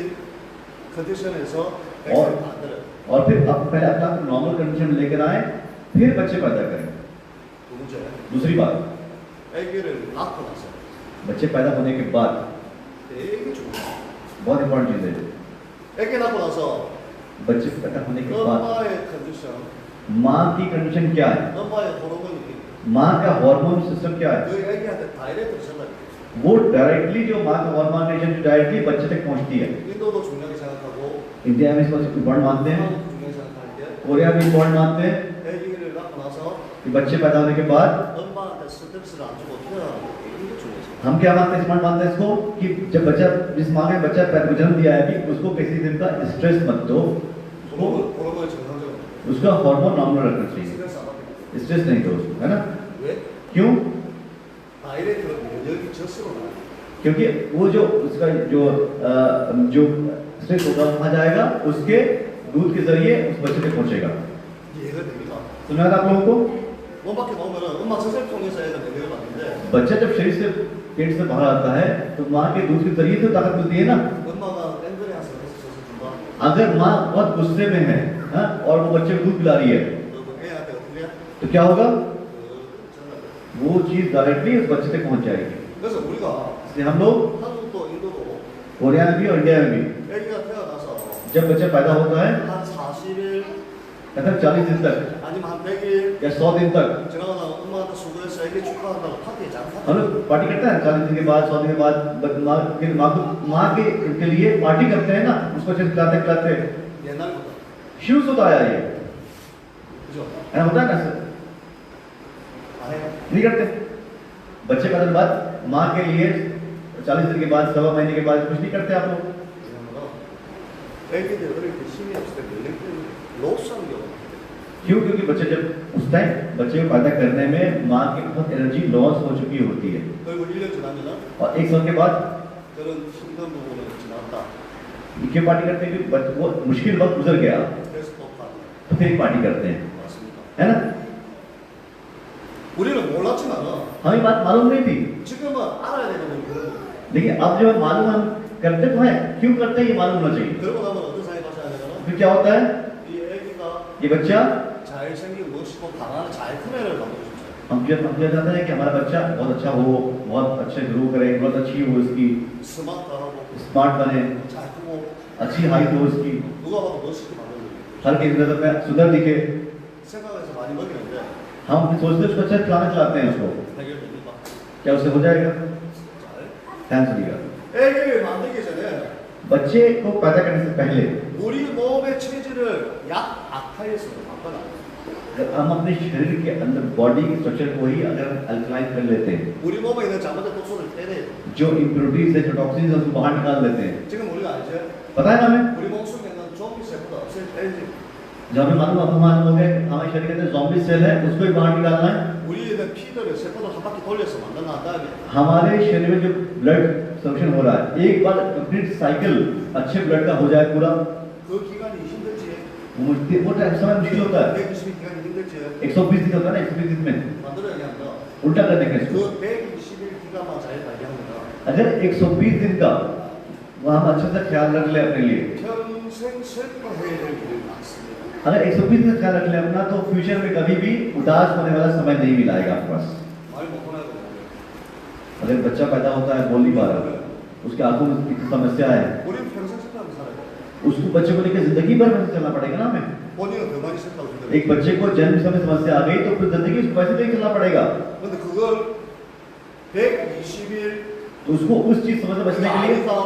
컨디션에서 और 백세를 만들어요. और फिर अब पहले अपना नॉर्मल कंडीशन में लेकर आए, फिर बच्चे पैदा करें। 두 번째, दूसरी बात, 아기를 낳고 나서 बच्चे पैदा होने के बाद 되게 중요해요. बहुत इंपॉर्टेंट चीज है, 아기 낳고 나서 बच्चे पैदा होने के बाद 엄마의 컨디션, माँ की कंडीशन क्या है, 엄마의 호르몬이 माँ का हार्मोन सिस्टम क्या है, 그 아기한테 다이렉트로 전달이 돼요. वो डायरेक्टली जो माँ का हार्मोन जो डायरेक्टली बच्चे तक पहुंचती है। 인도도 중요하게 생각하고 इंडिया में इसको इम्पोर्टेंट मानते हैं, 한국도 중요하게 생각하는 게 कोरिया भी इम्पोर्टेंट मानते हैं 아기를 낳고 나서 कि बच्चे पैदा होने के बाद 엄마한테 스트레스를 안 주고 태어나는 게 이게 중요해요. हम क्या मानते हैं, स्मार्ट मानते हैं इसको कि जब बच्चा, जिस माँ ने बच्चा पैदा जन्म दिया है कि उसको किसी दिन का स्ट्रेस मत दो, उसको 호르몬이 정상적으로 उसका हार्मोन नॉर्मल रखना चाहिए, 스트레스 안 받게 돼요. स्ट्रेस नहीं दो उसको, है ना? 왜? क्यों? 다이렉트로 면역이 젖으로 나와요. क्योंकि वो जो उसका जो स्ट्रेस होगा आ जाएगा, उसके दूध के जरिए उस बच्चे तक पहुंचेगा। 이해가 됩니까? सुना था आप लोगों को? 몸 밖에 나오면은 엄마 젖을 통해서 애가 면역을 받는데 बच्चा जब शरीर से पेट से बाहर आता है तो माँ के दूध के जरिए तो ताकत मिलती है ना। 엄마가 땡그레 한서 젖을 준다. अगर माँ बहुत गुस्से में है, हाँ, और वो बच्चे को दूध पिला रही है 그리고 애한테 어떻게 해? तो क्या होगा, 전달. वो चीज डायरेक्टली उस बच्चे तक पहुंच जाएगी। 그래서 우리가 इसलिए हम लोग 한국도 인도도 कोरिया में भी और इंडिया में भी 애기가 태어나서 जब बच्चा पैदा होता है 한 40일 मतलब 40 दिन तक 아니면 한 100일 या 100 दिन तक 지나가다 엄마한테 수고해서 애기 생일 축하한다고 파티에 장 हम लोग पार्टी करते हैं 40 दिन के बाद 100 दिन के बाद माँ के लिए पार्टी करते हैं ना, उसको अच्छे से खिलाते खिलाते 옛날부터. शुरू से तो आया ये 그죠? ऐसा होता है ना सर? 안 해요? नहीं करते। बच्चे पैदा के बाद माँ के लिए 40 दिन के बाद 1.25 महीने के बाद कुछ नहीं करते आप लोग? 왜냐면 애기들 어릴 때 힘이 없을 때 면역력이 로스한 경우가 있어요. क्यों? क्योंकि बच्चे जब उस टाइम बच्चे को पैदा करने में माँ की बहुत एनर्जी लॉस हो चुकी होती है, 그리고 1년 지나면은 और 1 साल के बाद 그런 힘든 부분을 지났다. क्यों पार्टी करते हैं? क्योंकि वो मुश्किल वक्त गुजर गया 그래서 또 파티. तो फिर पार्टी करते हैं, 맞습니다. है ना? 우리는 몰랐지만은 हमें बात मालूम नहीं थी, 지금은 알아야 되는 건 그런 거예요. लेकिन अब जब हम मालूम हम करते तो है, क्यों करते हैं ये मालूम होना चाहिए। 그러고 나면 어떤 생각이 가셔야 되냐면 फिर क्या होता है? 이 애기가 ये बच्चा 잘생기고 멋있고 강한 잘 큰 애를 만들고 싶어요. हम क्या चाहते हैं कि हमारा बच्चा बहुत अच्छा हो, बहुत अच्छे ग्रो करे, बहुत अच्छी हो उसकी, 스마트하고 स्मार्ट बने, 잘 크고 अच्छी हाइट हो उसकी, 누가 봐도 멋있게 만들고 हर किसी नजर में सुंदर दिखे। 생각해서 많이 먹이는데 हम अपने सोचते हैं उसको अच्छा खिलाना चाहते हैं उसको, 해결됩니까? क्या उससे हो जाएगा? 잘. ध्यान सुनिएगा, 애기를 만들기 전에 बच्चे को पैदा करने से पहले 우리 몸의 체질을 약 악화해서 바꿔놔요. अगर हम अपने शरीर के अंदर बॉडी के स्ट्रक्चर को ही अगर अल्कलाइन कर लेते हैं, 우리 몸에 있는 잘못된 독소를 떼내요. जो इम्प्योरिटीज है, जो टॉक्सिन्स है, उसको बाहर निकाल देते हैं। 지금 우리가 알죠? पता है ना हमें? 우리 몸속에 있는 좀비 세포가 없을 때 जब हमें मालूम हो गया हमारे शरीर के अंदर ज़ॉम्बी सेल है, उसको भी बाहर निकालना है। 우리 있는 피들을 세포를 한 바퀴 돌려서 만든 다음에 हमारे शरीर में जो ब्लड सर्कुलेशन हो रहा है, एक बार कंप्लीट साइकिल अच्छे ब्लड का हो जाए पूरा, 그 기간이 힘들지. वो टाइम समय मुश्किल होता है। 120 기간이 힘들지. 120 दिन होता है ना, 120 दिन में 만들어야 한다. उल्टा कर देंगे इसको। 그 121 기간만 잘 관리합니다. अगर 120 दिन का वहाँ हम अच्छे से ख्याल रख ले अपने लिए, 평생 슬퍼해야 될 일이 많습니다. अगर 120 दिन का ख्याल रख ले अपना, तो फ्यूचर में कभी भी उदास होने वाला समय नहीं मिलेगा आपके पास। 말 못하는 거. अगर बच्चा पैदा होता है बोल नहीं पा रहा, उसके आंखों में कितनी समस्या है, 우리는 평생 슬퍼하면서 살아요. उसको बच्चे को लेकर जिंदगी भर वैसे चलना पड़ेगा ना हमें। 본인은 더 많이 슬퍼하고 힘들어요. एक बच्चे को जन्म समय समस्या आ गई तो फिर जिंदगी उसको वैसे नहीं चलना पड़ेगा, 근데 그걸 120일 तो उसको उस चीज समझ से बचने के लिए 안에서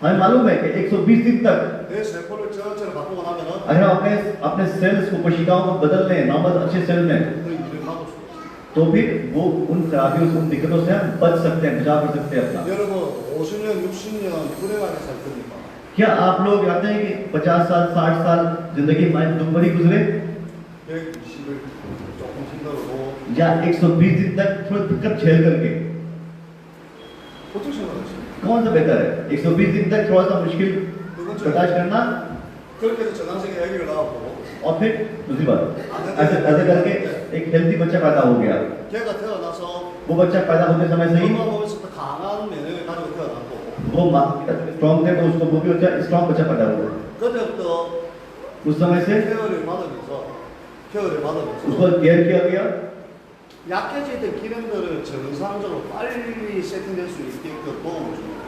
हमें मालूम है कि 120 दिन तक 내 세포를 전체를 바꾸고 나면은 अगर हम अपने अपने सेल्स को, कोशिकाओं को बदल लें नॉर्मल अच्छे सेल में, 그 일을 막을 수 있어요. तो फिर वो उन खराबियों से, उन दिक्कतों से हम बच सकते हैं, बचाव कर सकते हैं अपना। 여러분 50년, 60년 불행하게 살 겁니까? क्या आप लोग चाहते हैं कि 50 साल 60 साल जिंदगी हमारी दुख भरी गुजरे, 120일 조금 힘들어도 या 120 दिन तक थोड़ी दिक्कत झेल करके? 어떻게 생각하십니까? कौन सा बेहतर है? 120 दिन तक थोड़ा सा मुश्किल बर्दाश्त करना 그렇게 해서 전환생에 아기를 낳았고 और फिर दूसरी बात, ऐसे ऐसे करके एक हेल्थी बच्चा पैदा हो गया, 걔가 태어나서 वो बच्चा पैदा होते समय से ही 엄마 몸에서부터 강한 면역을 가지고 태어났고 वो माँ स्ट्रॉन्ग थे, तो उसको वो भी बच्चा स्ट्रॉन्ग बच्चा पैदा हुआ। 그때부터 उस समय से 케어를 받으면서 उसको केयर किया गया, 약해지던 기능들을 정상적으로 빨리 세팅될 수 있게끔 도움을 줍니다.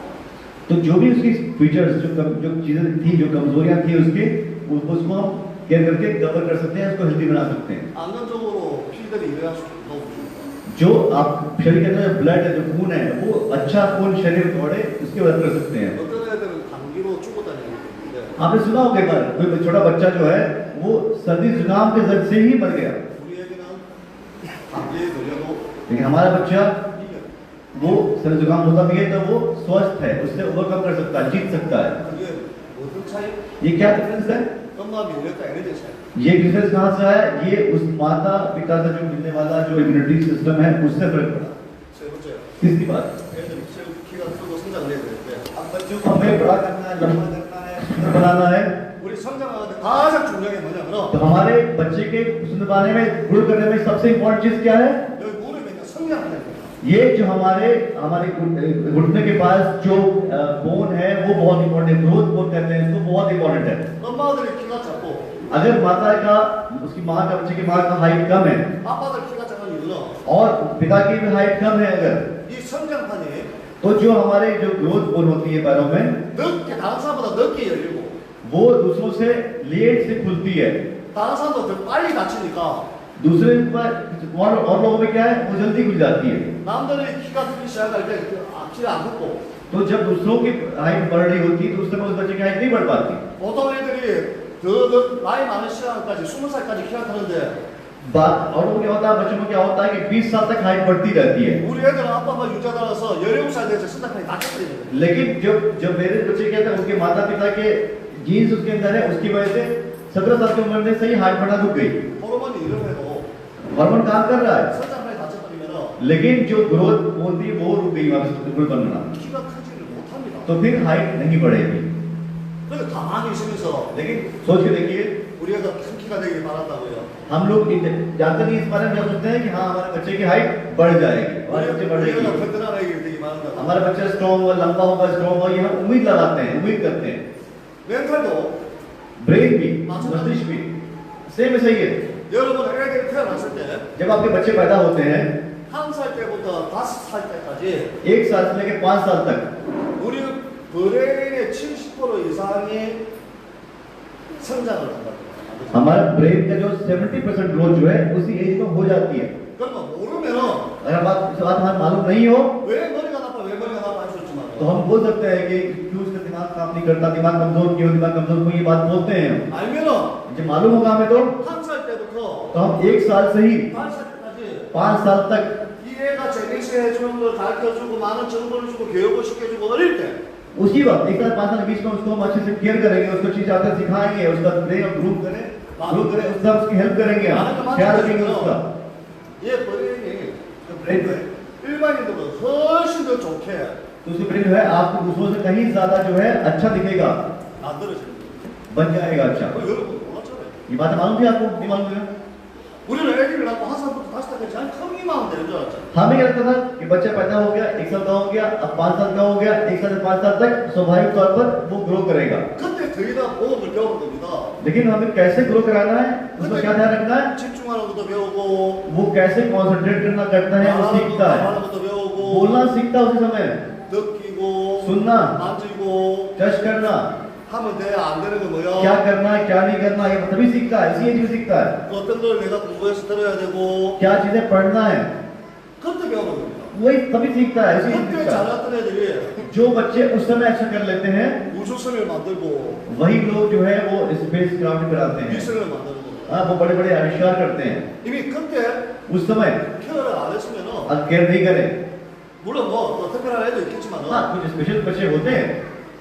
तो जो भी उसकी फीचर्स, जो चीजें थी, जो कमजोरियां थी उसके, उसको हम केयर करके कवर कर सकते हैं, उसको हेल्दी बना सकते हैं। 안정적으로 피들이 일어날 수 있도록 도움을 줍니다. जो आप शरीर के अंदर ब्लड है, जो खून है, वो अच्छा खून शरीर में दौड़े, उसकी मदद कर सकते हैं। 어떤 애들은 감기로 죽고 다니는 게 있는데 आपने सुना होगा एक बार कोई छोटा बच्चा जो है वो सर्दी जुकाम के जड़ से ही मर गया, 우리 애기는 감기에 걸려도 लेकिन हमारा बच्चा 이겨요. वो सर्दी जुकाम होता भी है तो वो स्वस्थ है, उससे ओवरकम कर सकता है, जीत सकता है। 그게 어떤 차이? ये क्या डिफरेंस है? 엄마 면역과 에너지 차이. ये डिफरेंस कहाँ से आया? ये उस माता पिता से जो मिलने वाला जो इम्यूनिटी सिस्टम है उससे फर्क पड़ा। 세 번째, तीसरी बात, 애들이 키가 크고 성장을 해야 되는데 बच्चों को हमें बड़ा करना है, लंबा करना है, सुंदर बनाना है, 우리 성장하는데 가장 중요한 게 뭐냐면 तो हमारे बच्चे के सुंदर बनाने में, ग्रो करने में सबसे इम्पोर्टेंट चीज क्या है? 여기 무릎에 있는 성장하는 거예요. ये जो हमारे हमारे घुटने के पास जो बोन है वो बहुत इम्पोर्टेंट है, ग्रोथ बोन कहते हैं इसको, बहुत इम्पोर्टेंट है। 엄마들이 키가 작고 अगर माता का, उसकी माँ का, बच्चे की माँ का हाइट कम है 아빠들 키가 작은 이유는 और पिता की भी हाइट कम है अगर, 이 성장판이 तो जो हमारे जो ग्रोथ बोन होती है पैरों में, 늦게 다른 사람보다 늦게 열리고 वो दूसरों से लेट से खुलती है, 다른 사람보다 더 빨리 다치니까 दूसरे और लोगों में क्या है, वो जल्दी खुल जाती है। 남들이 키가 크기 시작할 때 키를 안 컸고 तो जब दूसरों की हाइट बढ़ रही होती है तो उस समय उस बच्चे की हाइट नहीं बढ़ पाती। 보통 애들이 더 나이 많은 시간까지 20살까지 키가 크는데 और वो क्या होता है, बच्चों में क्या होता है कि 20 साल तक हाइट बढ़ती रहती है। 우리 애들은 아빠 엄마 유자 따라서 17살 돼서 신장판이 다 켜버리거든. लेकिन जब मेरे बच्चे क्या था, उनके माता पिता के जीन्स उसके अंदर है, उसकी वजह से 17 साल की उम्र में सही हाइट बढ़ना रुक गई। 호르몬이 이러면도 हार्मोन काम कर रहा है, 신장판이 다쳐버리면 लेकिन जो ग्रोथ होती है वो रुक गई, वापस ग्रोथ बनना, 키가 크지를 못합니다. तो फिर हाइट नहीं बढ़ेगी। 그러니까 가만히 있으면서 लेकिन सोच के देखिए, 우리 애가 큰 키가 되길 바란다고요. हम लोग जानते नहीं इस बारे में, सोचते हैं कि हाँ हमारे बच्चे की हाइट बढ़ जाएगी, हमारे बच्चे बढ़ 우리 애가 जाएगी, 든든한 애가 되길 바란다. हमारा बच्चा स्ट्रॉन्ग होगा, लंबा होगा, स्ट्रॉन्ग होगा, ये हम उम्मीद लगाते हैं, उम्मीद करते हैं। 멘탈도 ब्रेन भी, मस्तिष्क भी सेम ऐसा ही है। 여러분 애들이 태어났을 때 जब आपके बच्चे पैदा होते हैं 1살 때부터 5살 때까지 1 साल से लेकर 5 साल तक 우리 브레인의 70% 이상이 성장을 한다. हमारा ब्रेन का जो 70% ग्रोथ जो है उसी एज में हो जाती है। 그러면 모르면은 अगर बात हमें मालूम नहीं हो 왜 머리가 나빠 왜 머리가 나빠 할 수 있지만 तो हम बोल सकते हैं कि क्यों उसका दिमाग काम नहीं करता, दिमाग कमजोर क्यों, दिमाग कमजोर क्यों, ये बात बोलते हैं। 알면은 जब मालूम होगा हमें तो 1살 때부터 हम 1 साल से ही 8살 때까지 5 साल तक 이 애가 재밌게 해주는 걸 가르쳐주고 많은 정보를 주고 교육을 시켜주고 어릴 때 उसी वक्त 1 साल 5 साल के बीच में उसको हम अच्छे से केयर करेंगे, उसको चीज आकर सिखाएंगे, उसका ब्रेन ग्रूम करें, उसका उसकी हेल्प करेंगे, ख्याल रखेंगे उसका। 얘 브레인이 그 브레인이 일반인들보다 훨씬 더 좋게 तो उसके ब्रेन जो है आपको दूसरों से कहीं ज्यादा जो है अच्छा दिखेगा, 만들어지는 बन जाएगा अच्छा। 거예요. 여러분 몰랐잖아요. ये बात मालूम थी आपको, नहीं मालूम थी? 우리는 아기를 낳고 1살부터 5살까지 한 컴이만 하면 되는 줄 알았잖아요. हमें क्या लगता था कि बच्चा पैदा हो गया, 1 साल का हो गया, अब 5 साल का हो गया, 1 साल से 5 साल तक स्वाभाविक तौर पर वो ग्रो करेगा। 그때 거의 다 보험을 배우는 겁니다. लेकिन हमें कैसे ग्रो कराना है, उसमें क्या ध्यान रखना है, 집중하는 것도 배우고 वो कैसे कंसंट्रेट करना करता है, वो सीखता है, 말하는 것도 배우고 बोलना सीखता है उसी समय, 느끼고 सुनना, 만지고 टच करना, 하면 돼. 안 되는 거 뭐야? क्या करना है क्या नहीं करना, ये तभी सीखता है, इसी एज में सीखता है। 어떤 걸 내가 공부해서 들어야 되고 क्या चीजें पढ़ना है 그때 배우는 겁니다. वही तभी सीखता है, इसी एज में 그때 सीखता है। 잘났던 애들이 जो बच्चे उस समय अच्छा कर लेते हैं 우주선을 만들고 वही लोग जो है वो स्पेस क्राफ्ट कराते हैं, 미션을 만드는 겁니다. हाँ वो बड़े बड़े आविष्कार करते हैं। 이미 그때 उस समय 케어를 안 했으면은 अगर केयर नहीं करें, 물론 뭐 특별한 애도 있겠지만은 हाँ कुछ स्पेशल बच्चे होते हैं,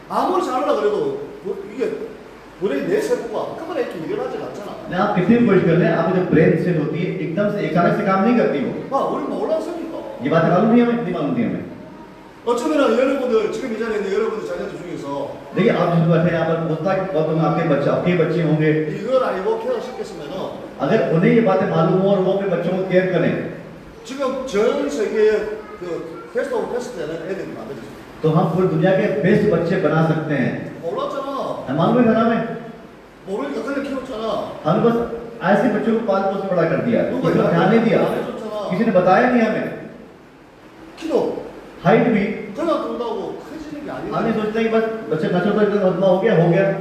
아무리 잘하려 그래도 이게 브레인 내 세포가 한꺼번에 이렇게 일어나지 않잖아. ना आप कितनी भी कोशिश कर लें, आपको जब ब्रेन सेट होती है एकदम से अचानक से काम नहीं करती वो। 막 우리 몰랐으니까. ये बात मालूम नहीं हमें, नहीं मालूम थी हमें। 어쩌면은 여러분들 지금 이 자리에 있는 여러분들 자녀들 중에서 देखिए आप जिस बैठे हैं यहाँ पर, होता है बहुत लोग आपके बच्चे होंगे, 이걸 알고 케어 시켰으면은 अगर उन्हें ये बातें मालूम हो और वो अपने बच्चों को केयर करें 지금 전 세계에 그 테스트 오브 테스트에는 애들이 만들어졌어. तो हम पूरी दुनिया के बेस्ट बच्चे बना सकते हैं। 몰랐잖아. मालूम है हमें, 모르니까 그냥 키웠잖아. हमने बस ऐसे बच्चों को पाल पोस बड़ा कर दिया, 누가 किसी ने ध्यान नहीं दिया, 안 해줬잖아. किसी ने बताया नहीं हमें। 키도 हाइट भी 그냥 둔다고 커지는 게 हम 아니야. नहीं सोचते कि बस बच्चे नशो तो इतना लंबा हो गया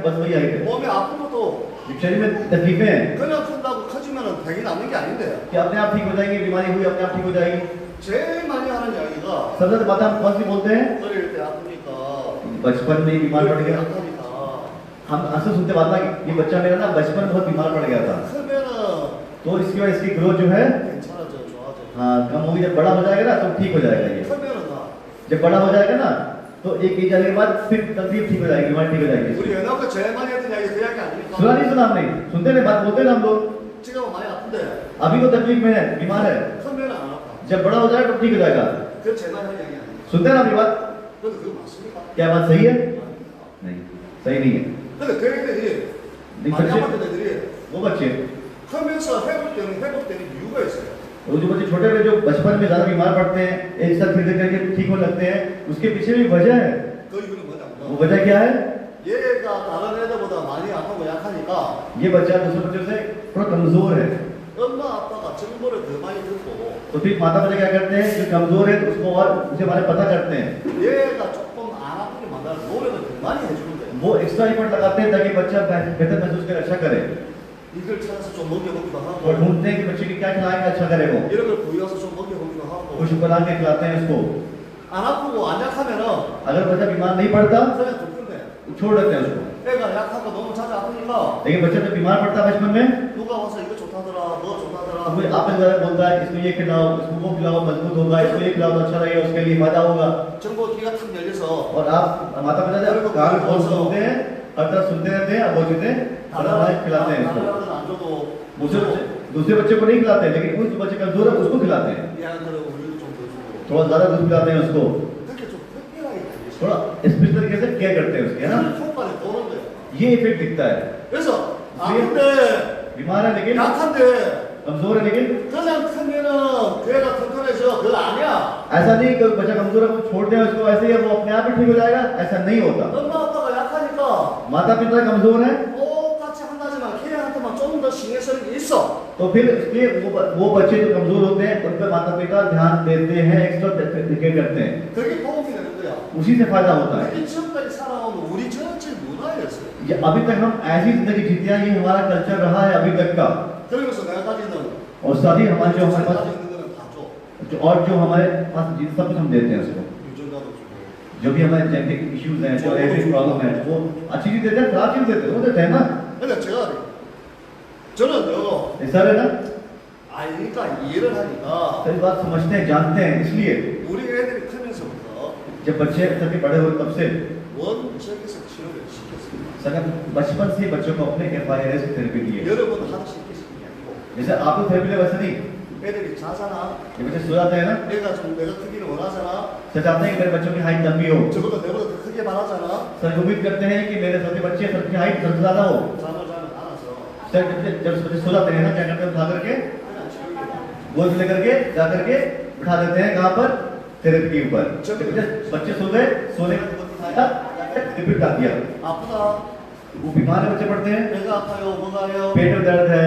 बस वही हाइट है। 몸에 아픈 것도 शरीर में तकलीफें हैं 그냥 큰다고 커지면은 병이 남는 게 아닌데. कि अपने आप ठीक हो जाएंगे, बीमारी हुई अपने आप ठीक हो जाएगी। 제일 많이 하는 이야기가 सबसे ज्यादा बात हम कौन सी बोलते हैं, 어릴 때 아프니까 बचपन में ही बीमार पड़ गया। 약하니까 हम अक्सर सुनते बात ना कि ये बच्चा मेरा ना बचपन में बहुत बीमार पड़ गया था, 크면은 तो इसकी वजह इसकी ग्रोथ जो है 괜찮아져 좋아져. हाँ कम होगी, जब बड़ा हो जाएगा ना तो ठीक हो जाएगा। ये 크면은 나 जब बड़ा हो जाएगा ना तो एक एज आने के बाद फिर तकलीफ ठीक हो जाएगी, बीमारी ठीक हो जाएगी। 우리 연합가 제일 많이 했던 이야기 그 이야기 아닙니까? सुना नहीं सुना हमने, सुनते नहीं बात बोलते ना हम लोग। 지금 많이 아픈데 अभी तो तकलीफ में है, बीमार है, 크면은 안 아파. जब बड़ा हो जाएगा तो ठीक हो जाएगा। 그 제일 많이 하는 이야기 아닙니까? सुनते हैं ना अपनी बात, 근데 그거 맞습니까? क्या बात सही है? नहीं सही नहीं है। 근데 그 애들이 नहीं 많이 बच्चे, 아팠던 애들이 वो बच्चे 크면서 회복되는 이유가 있어요. वो जो बच्चे छोटे में जो बचपन में ज्यादा बीमार पड़ते हैं, एक साथ धीरे करके ठीक होने लगते हैं, उसके पीछे भी वजह है। 그 이유는 वो 뭐냐면 वजह क्या है, 얘가 다른 애들보다 많이 아프고 약하니까 ये बच्चा दूसरे बच्चों से थोड़ा कमजोर है, 엄마 아빠가 정보를 더 많이 듣고 तो फिर माता पिता क्या करते हैं, जो कमजोर है तो उसको और उसे हमारे पता करते हैं, 얘가 조금 안 아프게 만드는 노력을 더 많이 해주는 거예요. वो एक्स्ट्रा एफर्ट लगाते हैं ताकि बच्चा बेहतर महसूस करे, अच्छा करे। 이걸 찾아서 좀 먹여보기도 और 하고 ढूंढते हैं कि बच्चे की क्या खिलाएंगे अच्छा करे वो, 이런 걸 구해와서 좀 먹여보기도 하고 कुछ बना के खिलाते हैं उसको। 안 아프고 안 약하면은 अगर बच्चा बीमार नहीं पड़ता 그냥 두근대. छोड़ देते हैं उसको। 애가 약하고 너무 자주 아프니까 लेकिन बच्चा जब बीमार पड़ता है बचपन में, 누가 와서 이거 좋다더라, 뭐 좋다더라. कोई आपस में बोलता है इसको ये खिलाओ, इसको वो खिलाओ, मजबूत होगा, इसको ये खिलाओ तो अच्छा लगेगा, उसके लिए फायदा होगा। 정보 귀가 탁 열려서 और आप माता पिता जब कान खोल सुनते हैं, हर तरफ सुनते रहते हैं, अब वो चीजें खिलाते हैं इसको। 다른 안 줘도 दूसरे बच्चे को नहीं खिलाते, लेकिन उस बच्चे कमजोर है उसको खिलाते हैं, 얘한테는 우유도 좀 더 주고 थोड़ा ज्यादा दूध पिलाते हैं उसको, 그렇게 좀 특별하게 되죠. थोड़ा स्पेशल तरीके से केयर करते हैं उसके, है ना। 효과를 보는 거예요. ये इफेक्ट दिखता है। 그래서 아픈데 बीमार है लेकिन, 약한데 कमजोर है लेकिन, 그냥 크면은 괴가 튼튼해져. 그거 아니야. ऐसा नहीं कि बच्चा कमजोर है वो छोड़ दे उसको ऐसे ही वो अपने आप ही ठीक हो जाएगा, ऐसा नहीं होता। 엄마 아빠가 약하니까 माता पिता कमजोर है 똑같이 한다지만 걔한테만 좀 더 신경 쓰는 게 있어. तो फिर इसलिए वो बच्चे जो कमजोर होते हैं उन पर माता पिता ध्यान देते हैं, एक्स्ट्रा केयर करते हैं, 그게 도움이 되는 거야. उसी से फायदा होता है। 우리 지금까지 살아온 우리 전체 문화였어요. ये अभी तक हम ऐसी जिंदगी जीते हैं, ये हमारा कल्चर रहा है अभी तक का। 그러면서 내가 가지는 और साथ ही हमारे जो हमारे पास 가지고 있는 거는 다 줘. और जो हमारे पास जिन सब कुछ हम देते हैं उसको, 유전자도 주고. जो भी हमारे जेनेटिक इश्यूज हैं, जो एवरेज प्रॉब्लम है, वो अच्छी चीज देते हैं, खराब चीज देते हैं, वो देते हैं ना। 근데 제가 저는요 ऐसा है ना, 아니까 이해를 하니까 सही बात समझते हैं, जानते हैं, इसलिए 우리 애들이 크면서부터 जब बच्चे सबके बड़े हुए तब से 원적에서 치료를 시켰습니다. सगन बचपन से ही बच्चों को अपने FIRS थेरेपी दी है। 여러분 하나씩 시키는 게 아니고 जैसे आपको थेरेपी ले वैसे नहीं, 애들이 자잖아. ये बच्चे सो जाते हैं ना, 내가 크기를 원하잖아. सर चाहते हैं कि मेरे बच्चों की हाइट लंबी हो, 저보다 내보다 더 크게 말하잖아. सर उम्मीद करते हैं कि मेरे सबके बच्चे सबकी हाइट सबसे ज्यादा हो। 잠을 자면 안아서 सर जब बच्चे सो जाते हैं ना, क्या करते हैं, उठा करके 그냥 치료해요. गोद में लेकर के जा करके बिठा देते हैं कहाँ पर, थेरेपी के ऊपर। जब बच्चे सो गए, सोने का वक्त आया, थेरेपी बिठा दिया। 아프다. वो बीमार है बच्चे पड़ते हैं, 배가 아파요. 뭐가 해요? पेट में दर्द है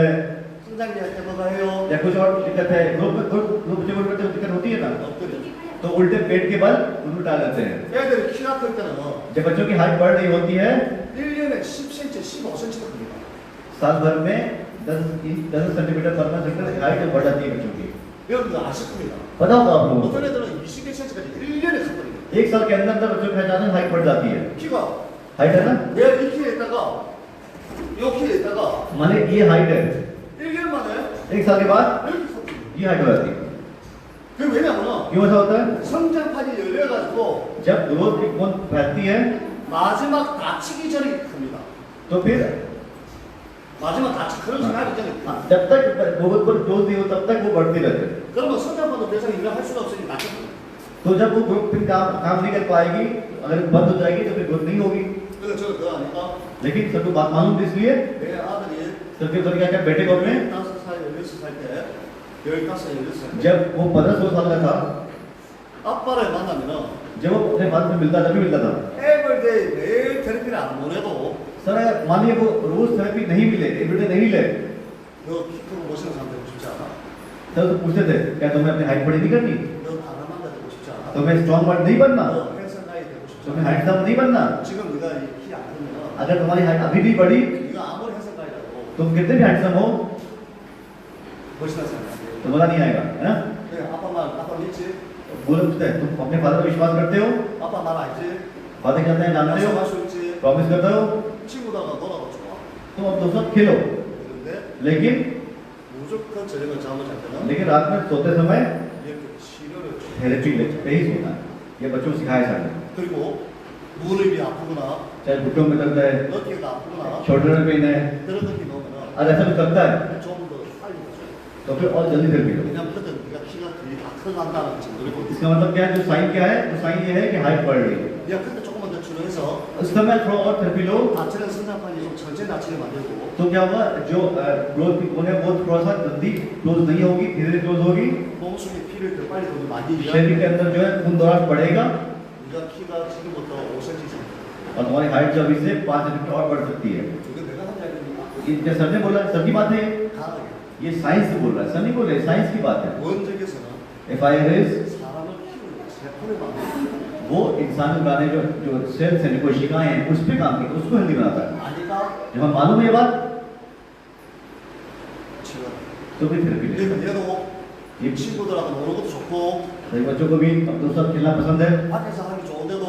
성장기 할 때 뭐가 해요? या कुछ और दिक्कत है, ग्रुप बच्चे को दिक्कत होती है ना, 엎드려. तो उल्टे पेट के बल उनको उठा देते हैं। 애들이 키가 클 때는 जब बच्चों की हाइट बढ़ रही होती है, 1년에 10cm, 15cm도 큽니다. साल भर में 10 सेंटीमीटर पर हाइट बढ़ जाती है बच्चों की। 여러분들 아실 겁니다. पता होगा आप लोगों को, 어떤 애들은 20cm까지 1년에 컸거든요. एक साल के अंदर अंदर बच्चों की अचानक हाइट बढ़ जाती है। 키가 हाइट है ना, 내가 이 키에 있다가 이 키에 있다가 माने ये हाइट है, 1년 만에 एक साल के बाद 이렇게 컸거든요. ये हाइट हो जाती है। 그게 왜냐면은 क्यों ऐसा होता है? 성장판이 열려가지고 जब ग्रोथ की बोन फैलती है 마지막 다치기 전에 큽니다. तो फिर 마지막 다치 그런 생각이 전에 जब तक ग्रोथ पर डोज नहीं हो तब तक वो बढ़ती रहती है। 그러면 성장판도 더 이상 일을 할 수가 없으니 다쳤거든요. तो जब वो ग्रोथ फिर काम नहीं कर पाएगी, अगर बंद हो जाएगी तो फिर ग्रोथ नहीं होगी। 그래서 저는 그거 아니까 लेकिन सबको बात मालूम थी, इसलिए 내 아들이 सबके तो क्या बेटे को अपने 15살, 16살 때 15살, 16살 때 जब वो 15-16 साल का था, 아빠를 만나면은 जब वो अपने फादर से मिलता तभी मिलता था। 에브리데이 매일 테레피를 안 보내도 सर मानिए वो रोज थेरेपी नहीं मिले, एवरीडे नहीं ले, 너 키 크고 멋있는 사람 되고 싶지 않아? सर तो पूछते थे क्या तुम्हें अपनी हाइट बड़ी नहीं करनी, 너 다른 남자 되고 싶지 않아? तुम्हें स्ट्रॉन्ग बॉडी नहीं बनना, 너 헬스가이 되고 싶지 तुम्हें 않아? हैंडसम नहीं बनना। 지금 네가 키안 크면 अगर तुम्हारी हाइट अभी भी बढ़ी, 네가 아무리 헬스가이라도 तुम कितने भी हैंडसम हो 멋있는 사람이 안 돼. तो मजा नहीं आएगा, है ना। 네, 아빠 믿지? बोले पूछते हैं तुम अपने फादर पर विश्वास करते हो, 아빠 말 알지? बातें करते हैं, जानते हो, 약속할 수 있지? प्रॉमिस करते हो, 친구다가 너라도 좋아. तुम अब दोस्तों खेलो, 그런데 लेकिन 무조건 저녁을 잠을 잘 때는 लेकिन रात में सोते समय 이렇게 치료를 줘. थेरेपी पे ही सोना है। ये बच्चों को सिखाया जाता है। 그리고 무릎이 아프거나 चाहे घुटनों में दर्द है, 어깨가 아프거나 शोल्डर में पेन है, 그런 느낌 오면은 अगर ऐसा कुछ लगता है 좀 더 빨리 가줘. तो फिर और जल्दी थेरेपी लो। 왜냐면 그때 네가 키가 되게 다 커간다는 증거를 보고 इसका मतलब क्या है, जो साइन क्या है, वो साइन ये है कि हाइट बढ़ रही है। 네가 그때 조금만 더 치료해서 उस समय थोड़ा और थेरेपी लो 다치는 성장판이 좀 천천히 다치게 만들고 तो क्या होगा, जो ग्रोथ की बोन है वो थोड़ा सा जल्दी क्लोज नहीं होगी, धीरे धीरे क्लोज होगी, 몸 속에 피를 더 빨리 더 많이 शरीर के अंदर जो है खून दौरान बढ़ेगा 네가 키가 지금부터 5cm 정도. और तुम्हारी हाइट जो अभी से 5 सेंटीमीटर और बढ़ सकती है। 이거 내가 한 이야기입니다. ये सर ने बोला, सर की बात है, 가능해. ये साइंस से बोल रहा है, सर नहीं बोल रहे, साइंस की बात है। 원적에서는 FIRS 사람을 키우는 세포를 만드는 वो इंसान को बनाने जो सेल्स हैं, कोशिकाएं हैं, उस पे काम करता है, उसको हेल्दी बनाता है। 아니까 जब हम मालूम है ये बात, तो भी थेरेपी ले। 그러니까 얘도 이 친구들하고 노는 것도 좋고 सभी बच्चों को भी दोस्तों साथ खेलना पसंद है, 밖에서 하기 좋은데도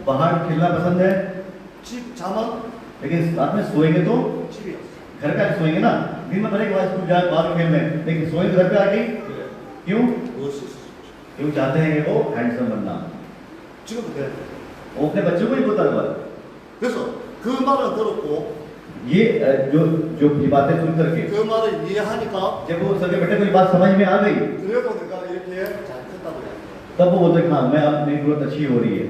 बाहर खेलना पसंद है, 집 잠은 लेकिन रात में सोएंगे तो 집이야. घर पे आके सोएंगे ना। दिन में भले बाद स्कूल जाए बाद में खेलने, लेकिन सोएंगे घर पे आके। 그래. क्यों? 무엇이 있어? क्यों चाहते हैं कि वो हैंडसम बनना। 지금도 그래. वो अपने बच्चों को ही बोलता है। 그래서 그 말을 들었고 ये जो जो ये बातें सुन करके 그 말을 이해하니까 जब वो सगे बेटे को ये बात समझ में आ गई, 그래도 내가 이렇게 잘 컸다고 해. तब वो बोलते हाँ मैं अब मेरी ग्रोथ अच्छी हो रही है।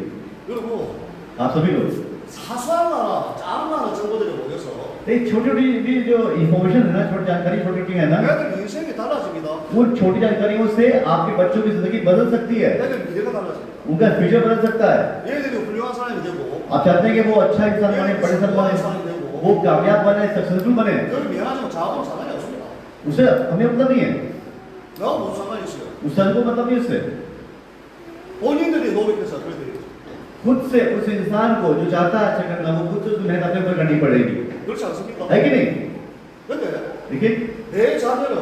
그리고 आप सभी लोग 사소한 거나 작은 정보들이 모여서 एक छोटी छोटी भी जो इंफॉर्मेशन है ना, छोटी जानकारी छोटी छोटी है ना, 애들 인생이 달라집니다. वो छोटी जानकारियों से आपके बच्चों की जिंदगी बदल सकती है, 애들 미래가 달라집니다. उनका फ्यूचर बदल सकता है। 얘들이 훌륭한 사람이 되고 आप चाहते हैं कि वो अच्छा इंसान बने, बड़े इंसान बने, वो कामयाब बने, सक्सेसफुल बने, 그걸 미안하지만 저하고는 상관이 없습니다. उसे हमें मतलब नहीं है, 나하고 무슨 상관이 있어요? उस को मतलब नहीं उससे। 본인들이 노력해서 그래 되겠죠. खुद से उस इंसान को जो चाहता है अच्छा करना, वो खुद से उसकी मेहनत अपने ऊपर करनी पड़ेगी, 그렇지 않습니까? है कि नहीं? 근데 देखिए 내 자녀를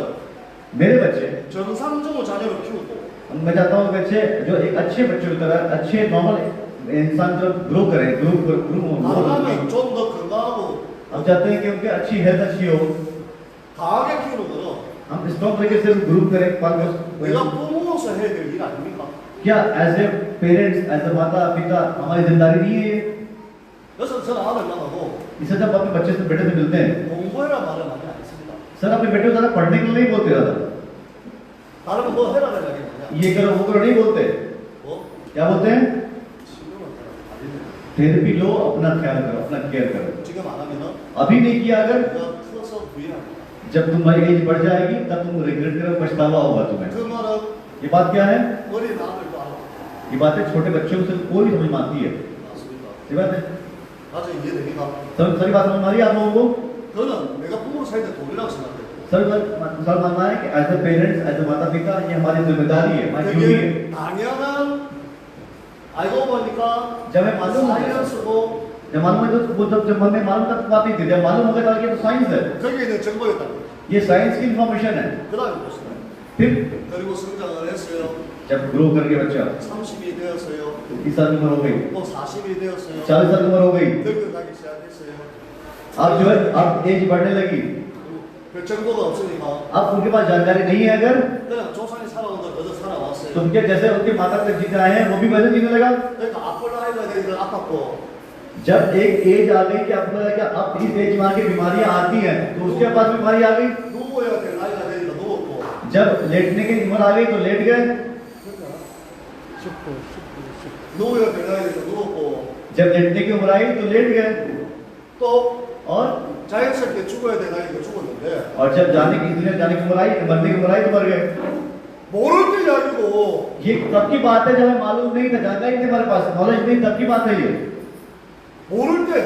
मेरे बच्चे, 정상적으로 자녀를 키우고 मैं चाहता हूँ बच्चे जो एक अच्छे बच्चों की तरह अच्छे नॉर्मल इंसान जो ग्रो करें, 가능하면 좀 더 건강하고 हम चाहते हैं कि उनकी अच्छी हेल्थ अच्छी हो, 강하게 키우는 거는 हम स्ट्रॉन्ग तरीके से ग्रो करें, 내가 부모로서 해야 될 일 아닙니까? क्या as a parents, as a माता पिता हमारी जिम्मेदारी नहीं है ये? 그래서 저는 아들 만나고 इसे जब अपने बच्चे से बेटे से मिलते हैं, 공부해라 말을 많이 안 했습니다. सर अपने बेटे को ज्यादा पढ़ने के लिए नहीं बोलते ज्यादा, 다른 거 뭐 해라 이야기 뭐냐? ये करो वो करो नहीं बोलते, 뭐? क्या बोलते हैं? 지금은 아니네. थेरेपी लो, अपना ख्याल करो, अपना केयर करो। 지금 안 하면은 अभी नहीं किया अगर, 내가 커서 후회합니다. जब तुम्हारी एज बढ़ जाएगी तब तुम रिग्रेट करो, पछतावा होगा तुम्हें। 그 말은 ये बात क्या है? 어린 아들도 알아. ये बातें छोटे बच्चों से कोई भी समझ में आती है। 맞습니까? ये बात है, 나중에 이해됩니까? सभी बात समझ में आ रही है आप लोगों को? 저는 내가 부모로 살 때 돈이라고 생각해요. सर मानना है कि as a parents, as a माता पिता ये हमारी जिम्मेदारी है, हमारी ड्यूटी है। 그게 당연한 알고 보니까 जब हमें मालूम हो गया, 사이언스고 जब मालूम है तो वो जब हमें मालूम तक बात नहीं थी, जब मालूम हो गया कि ये तो साइंस है, 거기에 있는 정보였다. ये साइंस की इंफॉर्मेशन है। 그다음에 무슨 फिर 그리고 성장을 했어요. जब ग्रो करके बच्चा 30이 되었어요. 30 साल की उम्र हो गई, 또 40이 되었어요. 40 साल की उम्र हो गई, 늙어가기 시작했어요. अब जो है अब एज बढ़ने लगी, 그 정보가 없으니까 अब उनके पास जानकारी नहीं है, अगर 그냥 조상이 살아온 걸 그저 살아왔어요. तो उनके जैसे उनके माता पिता जीते आए हैं वो भी वैसे जीने लगा। 그러니까 아플 나이가 되니까 아팠고 जब एक एज आ गई कि आपको लगा कि अब इस एज में आके बीमारियां आती हैं, तो उसके पास बीमारी आ गई। 누워야 될 나이가 되니까 누웠고 जब लेटने की उम्र आ गई तो लेट गए, 누워야 될 나이가 되니까 누웠고 जब लेटने की उम्र आई तो लेट गए, 또 और 자연스럽게 죽어야 될 나이가 죽었는데 जब जाने की दुनिया जाने की उम्र आई, मरने की उम्र आई तो मर गए। 모를 때 이야기고 ये तब की बात है जब हमें मालूम नहीं था, जानकारी नहीं हमारे पास, नॉलेज नहीं, तब की बात है ये। 모를 때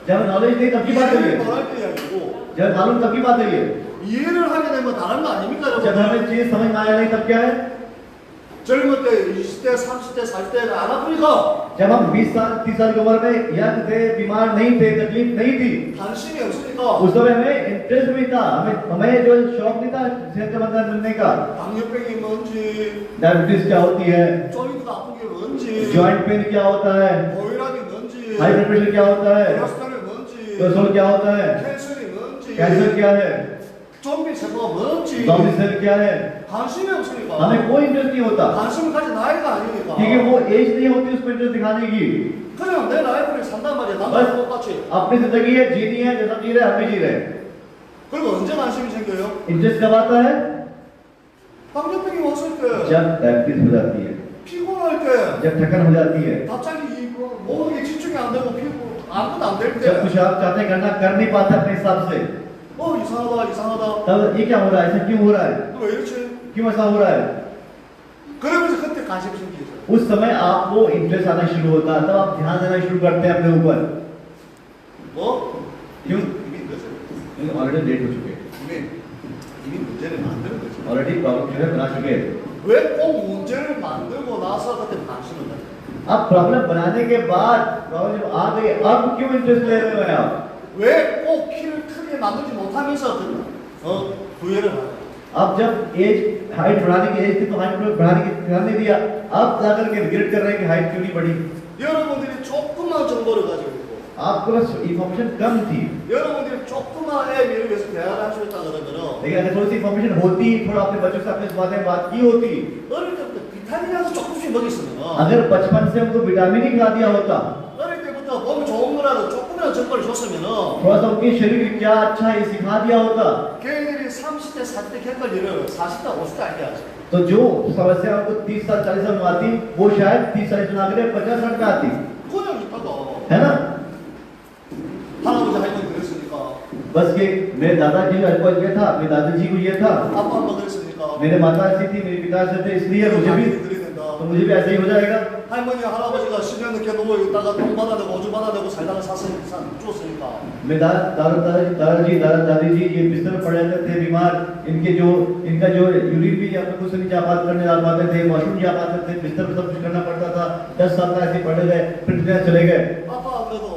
जब नॉलेज नहीं तब की बात है ये, 이해를 말할 때 이야기고 जब मालूम तब की बात है ये, 이해를 하게 되면 다른 거 아닙니까 जब 여러분? हमें चीज समझ में आया नहीं तब क्या है? 젊을 때 20대 30대 40대 안 아프니까 जब हम 20 साल 30 साल की उम्र में यंग थे, बीमार नहीं थे, तकलीफ नहीं थी, 관심이 없으니까 उस समय हमें इंटरेस्ट भी था, हमें जो शौक नहीं था सेहतमंद मिलने का। 당뇨병이 뭔지 डायबिटीज क्या होती है, 조인트가 아픈 게 뭔지 जॉइंट पेन क्या होता है, 고혈압이 뭔지 हाई ब्लड प्रेशर क्या होता है, 콜레스테롤이 뭔지 कोलेस्ट्रॉल क्या होता है, 캔ሰር이 뭔지 कैंसर क्या है, 좀비 세포가 뭔지 जॉम्बी सेल क्या है, 관심이 없으니까 हमें कोई इंटरेस्ट नहीं होता, 관심을 가진 나이가 아니니까 क्योंकि वो एज नहीं होती उसको इंटरेस्ट दिखाने की। 그냥 내 라이프를 산단 말이야 बस 남들과 똑같이 अपनी जिंदगी है, जीनी है, जैसा जी रहे हम भी जी रहे। 그리고 언제 관심이 생겨요? इंटरेस्ट कब आता है? 당뇨병이 왔을 때 जब डायबिटीज हो जाती है, 피곤할 때 जब थकन हो जाती है, 갑자기 몸이 집중이 안 되고 피고 아무것도 안 될 때 जब कुछ आप चाहते हैं करना कर नहीं पाते अपने हिसाब से, 이상하다 तब ये क्या हो रहा है, ऐसा क्यों हो रहा है, 너 왜 이렇지? क्यों ऐसा हो रहा है? 그러면서 그때 관심이 생기죠 उस समय आपको इंटरेस्ट आना शुरू होता है, तब आप ध्यान देना शुरू करते हैं अपने ऊपर। 뭐? क्यों? 이미 늦어요 ऑलरेडी लेट हो चुके हैं, 이미 문제를 만드는 거죠 ऑलरेडी प्रॉब्लम जो है बना चुके हैं। 왜 꼭 문제를 만들고 나서 그때 관심을 가요? अब प्रॉब्लम बनाने के बाद प्रॉब्लम आ गई, अब क्यों इंटरेस्ट ले रहे हो आप? 왜 꼭 키를 크게 만들지 못하면서 후회를 하요? अब जब एज हाइट बढ़ाने की एज थी तो हाइट बढ़ाने की ध्यान नहीं दिया, अब जाकर के रिग्रेट कर रहे हैं कि हाइट क्यों नहीं बढ़ी। 여러분들이 조금만 정보를 가지고 있고 आपके पास इंफॉर्मेशन कम थी, 여러분들이 조금만 애 미루면서 대화를 하셨다 그러면은 लेकिन अगर थोड़ी सी इंफॉर्मेशन होती, थोड़ा अपने बच्चों से अपने इस बारे में बात की होती, 어릴 때부터 비타민이라도 조금씩 먹였으면 अगर बचपन से हमको विटामिन ही खिला दिया होता, 어릴 때부터 몸 좋은 거라도 조금이라도 정보를 줬으면은 थोड़ा सा उनके शरीर की क्या अच्छा है सिखा दिया होता, 걔들이 30대 40대 겪을 일을 40대 50대 알게 하죠. तो जो समस्या हमको 30 साल 40 साल में आती, वो शायद 30 साल सुना कर 50 साल में आती, 그냥 좋다고. है ना। 할아버지 할머니 그랬으니까 बस ये मेरे दादाजी को ये था, मेरे दादाजी को ये था, 아빠 엄마 그랬으니까 मेरे माता ऐसी थी, मेरे पिता ऐसे थे, इसलिए मुझे भी, 그래야 된다. तो मुझे भी ऐसे ही हो जाएगा। 할머니 할아버지가 10년 넘게 누워 있다가 똥 받아내고 오줌 받아내고 살다가 죽었으니까 मेरे दादाजी दादी जी ये बिस्तर पर पड़े रहते थे बीमार, इनका जो यूरिन भी या कुछ नहीं जा करने जा पाते थे, वॉशरूम जा पाते थे, बिस्तर पर सब कुछ करना पड़ता था। 10 साल का ऐसे पढ़ गए, फिर दुनिया चले गए। 아빠 그래도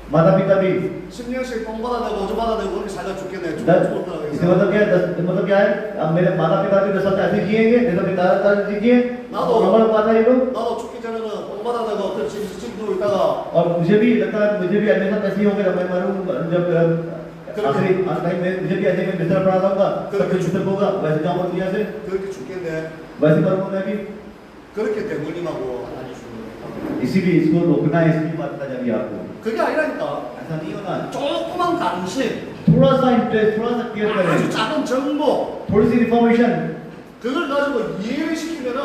माता पिता भी 10년씩 똥 받아내고 오줌 받아내고 그렇게 살다 죽겠네. इसका मतलब क्या है? मतलब क्या है? अब मेरे माता पिता भी 10 साल ऐसे जिएंगे, जैसे मेरे दादाजी जिए, नॉर्मल बात है ये लोग। 나도 죽기 전에는 똥 받아내고 어떤 집 누워 있다가 और मुझे भी लगता है, मुझे भी ऐसा ऐसे ही होगा जब मैं मरूं, जब आखिरी टाइम में मुझे भी ऐसे में बिस्तर पड़ा रहूंगा, सब कुछ खत्म होगा, वैसे जाऊंगा दुनिया से, 그렇게 죽겠네. वैसे मरूंगा मैं भी। 그렇게 대물림하고 아니 죽는 इसीलिए इसको रोकना है, इसकी बात बता जाएगी आपको। 그게 아니라니까. ऐसा नहीं होना, 조그만 관심, थोड़ा सा इंटरेस्ट, थोड़ा सा केयर 아주 करें, 작은 정보 थोड़ी सी इन्फॉर्मेशन, 그걸 가지고 이해를 시키면은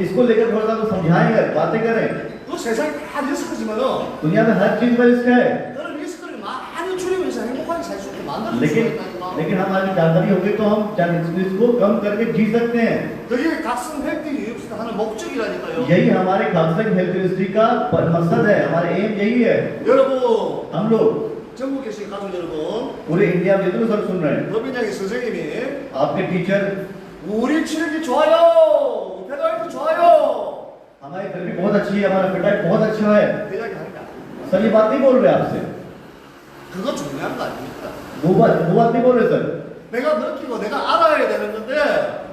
इसको लेकर थोड़ा सा समझाएंगे, बातें करें। 그 세상이 다 리스크지만은 दुनिया में हर चीज में रिस्क है, 그런 리스크를 많이 줄이면서 행복하게 살 수 있게 만들어 줄 लेकिन 수가 있다니까. लेकिन हमारी जानकारी होगी तो हम इसको कम करके जी सकते हैं। 그게 각성 획득 유입시다 하는 목적이라니까요. यही हमारे काउंसलिंग हेल्थ मिनिस्ट्री का मकसद है, हमारा एम यही है। 여러분, हम लोग 전국 계신 가족 여러분, पूरे इंडिया में जितने सब सुन रहे हैं, 법인장의 선생님이 आपके टीचर, 우리 치료기 좋아요, 페달도 좋아요. हमारी थेरेपी बहुत अच्छी है, हमारा फिटनेस बहुत अच्छा है, 그 이야기 하니까 सर ये बात नहीं बोल रहे आपसे, 그거 중요한 거 아닙니까? वो बात नहीं बोल रहे सर। 내가 느끼고 내가 알아야 되는 건데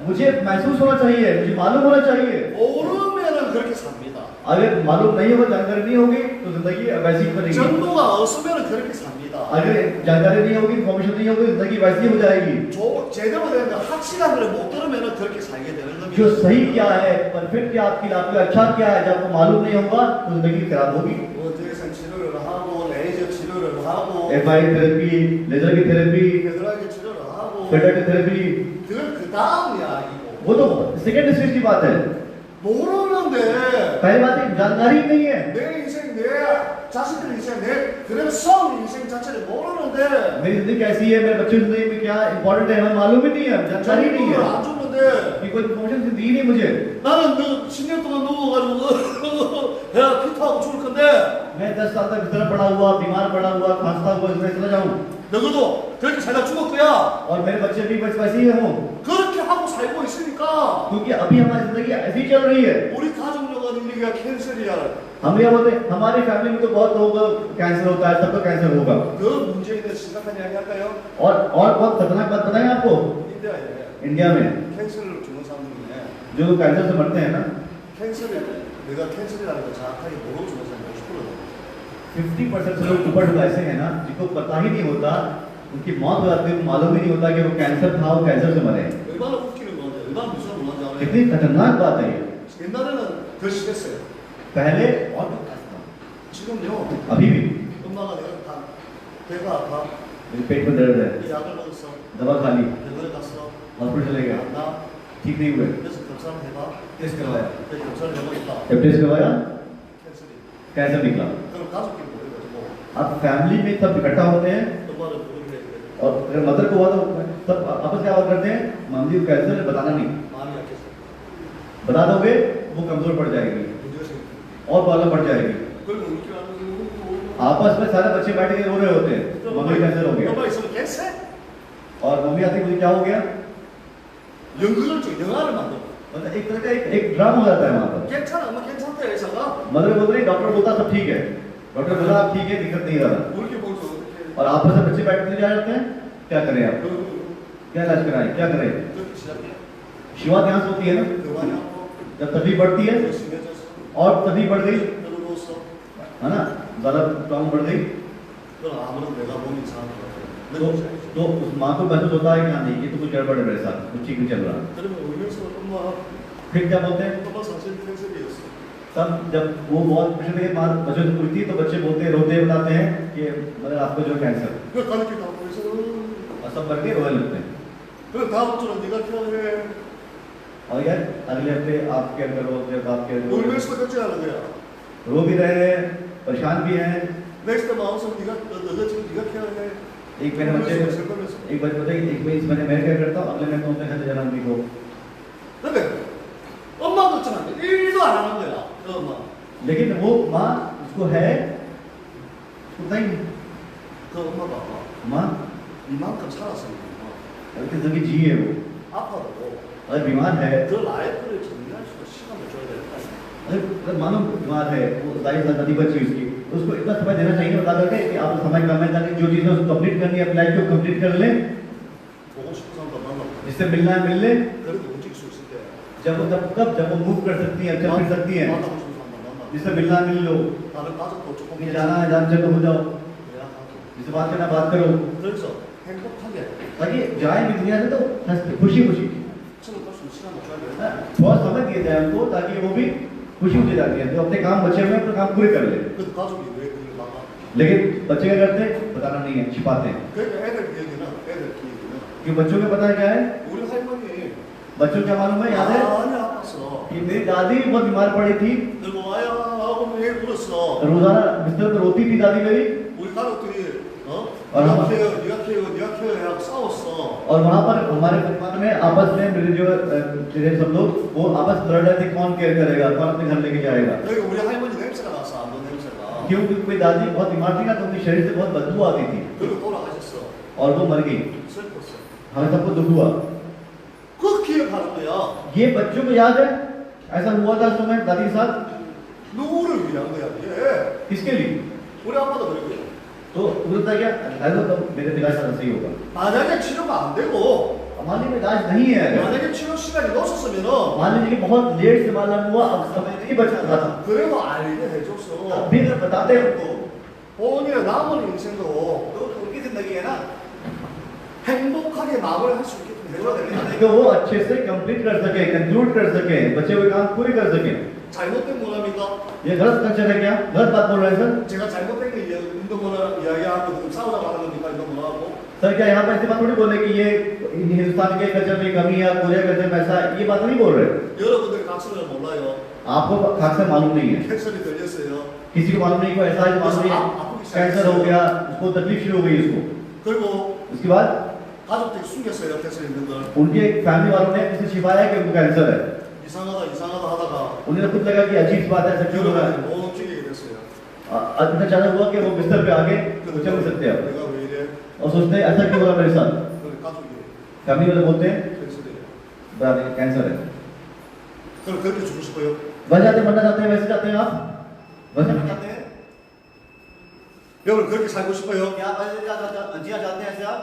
मुझे महसूस होना चाहिए, मुझे मालूम होना चाहिए। 모르면은 그렇게 삽니다. अगर मालूम नहीं होगा, जानकारी नहीं होगी तो जिंदगी वैसी ही बनेगी। 정보가 없으면은 그렇게 삽니다. अगर जानकारी नहीं होगी, इन्फॉर्मेशन नहीं होगी, जिंदगी वैसी ही हो जाएगी। 제대로 된 확실한 걸 못 들으면은 그렇게 살게 되는 겁니다. जो सही क्या है, परफेक्ट क्या आपके लिए, आपको अच्छा क्या है, जब आपको मालूम नहीं होगा तो जिंदगी खराब होगी। 어디에서 치료를 하고 레이저 चिरो를 하고 एफआई थेरेपी, लेजर की थेरेपी, 페달기 치료를 하고 फेडर थेरेपी, 그 다음이 아니고 वो तो सेकेंड स्टेज की बात है। 모르는데 पहली बात है जानकारी ही नहीं है। 내 인생 내 자식들 인생 내 그런 성 인생 자체를 모르는데 मेरी जिंदगी कैसी है, मेरे बच्चों की जिंदगी में क्या इंपॉर्टेंट है, हमें मालूम ही नहीं है, जानकारी ही नहीं 정보를 है, 안 줬는데 कि कोई इन्फॉर्मेशन दी नहीं मुझे। 나는 너 10년 동안 누워가지고 배가 피토하고 죽을 건데 मैं 10 साल तक बिस्तर पड़ा हुआ, बीमार पड़ा हुआ, खांसता हुआ इसमें चला जाऊं, 너도 그렇게 살다 죽을 거야. और मेरे बच्चे भी बस वैसे ही हों, 그렇게 하고 살고 있으니까 क्योंकि अभी हमारी जिंदगी ऐसी चल रही है। 우리 가족력은 우리가 캔슬이야. हम ये बोलते हैं हमारी फैमिली में तो बहुत लोगों को कैंसर होता है, सबको कैंसर होगा। 그 문제 있는 심각한 이야기 할까요? और बहुत खतरनाक बात बताएं आपको, 인디아에 इंडिया में 캔슬을 죽는 사람들이네. जो कैंसर से मरते हैं ना, 캔슬을 내가 캔슬이라는 걸 정확하게 모르고 죽는 사람이 50%. 50% से लोग ऊपर लोग ऐसे हैं ना जिनको पता ही नहीं होता, उनकी मौत हो जाती है, मालूम ही नहीं होता कि वो कैंसर था, वो कैंसर से मरे। 얼마나 웃기는 건데, 얼마나 무서운 건지 알아요? कितनी खतरनाक बात है ये। 옛날에는 더 심했어요. पहले और भी खतरनाक था। 지금요, अभी भी 엄마가 내가 다 배가 아파, मेरे पेट में दर्द है, 이 약을 먹었어, दवा खा ली, 병원에 갔어, हॉस्पिटल चले गए, 나 ठीक नहीं हुए, 그래서 검사를 해봐. टेस्ट करवाया, 그래서 검사를 해보니까 जब टेस्ट करवाया 캔슬이. कैंसर निकला। 그럼 가족끼리 모여가지고 अब फैमिली में सब इकट्ठा होते हैं, 엄마를 부르게 돼. और अगर मदर को हुआ तो सब आपस में बात करते हैं, मम्मी को कैंसर है बताना नहीं, 마음이 약해서 बता दोगे वो कमजोर पड़ जाएगी 문제가 생겨. और प्रॉब्लम बढ़ जाएगी। 그리고 이렇게 하면 आपस में सारे बच्चे बैठ के रो रहे होते हैं, मम्मी कैंसर हो गया, 엄마 있으면 캔슬? और मम्मी आती मुझे क्या हो गया, 연극을 좀 영화를 만들어. मतलब एक तरह का एक ड्रामा हो जाता है वहाँ पर। 괜찮아, 엄마 괜찮대 의사가. मदर बोल रही, डॉक्टर बोलता सब ठीक है, डॉक्टर बोला आप ठीक है, दिक्कत नहीं रहा, 우리게 보면서 어떻게? और आपस में बच्चे बैठते जा जाते हैं, क्या करें आप, क्या इलाज कराएं, क्या करें, 그렇게 시작. शुरुआत यहाँ से होती है ना, 교만이 하고 जब तकलीफ बढ़ती है 심해져서 और तकलीफ बढ़ गई, 그러고서 है ना, ज्यादा प्रॉब्लम बढ़ गई, 그럼 아무런 내가 몸이 이상한 것 तो 같아. तो उस माँ को महसूस होता है कि हाँ नहीं, ये तो कुछ गड़बड़ है मेरे साथ, कुछ ठीक नहीं चल रहा। 그러면 울면서 엄마 फिर क्या बोलते हैं, 엄마 사실 캔슬이었어. तब जब वो बहुत पेशेंट के माँ बच्चों से पूछती है तो बच्चे बोलते रोते बताते हैं कि मतलब आपको जो कैंसर, 그 가르치 다 보면서 और सब करके रोने लगते हैं। 그럼 다음 주는 네가 케어해. और यार अगले हफ्ते आप केयर करो, जब आप केयर करो, 울면서 끝이 하는 거야. रो भी रहे हैं, परेशान भी हैं। 넥스트 마음속 네가 너가 지금 네가 케어해. एक मेरे बच्चे, एक बच्चे बताए एक महीने मैं केयर करता हूँ, अगले महीने उनके घर जाना मम्मी को। 근데 엄마도 있잖아. 1도 안 하는 거야. 그 엄마. लेकिन वो माँ उसको है, उसको नहीं, 그 엄마 봐봐. माँ 이만큼 살았으니까 इतनी जिंदगी जी है वो, 아파도 अगर बीमार है, 그 라이프를 정리할 수 있는 시간을 줘야 된다. अगर मानो बीमार है, वो लाइफ नदी बची उसकी, उसको इतना समय देना चाहिए बता करके कि आप समय कम है ताकि जो चीज़ें उसको कंप्लीट करनी है अपनी लाइफ को कंप्लीट कर ले, 보고 싶은 사람도 만나고. जिससे मिलना है मिल ले, 그래도 움직일 수 있을 때 जब वो मूव कर सकती है, चल फिर सकती है, 만나고 싶은 사람도 만나고. जिससे मिलना है मिल लो, 다른 가족도 조금 कहीं जाना है जान चलो हो जाओ, 예약하고. जिससे बात करना बात करो, 그래서 행복하게 ताकि जाए भी दुनिया से तो खुशी खुशी, 친구 갈수 있는 시간을 줘야 돼. बहुत समय दिया जाए उनको ताकि वो भी खुशी खुशी जाती है, जो अपने काम बचे हुए हैं अपने काम पूरे कर ले। 그 가족이 왜 그걸 막아? लेकिन बच्चे क्या करते हैं, बताना नहीं है, छिपाते हैं, 그러니까 애들 기억이나 애들 기억이나 कि बच्चों को पता है क्या है, 우리 할머니 बच्चों को क्या मालूम है, याद है 많이 아팠어. कि मेरी दादी भी बहुत बीमार पड़ी थी, 그리고 아야 하고 왜 울었어? रोजाना बिस्तर पर रोती थी दादी मेरी, 우리 가족들이 और 네가 हम- 케어, 네가 케어, 네가 케어 해하고 싸웠어. और वहाँ पर हमारे परिवार में आपस में मेरे जो मेरे सब लोग वो आपस में लड़ रहे थे कौन केयर करेगा, कौन अपने घर लेके जाएगा, 여기 우리 할머니 냄새가 났어, 안도 냄새가. क्योंकि मेरी दादी बहुत बीमार थी ना तो उनके शरीर से बहुत बदबू आती थी 그리고 돌아가셨어. और वो मर गई, 슬펐어. हमें सबको दुख हुआ। 그 기억하는 거야. ये बच्चों को याद है, ऐसा हुआ था उस समय दादी के साथ, 누구를 위한 거야, 이게? किसके लिए, 우리 아빠도 그랬고요. तो बोलता क्या ऐसा तो मेरे इलाज से सही होगा, 만약에 चि료가 안 되고, मान लीजिए इलाज नहीं है, 만약에 치료 시간이 놓쳤으면은, मान लीजिए कि बहुत लेट से मालूम हुआ, अब समय नहीं बच रहा था, 그래도 알게 해줬어. अभी अगर बताते हैं उनको 본인의 남은 인생도 तो उनकी जिंदगी है ना, 행복하게 마무리할 수 있게끔 해줘야 됩니다. कि वो अच्छे से कंप्लीट कर सके, कंक्लूड कर सके, बचे हुए काम पूरे कर सके। 잘못된 문화입니까? ये गलत कल्चर है क्या, गलत बात बोल रहे हैं 제가 잘못된 거 인도 문화 이야기하고 지금 싸우자고 하는 겁니까? 인도 문화하고? सर? क्या यहाँ पर ऐसी बात थोड़ी बोले कि ये हिंदुस्तान के कल्चर में कमी है, कोरिया कल्चर में ऐसा, ये बात नहीं बोल रहे। 여러분들 각성을 몰라요. आपको खास से मालूम नहीं है, 캔슬이 걸렸어요. किसी को मालूम नहीं, को ऐसा है मालूम नहीं, कैंसर हो गया, उसको तकलीफ शुरू हो गई उसको, 그리고 उसके बाद 가족들이 숨겼어요. 캔슬 있는 걸. उनके फैमिली वालों ने उसे छिपाया कि उनको कैंसर है, 이상하다 하다가 उन्हें खुद लगा कि अजीब बात है, ऐसा क्यों हो रहा है, 결국에 못 움직이게 됐어요. अचानक हुआ कि वो बिस्तर पे आगे वो चल नहीं सकते अब, 내가 왜 이래? और सोचते हैं ऐसा क्यों हो रहा है मेरे साथ, 그래 가족이 फैमिली वाले बोलते हैं 캔슬이에요. कैंसर है, 그럼 그렇게 죽고 싶어요? वह जाते मरना चाहते हैं, वैसे जाते हैं आप, वैसे मरना चाहते हैं 여러분 그렇게 살고 싶어요? क्या, वैसे जिया चाहते हैं ऐसे आप,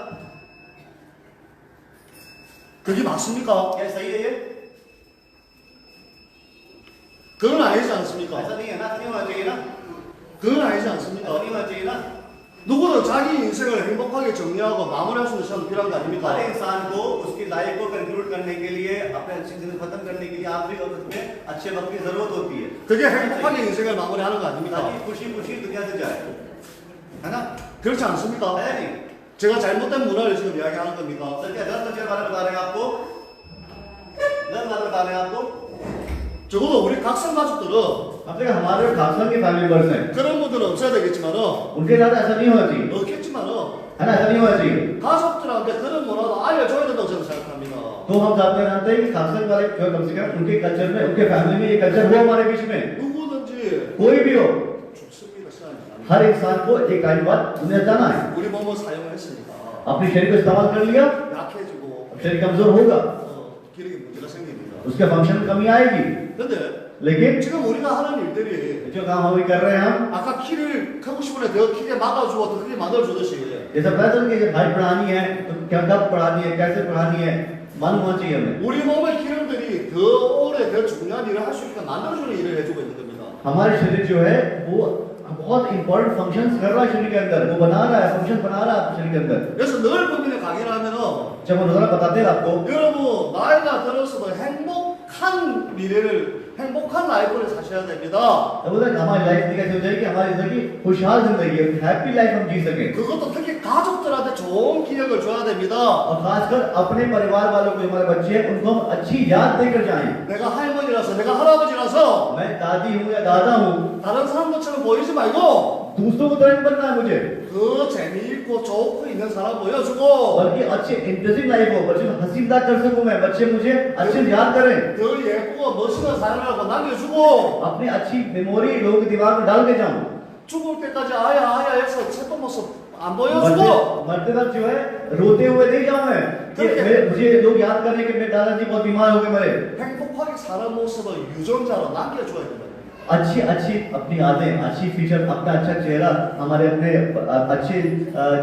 그게 맞습니까? क्या सही है ये, 그건 아니지 않습니까? ऐसा नहीं है ना, ऐसा नहीं होना चाहिए ना, 그건 아니지 ऐसा 않습니까? नहीं होना चाहिए ना। 누구든 자기 인생을 행복하게 정리하고 마무리할 수 있는 시간 필요한 거 हर 아닙니까? इंसान को उसकी लाइफ को कंक्लूड करने के लिए, अपने अच्छी जिंदगी खत्म करने के लिए आखिरी वक्त में अच्छे वक्त की जरूरत होती है, 그게 행복하게 인생을 마무리하는 거 아닙니까? ताकि खुशी खुशी दुनिया से जाए, है ना, 그렇지 않습니까? है नहीं। 제가 잘못된 문화를 지금 이야기하는 겁니까? सर क्या गलत कल्चर वाले बता रहे हैं आपको, गलत बात बता रहे हैं आपको, 적어도 우리 각성 가족들은 मतलब हमारे खासम के फैमिली मेंबर्स हैं, 그런 분들은 없어야 되겠지만은 उनके साथ ऐसा नहीं होना चाहिए, 없겠지만은 है ना, ऐसा नहीं होना चाहिए। 가족들한테 그런 문화도 알려줘야 된다고 저는 생각합니다. तो हम जानते हैं कि खासकर वाले जो कम से कम उनके कल्चर में, उनके फैमिली में ये कल्चर हो हमारे बीच में, 누구든지 कोई भी हो, 좋습니다. 시간이 납니다. हर इंसान को एक टाइम बाद दुनिया जाना है, 우리 몸을 사용했으니까 अपने शरीर को इस्तेमाल कर लिया, 약해지고 अब शरीर कमजोर होगा, 기력에 문제가 생깁니다. उसके फंक्शन में कमी आएगी, 근데 लेकिन 지금 우리가 하는 일들이 जो काम हम अभी कर रहे हैं हम, 아까 키를 크고 싶은 애 더 크게 막아주고 더 크게 만들어주듯이 जैसा पता चल कि जब हाइट बढ़ानी है तो क्या कब बढ़ानी है, कैसे बढ़ानी है, मालूम होना चाहिए हमें। 우리 몸의 기름도 신체들이 더 오래 더 중요한 일을 할 수 있게 만들어주는 일을 해주고 있는 겁니다. हमारे शरीर जो है वो बहुत इंपॉर्टेंट फंक्शंस कर रहा है शरीर के अंदर, वो बना रहा है, फंक्शन बना रहा है शरीर के अंदर। 그래서 늘 범인의 강의를 하면은 जब हम रोजाना बताते हैं आपको, 여러분 나이가 들어서도 행복한 미래를 행복한 라이프를 사셔야 됩니다. तब बोला हमारी लाइफ में कैसे हो जाएगी, हमारी जिंदगी खुशहाल जिंदगी, हैप्पी लाइफ हम जी सके, 그것도 특히 가족들한테 좋은 기억을 줘야 됩니다. और खासकर अपने परिवार वालों को, हमारे बच्चे हैं उनको हम अच्छी याद देकर जाएं। 내가 할머니라서 내가 할아버지라서 मैं दादी हूँ या दादा हूँ, 다른 사람들처럼 보이지 말고 दूसरों को तरह बनना है मुझे, 더 재미있고 좋고 있는 사람 보여주고 बल्कि अच्छे इंटरेस्टिंग लाइफ हो, बच्चे को हंसी मजाक कर सकूं मैं, बच्चे मुझे अच्छे से याद करें, 더 예쁘고 멋있는 사람이라고 남겨주고 अपनी अच्छी मेमोरी लोगों के दिमाग में डाल के जाऊं। 죽을 때까지 아야 아야 해서 채통 모습 안 보여주고 मरते वक्त जो है रोते हुए नहीं जाऊं मैं कि मुझे लोग याद करें कि मेरे दादाजी बहुत बीमार हो गए मरे। 행복하게 사는 모습을 유전자로 남겨줘야 된다. अच्छी अच्छी अपनी आदतें, अच्छी फीचर, अपना अच्छा चेहरा हमारे अपने अच्छे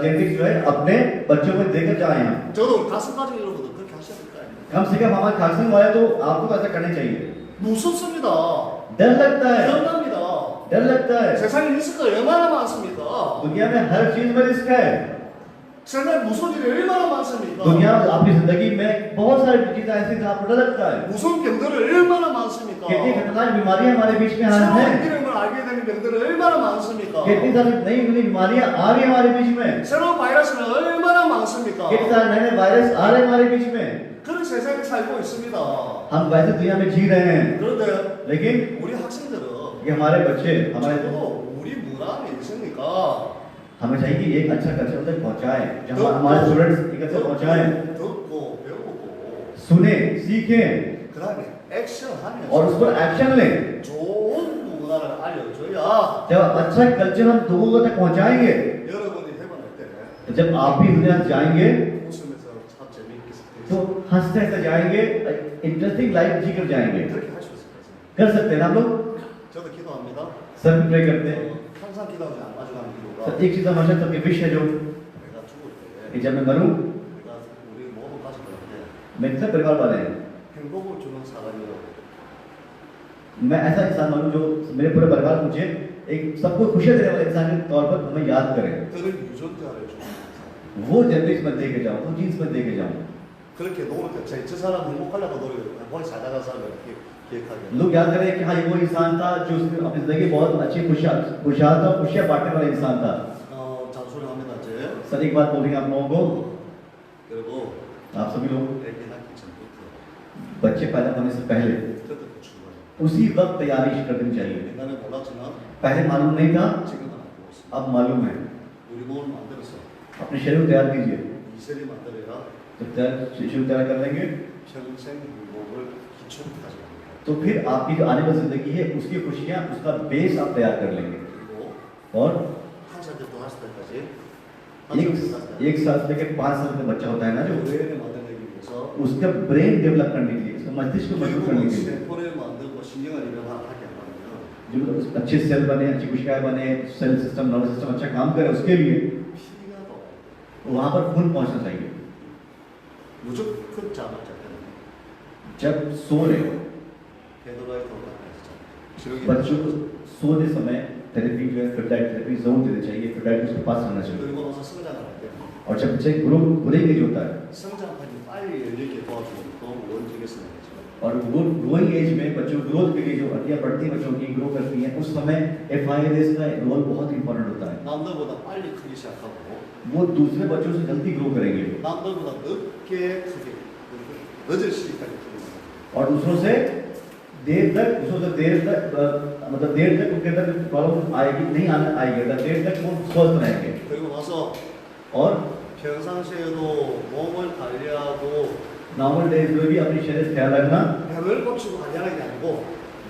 जेनेटिक्स जो है अपने बच्चों में देकर जाए हम। 저도 가슴 가진 여러분들 그렇게 하셔야 될 거 아닙니까? कम से कम हमारे खासियत वाले तो आपको तो ऐसा करना चाहिए। 무섭습니다. डर लगता है, 위험합니다. डर लगता है, 세상에 리스크가 얼마나 많습니까? दुनिया में हर चीज में रिस्क है, 세상에 무서운 일이 얼마나 많습니까? दुनिया में आपकी जिंदगी में बहुत सारी चीजें ऐसी हैं आपको डर लगता है। 무서운 병들이 얼마나 많습니까? कितनी खतरनाक बीमारियां हमारे बीच में आज हैं, 새로운 이름을 알게 되는 병들이 얼마나 많습니까? कितनी सारी नई नई बीमारियां आ रही हैं हमारे बीच में, 새로운 바이러스는 얼마나 많습니까? कितने सारे नए नए वायरस आ रहे हैं हमारे बीच में। 그런 세상에 살고 있습니다. हम वैसे दुनिया में जी रहे हैं, 그런데 लेकिन 우리 학생들은 ये हमारे बच्चे हमारे 적어도 우리 문화 안에 있으니까 हमें चाहिए कि एक अच्छा कल्चर तक पहुंचाए, जहां हमारे स्टूडेंट्स एक अच्छा पहुंचाए, 듣고 배우고 सुने, सीखें 그다음에 액션하면서 और उस पर एक्शन लें। 좋은 문화를 알려줘야 जब अच्छा कल्चर हम लोगों तक पहुंचाएंगे, 여러분이 해방할 때 जब आप भी दुनिया से जाएंगे 웃으면서 참 재미있게 तो हंसते हंसते जाएंगे, इंटरेस्टिंग लाइफ जी कर जाएंगे। 그렇게 할 수 있을 것 같습니다. कर सकते हैं ना हम लोग, 저도 기도합니다. सब प्रे करते हैं। 항상 기도하지 안 가져가는 기도가 एक चीज हमेशा सबके विश है जो 내가 죽을 때 कि जब मैं मरूं, 내가 우리 모든 가족들한테 मेरे सब परिवार वाले हैं, 행복을 주는 사람이라고 मैं ऐसा इंसान बनूं जो मेरे पूरे परिवार मुझे एक सबको खुशियां देने वाले इंसान के तौर पर हमें याद करें। 그런 유전자를 주는 वो जेनेटिक्स में देके जाऊं, वो जीन्स में देके जाऊं। 그렇게 노력해. 저 사람 행복하려고 노력해. 거기 잘 나간 사람을 이렇게 기획하게. लोग याद करें कि हाँ ये वो इंसान था जो उसने अपनी जिंदगी बहुत अच्छी खुशहाल था, खुशियां बांटने वाला इंसान था। 잔소리합니다 이제. सर एक बात बोलेंगे आप लोगों को, 그리고 आप सभी लोग 애기 낳기 전부터 बच्चे पैदा होने से पहले 그때부터 출발. उसी वक्त तैयारी कर देनी चाहिए। 옛날에 몰랐지만 पहले मालूम नहीं था, 지금은 알고 있습니다. अब मालूम है। 우리 몸을 만들어서 अपने शरीर को तैयार कीजिए। 이슬이 만들어야 जब शिशु तैयार कर लेंगे 평생 행복을 기초로 가져갑니다. तो फिर आपकी जो आने वाली जिंदगी है उसकी खुशियां, उसका बेस आप तैयार कर लेंगे। 그리고 और 한 살 때부터 5살 때까지 एक साल से लेकर 5 साल का बच्चा होता है ना जो, 뇌를 만들기 위해서 उसका ब्रेन डेवलप करने के लिए, उसका मस्तिष्क को मजबूत करने 결국은 के लिए, 세포를 만들고 신경을 일어나게 하면 जो अच्छे सेल बने, अच्छी कोशिकाएं बने, सेल सिस्टम, नर्वस सिस्टम अच्छा काम करे, उसके लिए 피가 더 वहां पर खून पहुंचना चाहिए। 무조건 잠을 잘 때는 जब सो रहे हो 페드로의 더 가까이 बच्चों को सोने समय थेरेपी जो है फेटाइट थेरेपी जोन देनी चाहिए, फेटाइट उसके पास रहना चाहिए। 그리고 나서 성장을 할 때 और जब बच्चे ग्रो ग्रोइंग एज होता है 성장판이 빨리 열리게 도와주는 또 원칙의 성장이죠. और वो ग्रोइंग एज में बच्चों ग्रोथ के लिए जो हड्डियां बढ़ती हैं बच्चों की ग्रो करती हैं, उस समय FIS का रोल बहुत इंपॉर्टेंट होता है। 남들보다 빨리 크기 시작하고 वो दूसरे बच्चों से जल्दी ग्रो करेंगे 남들보다 늦게 크게 늦을 시기까지 크게 और दूसरों से देर तक मतलब देर तक उनके अंदर प्रॉब्लम आएगी नहीं, आना आएगी, देर तक वो स्वस्थ रहेंगे। 그리고 나서 और 평상시에도 몸을 관리하고 नॉर्मल डेज में भी अपनी शरीर का ख्याल रखना। 병을 고치고 관리하는 게 아니고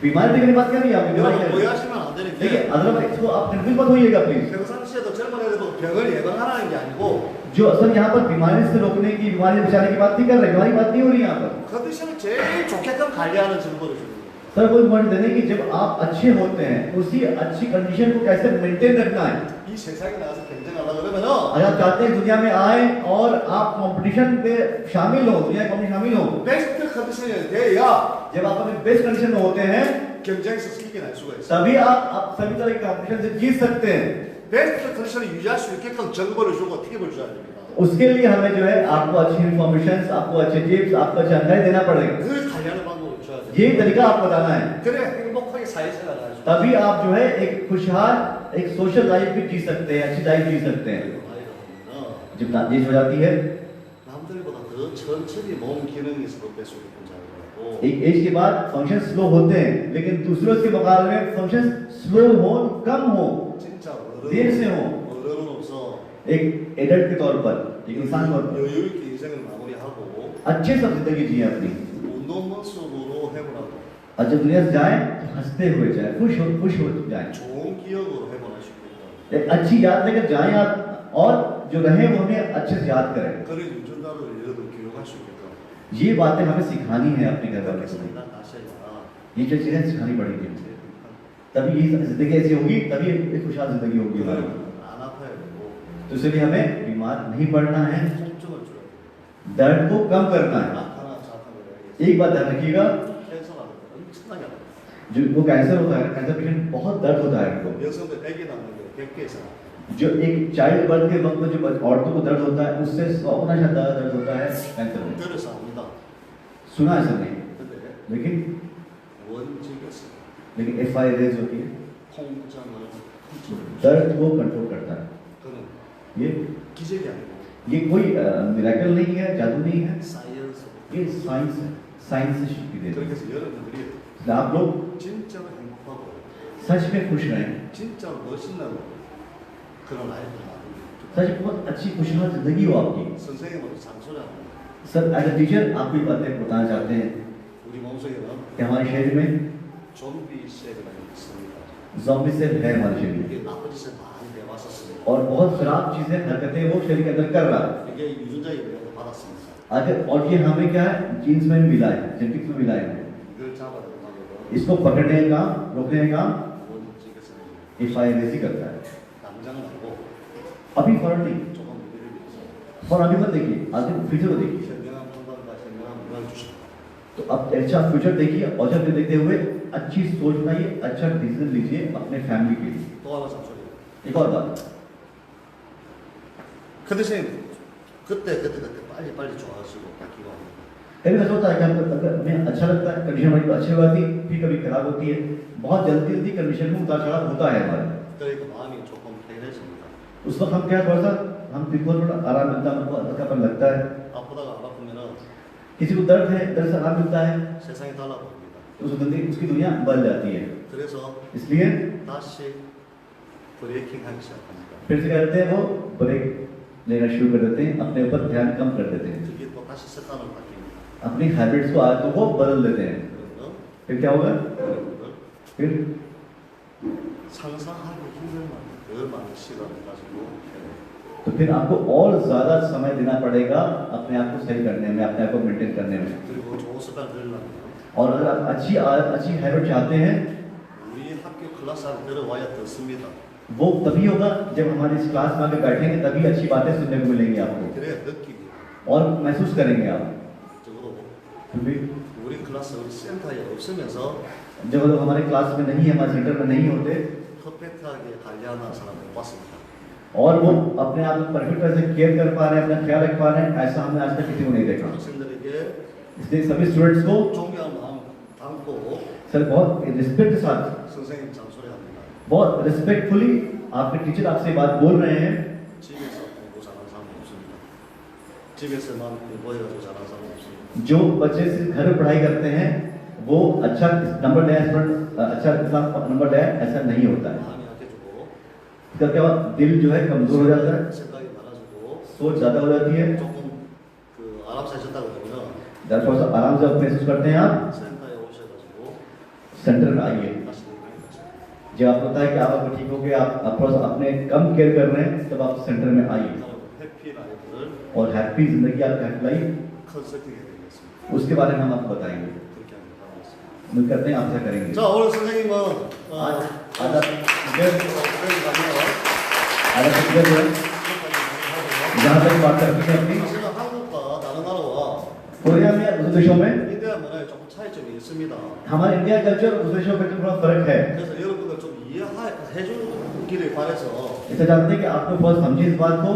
बीमारी देखने की बात क्या नहीं, आप बीमारी 여러분 क्या है? 오해하시면 안 되는 देखिए 게 अदरवाइज तो आप कंफ्यूज मत होइएगा प्लीज। 평상시에도 젊은 애들도 병을 예방하라는 게 아니고 जो असल यहाँ पर बीमारी से रोकने की, बीमारी से बचाने की बात नहीं कर रहे, बीमारी बात नहीं हो रही यहाँ पर। 컨디션을 제일 좋게끔 관리하는 정보를 줍니다. सर वो इम्पोर्टेंट देने की जब आप अच्छे होते हैं उसी अच्छी कंडीशन को कैसे मेंटेन रखना है। 이 세상에 나가서 경쟁하려고 그러면은 अगर आप चाहते हैं दुनिया में आए और आप कंपटीशन पे शामिल हो, दुनिया के कंपटीशन शामिल हो, 베스트 컨디션이 돼야 जब आप अपने बेस्ट कंडीशन में होते हैं 경쟁에서 이겨낼 수가 있어. तभी आप सभी तरह के कंपटीशन से जीत सकते हैं। 베스트 컨디션을 유지할 수 있게끔 정보를 주고 팁을 줘야 됩니다. उसके लिए हमें जो है आपको अच्छी इन्फॉर्मेशन, आपको अच्छे टिप्स, आपको जानकारी देना पड़ेगा। 그 관련의 방법을 줘야 돼. ये तरीका आपको बताना है, 그래 행복하게 사회생활을 할 수 있어. तभी आप जो है एक खुशहाल एक सोशल लाइफ भी जी सकते हैं, अच्छी लाइफ जी सकते हैं। 그리고 나이가 들면 जब एज हो जाती है, 남들보다 더 천천히 몸 기능이 스톱될 수 있는 자고 एक एज के बाद फंक्शन स्लो होते हैं, लेकिन दूसरों के मुकाबले में फंक्शन स्लो हो, कम हो, 진짜 देर से हो। 어른으로서 एक एडल्ट के तौर पर, एक इंसान के तौर पर 여유 있게 인생을 마무리하고 अच्छे से जिंदगी जिए अपनी, 운동 모습으로 해보라고 और जब दुनिया से जाए तो हंसते हुए जाए, खुश हो जाए, 좋은 기억으로 해보낼 수 있겠다. एक अच्छी याद लेकर जाए आप, और जो रहे वो हमें अच्छे से याद करें। 그런 유전자를 예를 들어 교육할 수 있겠다. ये बातें हमें सिखानी है अपने घर वालों 그래서 को, 일단 다시 해봐. ये जो चीजें सिखानी पड़ेगी, तभी ये जिंदगी ऐसी होगी, तभी एक खुशहाल जिंदगी होगी हमारी। 안 아파야 되고 तो इसलिए हमें बीमार नहीं पड़ना है, 통증을 줘야 돼. दर्द को कम करना है। 나타나 자타를 해야겠어. एक बात ध्यान रखिएगा, 캔서가 엄청나게 아파. जो वो कैंसर होता है, कैंसर पेशेंट बहुत दर्द होता है उनको। 여성들 아기 낳는데 100개 이상. जो एक चाइल्ड बर्थ के वक्त में जो औरतों को दर्द होता है, उससे 100 गुना ज्यादा दर्द होता है कैंसर में। 들어서 합니다. सुना है सबने, 근데 लेकिन 원칙에서 FI रेज होती है, 통장을 दर्द को कंट्रोल करता है। 그는 ये 기적이 아니고 ये कोई मिरेकल नहीं है, जादू नहीं है, 사이언스. ये साइंस है, साइंस से शक्ति देती 그렇게 해서 여러분들이 है। आप लोग 진짜로 행복하고 सच में खुश रहें, 진짜로 멋있는 그런 라이프를 만들고 सच बहुत अच्छी खुशहाल जिंदगी हो आपकी। 선생님으로 장소리합니다. सर एज ए टीचर आपको ये बातें बताना चाहते हैं 우리 몸속에는 कि हमारे शरीर में 좀비 셀이라는 게 있습니다. ज़ॉम्बी सेल है हमारे शरीर में, 이게 나쁜 짓을 많이 해왔었습니다. और बहुत खराब चीजें हरकतें वो शरीर के अंदर कर रहा है। 이게 유전자에 의해서 받았습니다. अगर और ये हमें क्या है, जीन्स में भी मिला है, जेनेटिक्स में मिला है। 이걸 잡아들어가면 इसको पकड़ने का काम, रोकने का काम 원칙에서 FIRC करता है। 당장은 아니고 अभी फौरन नहीं, 조금 미래를 위해서 और अभी मत देखिए, आगे फ्यूचर को देखिए। 현명한 판단과 현명한 문화를 주십니다. तो अब अच्छा फ्यूचर देखिए, और जब देखते हुए अच्छी सोच बनाइए, अच्छा डिसीजन लीजिए अपने फैमिली के लिए। 또 하나 장소리예요. एक और बात, 그 대신 그때 빨리 좋아지고 바뀌고 합니다. कभी ऐसा होता है कि हमको अगर हमें अच्छा लगता है, कंडीशन हमारी को अच्छी होती है, फिर कभी खराब होती है, बहुत जल्दी कंडीशन में उतार चढ़ाव होता है हमारे। 그러니까 마음이 조금 편해집니다. उस वक्त हम क्या थोड़ा सा हम दिल को थोड़ा आराम मिलता है, हमको हल्कापन लगता है। 아프다가 안 आ프면은 किसी को दर्द है, दर्द से आराम मिलता है, 세상이 달라 보입니다. तो उसकी दुनिया बदल जाती है। 그래서 इसलिए 다시 브레이킹 하기 시작합니다. फिर से कहते हैं वो ब्रेक लेना शुरू कर देते हैं, अपने ऊपर ध्यान कम कर देते हैं, 그게 또 다시 습관을 바뀝니다. अपनी हैबिट्स को आदतों को बदल देते हैं। 그래서 फिर क्या होगा, 여러분들 फिर 상상하기 힘들 만큼 더 많은 시간을 가지고 해야 돼요. तो फिर आपको और ज्यादा समय देना पड़ेगा अपने आप को सही करने में, अपने आप को मेंटेन करने में। 그리고 좋은 습관 들으려면 और अगर आप अच्छी हैबिट चाहते हैं, 우리 학교 클래스 안에 들어와야 듣습니다. वो तभी होगा जब हमारे इस क्लास में आके बैठेंगे, तभी अच्छी बातें सुनने को मिलेंगी आपको 그래야 느끼고 और महसूस करेंगे आप। 적어도 क्योंकि 우리 클래스 우리 센터에 없으면서 जब लोग हमारे क्लास में नहीं है, हमारे सेंटर में नहीं होते, 퍼펙트하게 관리하는 사람을 못 봤습니다. और वो अपने आप को परफेक्ट तरह से केयर कर पा रहे हैं, अपना ख्याल रख पा रहे हैं, ऐसा हमने आज तक किसी को नहीं देखा। 학생들에게 इसलिए सभी स्टूडेंट्स को 존경하는 마음 담고 सर बहुत रिस्पेक्ट के साथ, 선생님 잔소리합니다. बहुत रिस्पेक्टफुली आपके टीचर आपसे बात बोल रहे हैं। 집에서 공부 잘하는 사람은 없습니다. 집에서만 공부해가지고 잘하는 사람은 없습니다. जो बच्चे सिर्फ घर में पढ़ाई करते हैं वो अच्छा नंबर ले, अच्छा नंबर ले, ऐसा नहीं होता है। 마음이 약해지고 इसका क्या हुआ, दिल जो है कमजोर हो जाता है, 생각이 많아지고 सोच ज्यादा हो जाती है। 조금 그 아랍사해졌다고 그러면 थोड़ा सा आराम से महसूस करते हैं आप, 센터에 오셔가지고 सेंटर में आइए। 다시 공부해보세요. जब आप पता है कि आप ठीक हो गए, आप थोड़ा सा अपने कम केयर कर रहे हैं, तब आप सेंटर में आइए 해피 라이프를 और हैप्पी जिंदगी आप हैप्पी लाइफ, 컨설팅해 드리겠습니다. उसके बारे में हम आपको बताएंगे। 그렇게 하는 바라겠습니다. उम्मीद करते हैं आप ऐसा करेंगे। 자 오늘 선생님은 आज आप 고생 많네요. व्यक्तिगत है जहाँ तक बात करते हैं अपनी 사실은 한국과 다른 나라와 कोरिया में या दूसरे देशों में 인디아 문화에 조금 차이점이 있습니다. हमारे इंडिया कल्चर और दूसरे देशों में तो थोड़ा फर्क है 그래서 여러분들 좀 이해해주기를 바래서 इसे जानते हैं कि आपको बहुत समझे इस बात को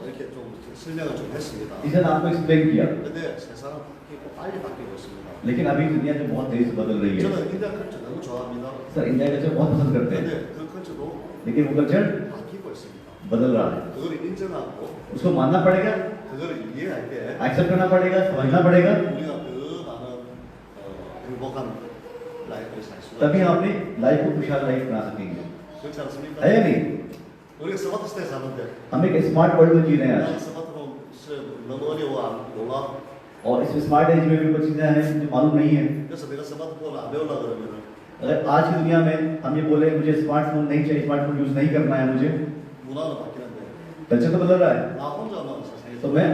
이렇게 좀 설명을 좀 했습니다. इसे आपको एक्सप्लेन किया 근데 세상은 바뀌고 빨리 바뀌고 있습니다. लेकिन अभी दुनिया जो बहुत तेजी से बदल रही है 저는 인디아 컬처 너무 좋아합니다. सर इंडिया कल्चर बहुत पसंद करते हैं 근데 그 컬처도 लेकिन वो कल्चर 바뀌고 있습니다. बदल रहा है 그걸 인정하고 उसको मानना पड़ेगा 그걸 이해할 때 एक्सेप्ट करना पड़ेगा समझना पड़ेगा 우리가 더 많은 행복한 라이프를 살 수가 तभी 있습니다. हम अपनी लाइफ को खुशहाल लाइफ बना सकेंगे 그렇지 않습니까? है या नहीं 우리가 스마트 시대에 사는데 हम एक स्मार्ट वर्ल्ड में जी रहे हैं 난 आज 스마트폰 너무 어려워 몰라. और इस स्मार्ट एज में भी कुछ चीजें हैं जो मालूम नहीं है 그래서 내가 스마트폰을 안 배우려 그러면 अगर आज की दुनिया में हम ये बोले मुझे स्मार्टफोन नहीं चाहिए स्मार्टफोन यूज नहीं करना है मुझे 문화는 바뀌는데 कल्चर तो बदल रहा है 나 혼자만 세상에 तो मैं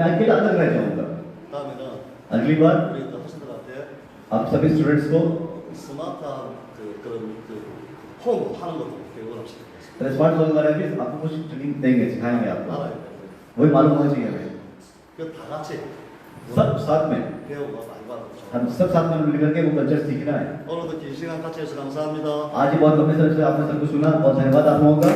अकेला अलग रह जाऊंगा 다음에는 अगली बार 우리 학생들한테 आप सभी स्टूडेंट्स को 스마트한 그런 홈 하는 것도 교육을 시키겠습니다. स्मार्टफोन वगैरह भी आपको कुछ ट्रेनिंग देंगे सिखाएंगे आपको 알아야 돼. वही मालूम होना चाहिए हमें 그다 같이 सब साथ में 배우고 많이 받고 हम सब साथ में मिलकर के वो कल्चर सीखना है 오늘도 긴 시간 같이 해서 감사합니다. आज ही बहुत लंबे समय से आपने सबको सुना बहुत धन्यवाद आप लोगों का